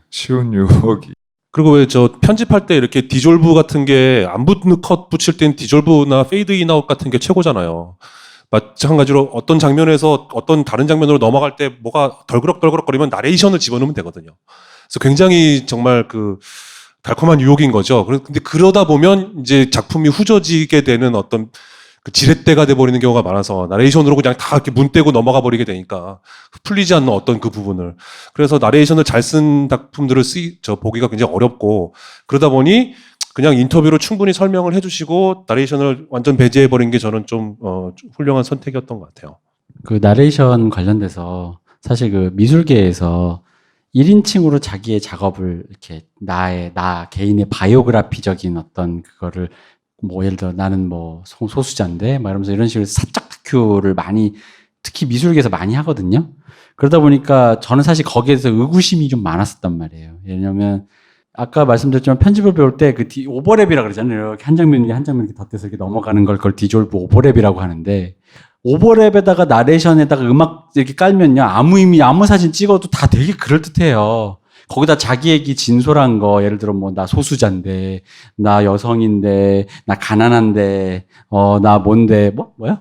D: 쉬운 유혹이.
B: 그리고 왜 저 편집할 때 이렇게 디졸브 같은 게 안 붙는 컷 붙일 땐 디졸브나 페이드 인아웃 같은 게 최고잖아요. 마찬가지로 어떤 장면에서 어떤 다른 장면으로 넘어갈 때 뭐가 덜그럭덜그럭거리면 나레이션을 집어넣으면 되거든요. 그래서 굉장히 정말 달콤한 유혹인 거죠. 근데 그러다 보면 이제 작품이 후져지게 되는 어떤 그 지렛대가 돼버리는 경우가 많아서 나레이션으로 그냥 다 이렇게 문 떼고 넘어가 버리게 되니까 풀리지 않는 어떤 그 부분을. 그래서 나레이션을 잘 쓴 작품들을 보기가 굉장히 어렵고 그러다 보니 그냥 인터뷰로 충분히 설명을 해주시고 나레이션을 완전 배제해버린 게 저는 좀 훌륭한 선택이었던 것 같아요.
A: 그 나레이션 관련돼서 사실 그 미술계에서 1인칭으로 자기의 작업을 이렇게 나 개인의 바이오그래피적인 어떤 그거를 뭐 예를 들어 나는 뭐 소수자인데 막 이러면서 이런 식으로 사적 다큐를 많이 특히 미술계에서 많이 하거든요. 그러다 보니까 저는 사실 거기에서 의구심이 좀 많았었단 말이에요. 왜냐면 아까 말씀드렸지만 편집을 배울 때 그 오버랩이라 그러잖아요. 이렇게 한 장면 이렇게 덧대서 이렇게 넘어가는 그걸 디졸브 오버랩이라고 하는데 오버랩에다가 나레이션에다가 음악 이렇게 깔면요. 아무 사진 찍어도 다 되게 그럴듯해요. 거기다 자기 얘기 진솔한 거, 예를 들어 뭐 나 소수자인데, 나 여성인데, 나 가난한데, 나 뭔데, 뭐야?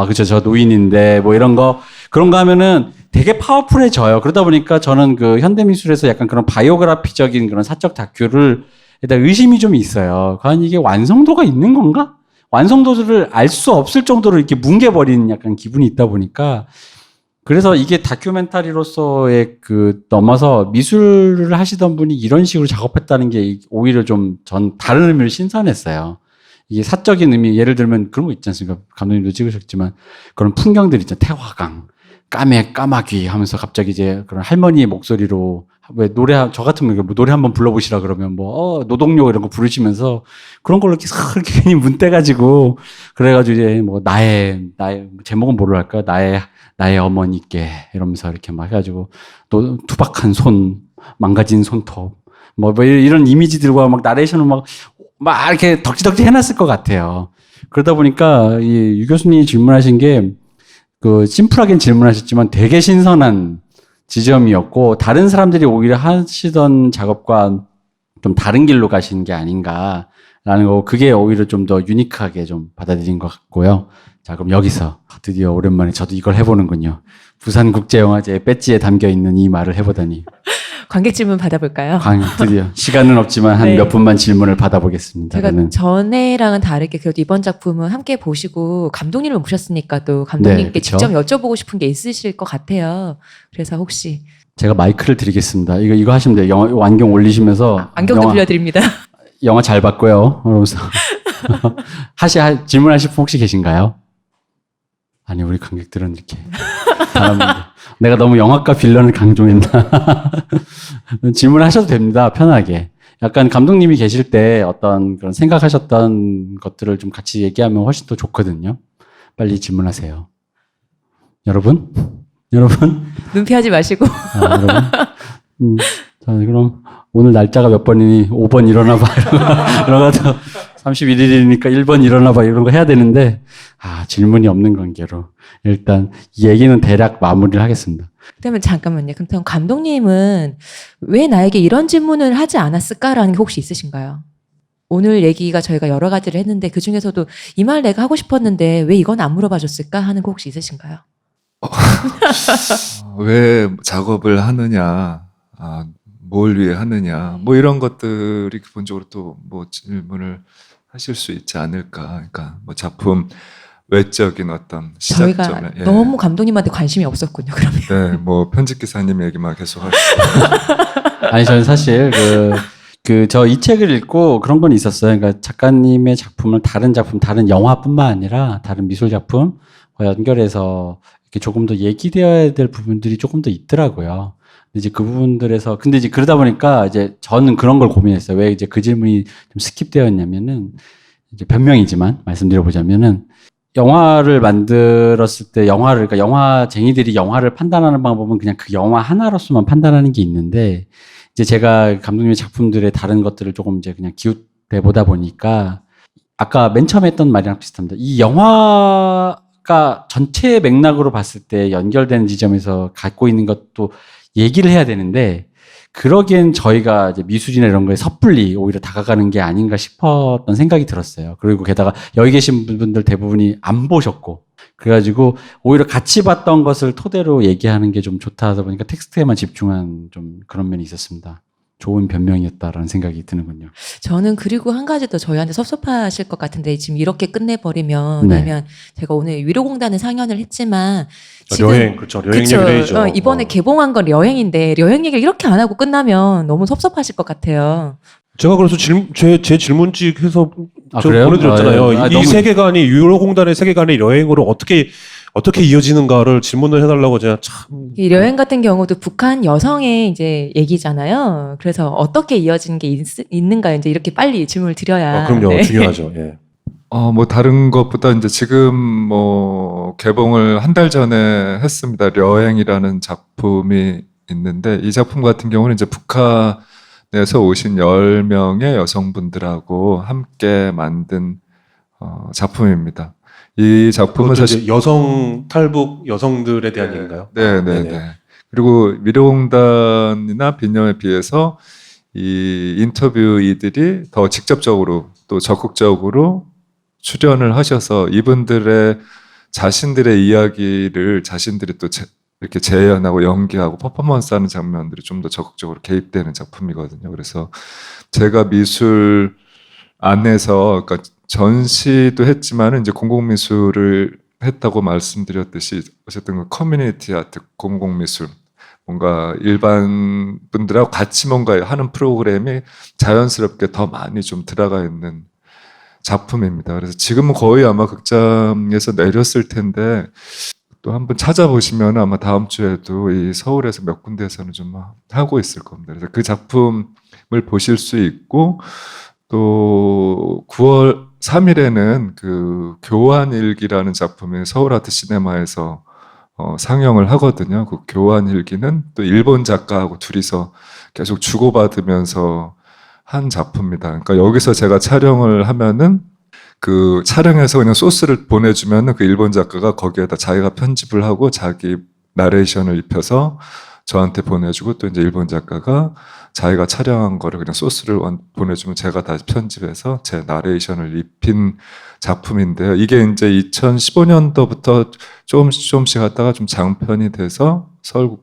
A: 그쵸. 저 노인인데, 뭐 이런 거, 그런 거 하면은 되게 파워풀해져요. 그러다 보니까 저는 그 현대미술에서 약간 그런 바이오그래피적인 그런 사적 다큐를 일단 의심이 좀 있어요. 과연 이게 완성도가 있는 건가? 완성도를 알 수 없을 정도로 이렇게 뭉개버리는 약간 기분이 있다 보니까 그래서 이게 다큐멘터리로서의 넘어서 미술을 하시던 분이 이런 식으로 작업했다는 게 오히려 좀 전 다른 의미로 신선했어요. 이게 사적인 의미, 예를 들면 그런 거 있지 않습니까? 감독님도 찍으셨지만 그런 풍경들 있잖아요. 태화강, 까마귀 하면서 갑자기 이제 그런 할머니의 목소리로 왜 저 같으면 뭐 노래 한번 불러보시라 그러면 노동요 이런 거 부르시면서 그런 걸로 이렇게 괜히 문대가지고 그래가지고 이제 뭐 나의 제목은 뭐로 할까? 나의 어머니께 이러면서 이렇게 막 해가지고 또 투박한 손, 망가진 손톱 뭐 이런 이미지들과 막 나레이션을 막 이렇게 덕지덕지 해놨을 것 같아요. 그러다 보니까 이 유 교수님이 질문하신 게 심플하게 질문하셨지만 되게 신선한 지점이었고, 다른 사람들이 오히려 하시던 작업과 좀 다른 길로 가신 게 아닌가라는 거, 그게 오히려 좀 더 유니크하게 좀 받아들인 것 같고요. 자, 그럼 여기서 드디어 오랜만에 저도 이걸 해보는군요. 부산국제영화제 배지에 담겨 있는 이 말을 해보다니.
C: 관객 질문 받아볼까요?
A: 드디어 시간은 없지만 한
C: 네.
A: 몇 분만 질문을 받아보겠습니다.
C: 제가
A: 저는.
C: 전에랑은 다르게 그래도 이번 작품은 함께 보시고 감독님을 모셨으니까 또 감독님께
A: 네, 그쵸.
C: 직접 여쭤보고 싶은 게 있으실 것 같아요. 그래서 혹시
A: 제가 마이크를 드리겠습니다. 이거 하시면 돼요. 안경 올리시면서.
C: 안경도 빌려드립니다.
A: 영화 잘 봤고요. 그러면서. 질문하실 분 혹시 계신가요? 아니, 우리 관객들은 이렇게. 내가 너무 영화과 빌런을 강조했나? 질문하셔도 됩니다. 편하게. 약간 감독님이 계실 때 어떤 그런 생각하셨던 것들을 좀 같이 얘기하면 훨씬 더 좋거든요. 빨리 질문하세요. 여러분?
C: 눈 피하지 마시고.
A: 여러분? 자, 그럼 오늘 날짜가 몇 번이니? 5번 일어나봐. 이런 거 31일이니까 1번 일어나봐. 이런 거 해야 되는데, 질문이 없는 관계로. 일단, 이 얘기는 대략 마무리를 하겠습니다.
C: 그러면 잠깐만요. 그럼 감독님은 왜 나에게 이런 질문을 하지 않았을까라는 게 혹시 있으신가요? 오늘 얘기가 저희가 여러 가지를 했는데 그 중에서도 이 말 내가 하고 싶었는데 왜 이건 안 물어봐 줬을까 하는 거 혹시 있으신가요?
D: 왜 작업을 하느냐, 뭘 위해 하느냐, 뭐 이런 것들이 기본적으로 또 뭐 질문을 하실 수 있지 않을까. 그러니까 뭐 작품 외적인 어떤
C: 저희가
D: 시작점에. 예.
C: 너무 감독님한테 관심이 없었군요. 그러면.
D: 네, 뭐 편집 기사님 얘기만 계속 하시고.
A: 아니, 저는 사실 저 이 책을 읽고 그런 건 있었어요. 그러니까 작가님의 작품을 다른 영화뿐만 아니라 다른 미술 작품과 연결해서 이렇게 조금 더 얘기되어야 될 부분들이 조금 더 있더라고요. 근데 이제 그 부분들에서, 근데 이제 그러다 보니까 이제 저는 그런 걸 고민했어요. 왜 이제 그 질문이 좀 스킵되었냐면은, 이제 변명이지만 말씀드려보자면은, 영화를 만들었을 때 그러니까 영화쟁이들이 영화를 판단하는 방법은 그냥 그 영화 하나로서만 판단하는 게 있는데, 이제 제가 감독님의 작품들의 다른 것들을 조금 이제 그냥 기웃대 보다 보니까, 아까 맨 처음에 했던 말이랑 비슷합니다. 이 영화가 전체 맥락으로 봤을 때 연결되는 지점에서 갖고 있는 것도 얘기를 해야 되는데, 그러기엔 저희가 이제 미술이나 이런 거에 섣불리 오히려 다가가는 게 아닌가 싶었던 생각이 들었어요. 그리고 게다가 여기 계신 분들 대부분이 안 보셨고, 그래가지고 오히려 같이 봤던 것을 토대로 얘기하는 게 좀 좋다 하다 보니까 텍스트에만 집중한 좀 그런 면이 있었습니다. 좋은 변명이었다라는 생각이 드는군요.
C: 저는 그리고 한 가지 더 저희한테 섭섭하실 것 같은데 지금 이렇게 끝내버리면
A: 네.
C: 왜냐면 제가 오늘 위로공단에 상연을 했지만 지금
B: 여행, 그렇죠. 여행 얘기를 해야죠.
C: 이번에 개봉한 건 여행인데 여행 얘기를 이렇게 안 하고 끝나면 너무 섭섭하실 것 같아요.
B: 제가 그래서 제 질문집 해서 저
A: 그래요?
B: 보내드렸잖아요.
A: 아,
B: 이
A: 너무-
B: 세계관이 유로공단의 세계관의 여행으로 어떻게 이어지는가를 질문을 해달라고 제가 참.
C: 이 여행 같은 경우도 북한 여성의 이제 얘기잖아요. 그래서 어떻게 이어지는 게 있는가 이제 이렇게 빨리 질문을 드려야.
B: 그럼요.
C: 네.
B: 중요하죠. 예.
D: 뭐 다른 것보다 이제 지금 뭐 개봉을 한 달 전에 했습니다. 여행이라는 작품이 있는데 이 작품 같은 경우는 이제 북한에서 오신 10명의 여성분들하고 함께 만든 작품입니다. 이 작품은
B: 그것도
D: 사실
B: 이제 여성 탈북 여성들에 대한 얘기인가요?
D: 네, 네, 네. 그리고 미래공단이나 빈념에 비해서 이 인터뷰이들이 더 직접적으로 또 적극적으로 출연을 하셔서 이분들의 자신들의 이야기를 자신들이 또 이렇게 재현하고 연기하고 퍼포먼스하는 장면들이 좀 더 적극적으로 개입되는 작품이거든요. 그래서 제가 미술 안에서 그러니까 전시도 했지만은 이제 공공미술을 했다고 말씀드렸듯이 어쨌든 그 커뮤니티 아트, 공공미술 뭔가 일반 분들하고 같이 뭔가 하는 프로그램이 자연스럽게 더 많이 좀 들어가 있는 작품입니다. 그래서 지금은 거의 아마 극장에서 내렸을 텐데 또 한번 찾아보시면 아마 다음 주에도 이 서울에서 몇 군데에서는 좀 하고 있을 겁니다. 그래서 그 작품을 보실 수 있고 또 9월 3일에는 그 교환일기라는 작품이 서울아트시네마에서 상영을 하거든요. 그 교환일기는 또 일본 작가하고 둘이서 계속 주고받으면서 한 작품입니다. 그러니까 여기서 제가 촬영을 하면은 그 촬영해서 그냥 소스를 보내주면은 그 일본 작가가 거기에다 자기가 편집을 하고 자기 나레이션을 입혀서 저한테 보내주고 또 이제 일본 작가가 자기가 촬영한 거를 그냥 소스를 보내주면 제가 다시 편집해서 제 나레이션을 입힌 작품인데요. 이게 이제 2015년도부터 조금씩 하다가 좀 장편이 돼서 서울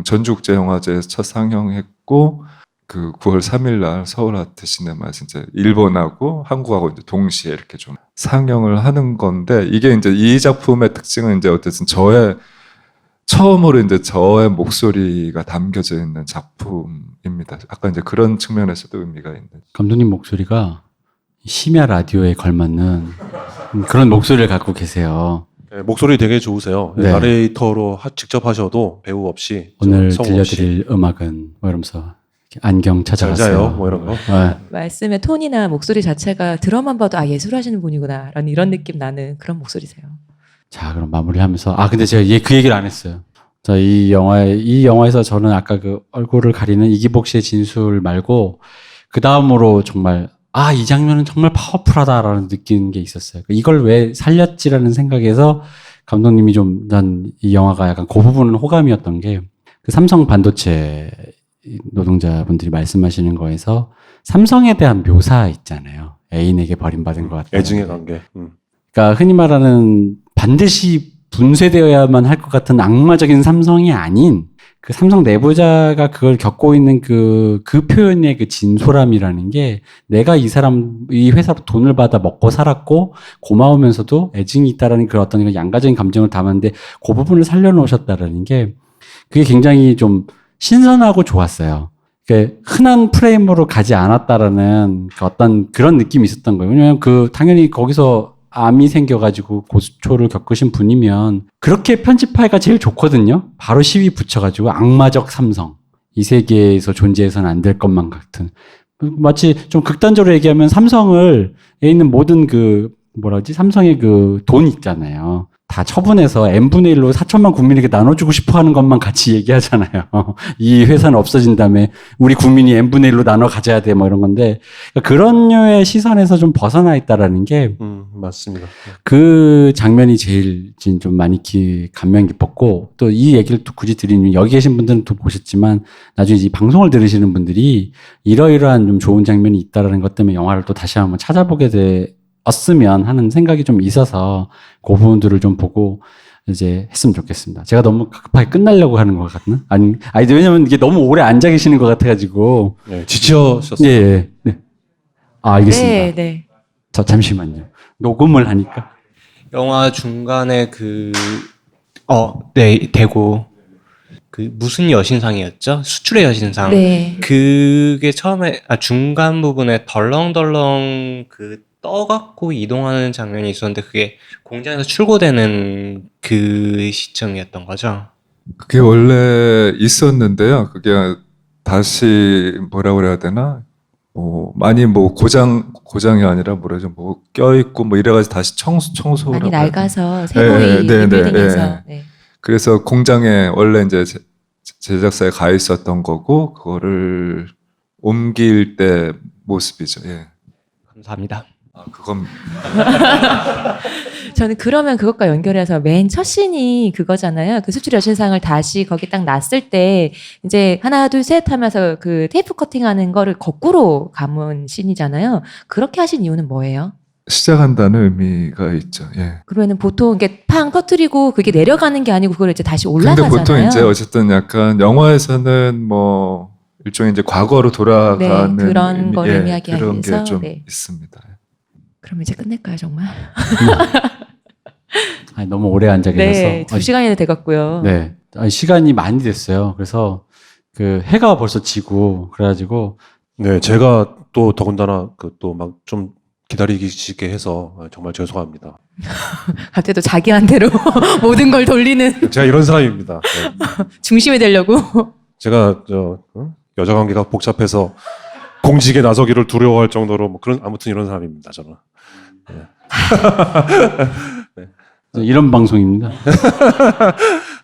D: 전주국제영화제에서 첫 상영했고 그 9월 3일 날 서울아트시네마에서 이제 일본하고 한국하고 이제 동시에 이렇게 좀 상영을 하는 건데 이게 이제 이 작품의 특징은 이제 어쨌든 처음으로 이제 저의 목소리가 담겨져 있는 작품입니다. 약간 이제 그런 측면에서도 의미가 있는.
A: 감독님 목소리가 심야 라디오에 걸맞는 그런 목소리를 갖고 계세요.
B: 네, 목소리 되게 좋으세요.
A: 네.
B: 나레이터로 직접 하셔도 배우 없이
A: 오늘
B: 성우 없이
A: 들려드릴 음악은 뭐 이러면서 이렇게 안경
B: 잘
A: 찾아갔어요.
B: 자요 뭐 이런 거.
A: 네.
C: 말씀의 톤이나 목소리 자체가 들어만 봐도 아 예술하시는 분이구나 라는 이런 느낌 나는 그런 목소리세요.
A: 자, 그럼 마무리하면서 근데 제가 그 얘기를 안 했어요. 자, 이 영화에서 저는 아까 그 얼굴을 가리는 이기복 씨의 진술 말고 그 다음으로 정말 이 장면은 정말 파워풀하다라는 느낀 게 있었어요. 이걸 왜 살렸지라는 생각에서 감독님이 좀 난 이 영화가 약간 그 부분은 호감이었던 게 그 삼성 반도체 노동자분들이 말씀하시는 거에서 삼성에 대한 묘사 있잖아요. 애인에게 버림받은 것 같다.
B: 애증의 관계.
A: 그러니까 흔히 말하는 반드시 분쇄되어야만 할 것 같은 악마적인 삼성이 아닌 그 삼성 내부자가 그걸 겪고 있는 그 표현의 그 진솔함이라는 게 내가 이 회사로 돈을 받아 먹고 살았고 고마우면서도 애증이 있다라는 그런 어떤 양가적인 감정을 담았는데 그 부분을 살려놓으셨다라는 게 그게 굉장히 좀 신선하고 좋았어요. 흔한 프레임으로 가지 않았다라는 그 어떤 그런 느낌이 있었던 거예요. 왜냐면 당연히 거기서 암이 생겨가지고 고초를 겪으신 분이면 그렇게 편집하기가 제일 좋거든요. 바로 시위 붙여가지고 악마적 삼성. 이 세계에서 존재해서는 안 될 것만 같은. 마치 좀 극단적으로 얘기하면 삼성에 있는 모든 삼성의 그 돈 있잖아요. 다 처분해서 n분의 1로 4천만 국민에게 나눠주고 싶어 하는 것만 같이 얘기하잖아요. 이 회사는 없어진 다음에 우리 국민이 n분의 1로 나눠 가져야 돼, 뭐 이런 건데, 그런 류의 시선에서 좀 벗어나 있다라는 게,
B: 맞습니다.
A: 그 장면이 제일 좀 많이 감명 깊었고, 또 이 얘기를 또 굳이 드리면, 여기 계신 분들은 또 보셨지만, 나중에 이 방송을 들으시는 분들이 이러이러한 좀 좋은 장면이 있다라는 것 때문에 영화를 또 다시 한번 찾아보게 었으면 하는 생각이 좀 있어서 그 부분들을 좀 보고 이제 했으면 좋겠습니다. 제가 너무 급하게 끝나려고 하는 것 같나? 아니 왜냐면 이게 너무 오래 앉아 계시는 것 같아가지고.
B: 네, 지치셨어요.
A: 네. 알겠습니다.
C: 네.
A: 저 잠시만요. 녹음을 하니까.
E: 영화 중간에 대고 무슨 여신상이었죠? 수출의 여신상.
C: 네.
E: 그게 처음에 중간 부분에 덜렁덜렁 떠갖고 이동하는 장면이 있었는데 그게 공장에서 출고되는 그 시점이었던 거죠.
D: 그게 원래 있었는데요. 그게 다시 뭐라고 그래야 되나? 많이 고장이 아니라 껴있고 이래가지고 다시 청소를
C: 많이
D: 하고
C: 낡아서 새로이 리빌딩해서. 네.
D: 그래서 공장에 원래 이제 제작사에 가 있었던 거고 그거를 옮길 때 모습이죠. 예.
E: 감사합니다.
D: 그건
C: 저는 그러면 그것과 연결해서 맨 첫 씬이 그거잖아요. 그 수출 여신상을 다시 거기 딱 놨을 때 이제 하나 둘 셋 하면서 그 테이프 커팅하는 거를 거꾸로 감은 씬이잖아요. 그렇게 하신 이유는 뭐예요?
D: 시작한다는 의미가 있죠. 예.
C: 그러면은 보통 이게 팡 터트리고 그게 내려가는 게 아니고 그걸 이제 다시
D: 근데
C: 올라가잖아요.
D: 보통 이제 어쨌든 약간 영화에서는 일종의 이제 과거로 돌아가는
C: 네, 그런 걸 의미하기
D: 그런 게
C: 위해서,
D: 좀
C: 네.
D: 있습니다.
C: 그럼 이제 끝낼까요, 정말?
A: 너무 오래 앉아 계셔서.
C: 네, 2시간이나 돼갔고요.
A: 네. 시간이 많이 됐어요. 그래서 해가 벌써 지고 그래가지고
B: 네, 제가 또 더군다나 또 막 좀 기다리시게 해서 정말 죄송합니다.
C: 갑자기 또 자기한테로 모든 걸 돌리는
B: 제가 이런 사람입니다. 네.
C: 중심이 되려고.
B: 제가 여자 관계가 복잡해서 공직에 나서기를 두려워할 정도로 뭐 그런 아무튼 이런 사람입니다. 저는.
A: 이런 방송입니다.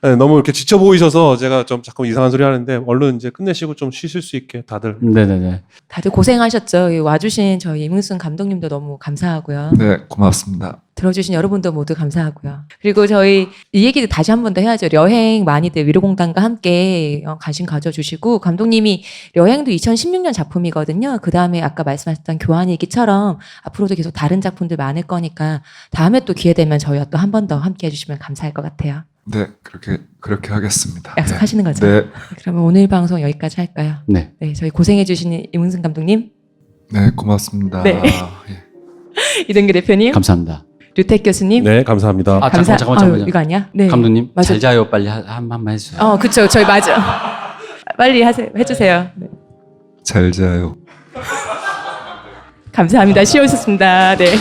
B: 네, 너무 이렇게 지쳐 보이셔서 제가 좀 자꾸 이상한 소리 하는데 얼른 이제 끝내시고 좀 쉬실 수 있게 다들.
A: 네네네.
C: 다들 고생하셨죠. 여기 와주신 저희 이문순 감독님도 너무 감사하고요.
D: 네, 고맙습니다.
C: 들어주신 여러분도 모두 감사하고요. 그리고 저희 이 얘기도 다시 한 번 더 해야죠. 여행 많이들 위로공단과 함께 관심 가져주시고, 감독님이 여행도 2016년 작품이거든요. 그 다음에 아까 말씀하셨던 교환일기처럼 앞으로도 계속 다른 작품들 많을 거니까 다음에 또 기회 되면 저희와 또 한 번 더 함께 해주시면 감사할 것 같아요.
D: 네, 그렇게 하겠습니다.
C: 약속하시는 거죠?
D: 네,
C: 그러면 오늘 방송 여기까지 할까요?
A: 네.
C: 네, 저희 고생해주신 이문순 감독님,
D: 네, 고맙습니다.
C: 네.
D: 예.
C: 이동규 대표님,
A: 감사합니다.
C: 류택 교수님.
B: 네, 감사합니다.
A: 아, 잠깐만.
C: 아유, 이거 아니야? 네.
A: 감독님,
C: 맞아.
A: 잘 자요. 빨리 한 번만 해주세요.
C: 그쵸. 저희 맞아. 빨리 해주세요. 네.
D: 잘 자요.
C: 감사합니다. 쉬우셨습니다. 네.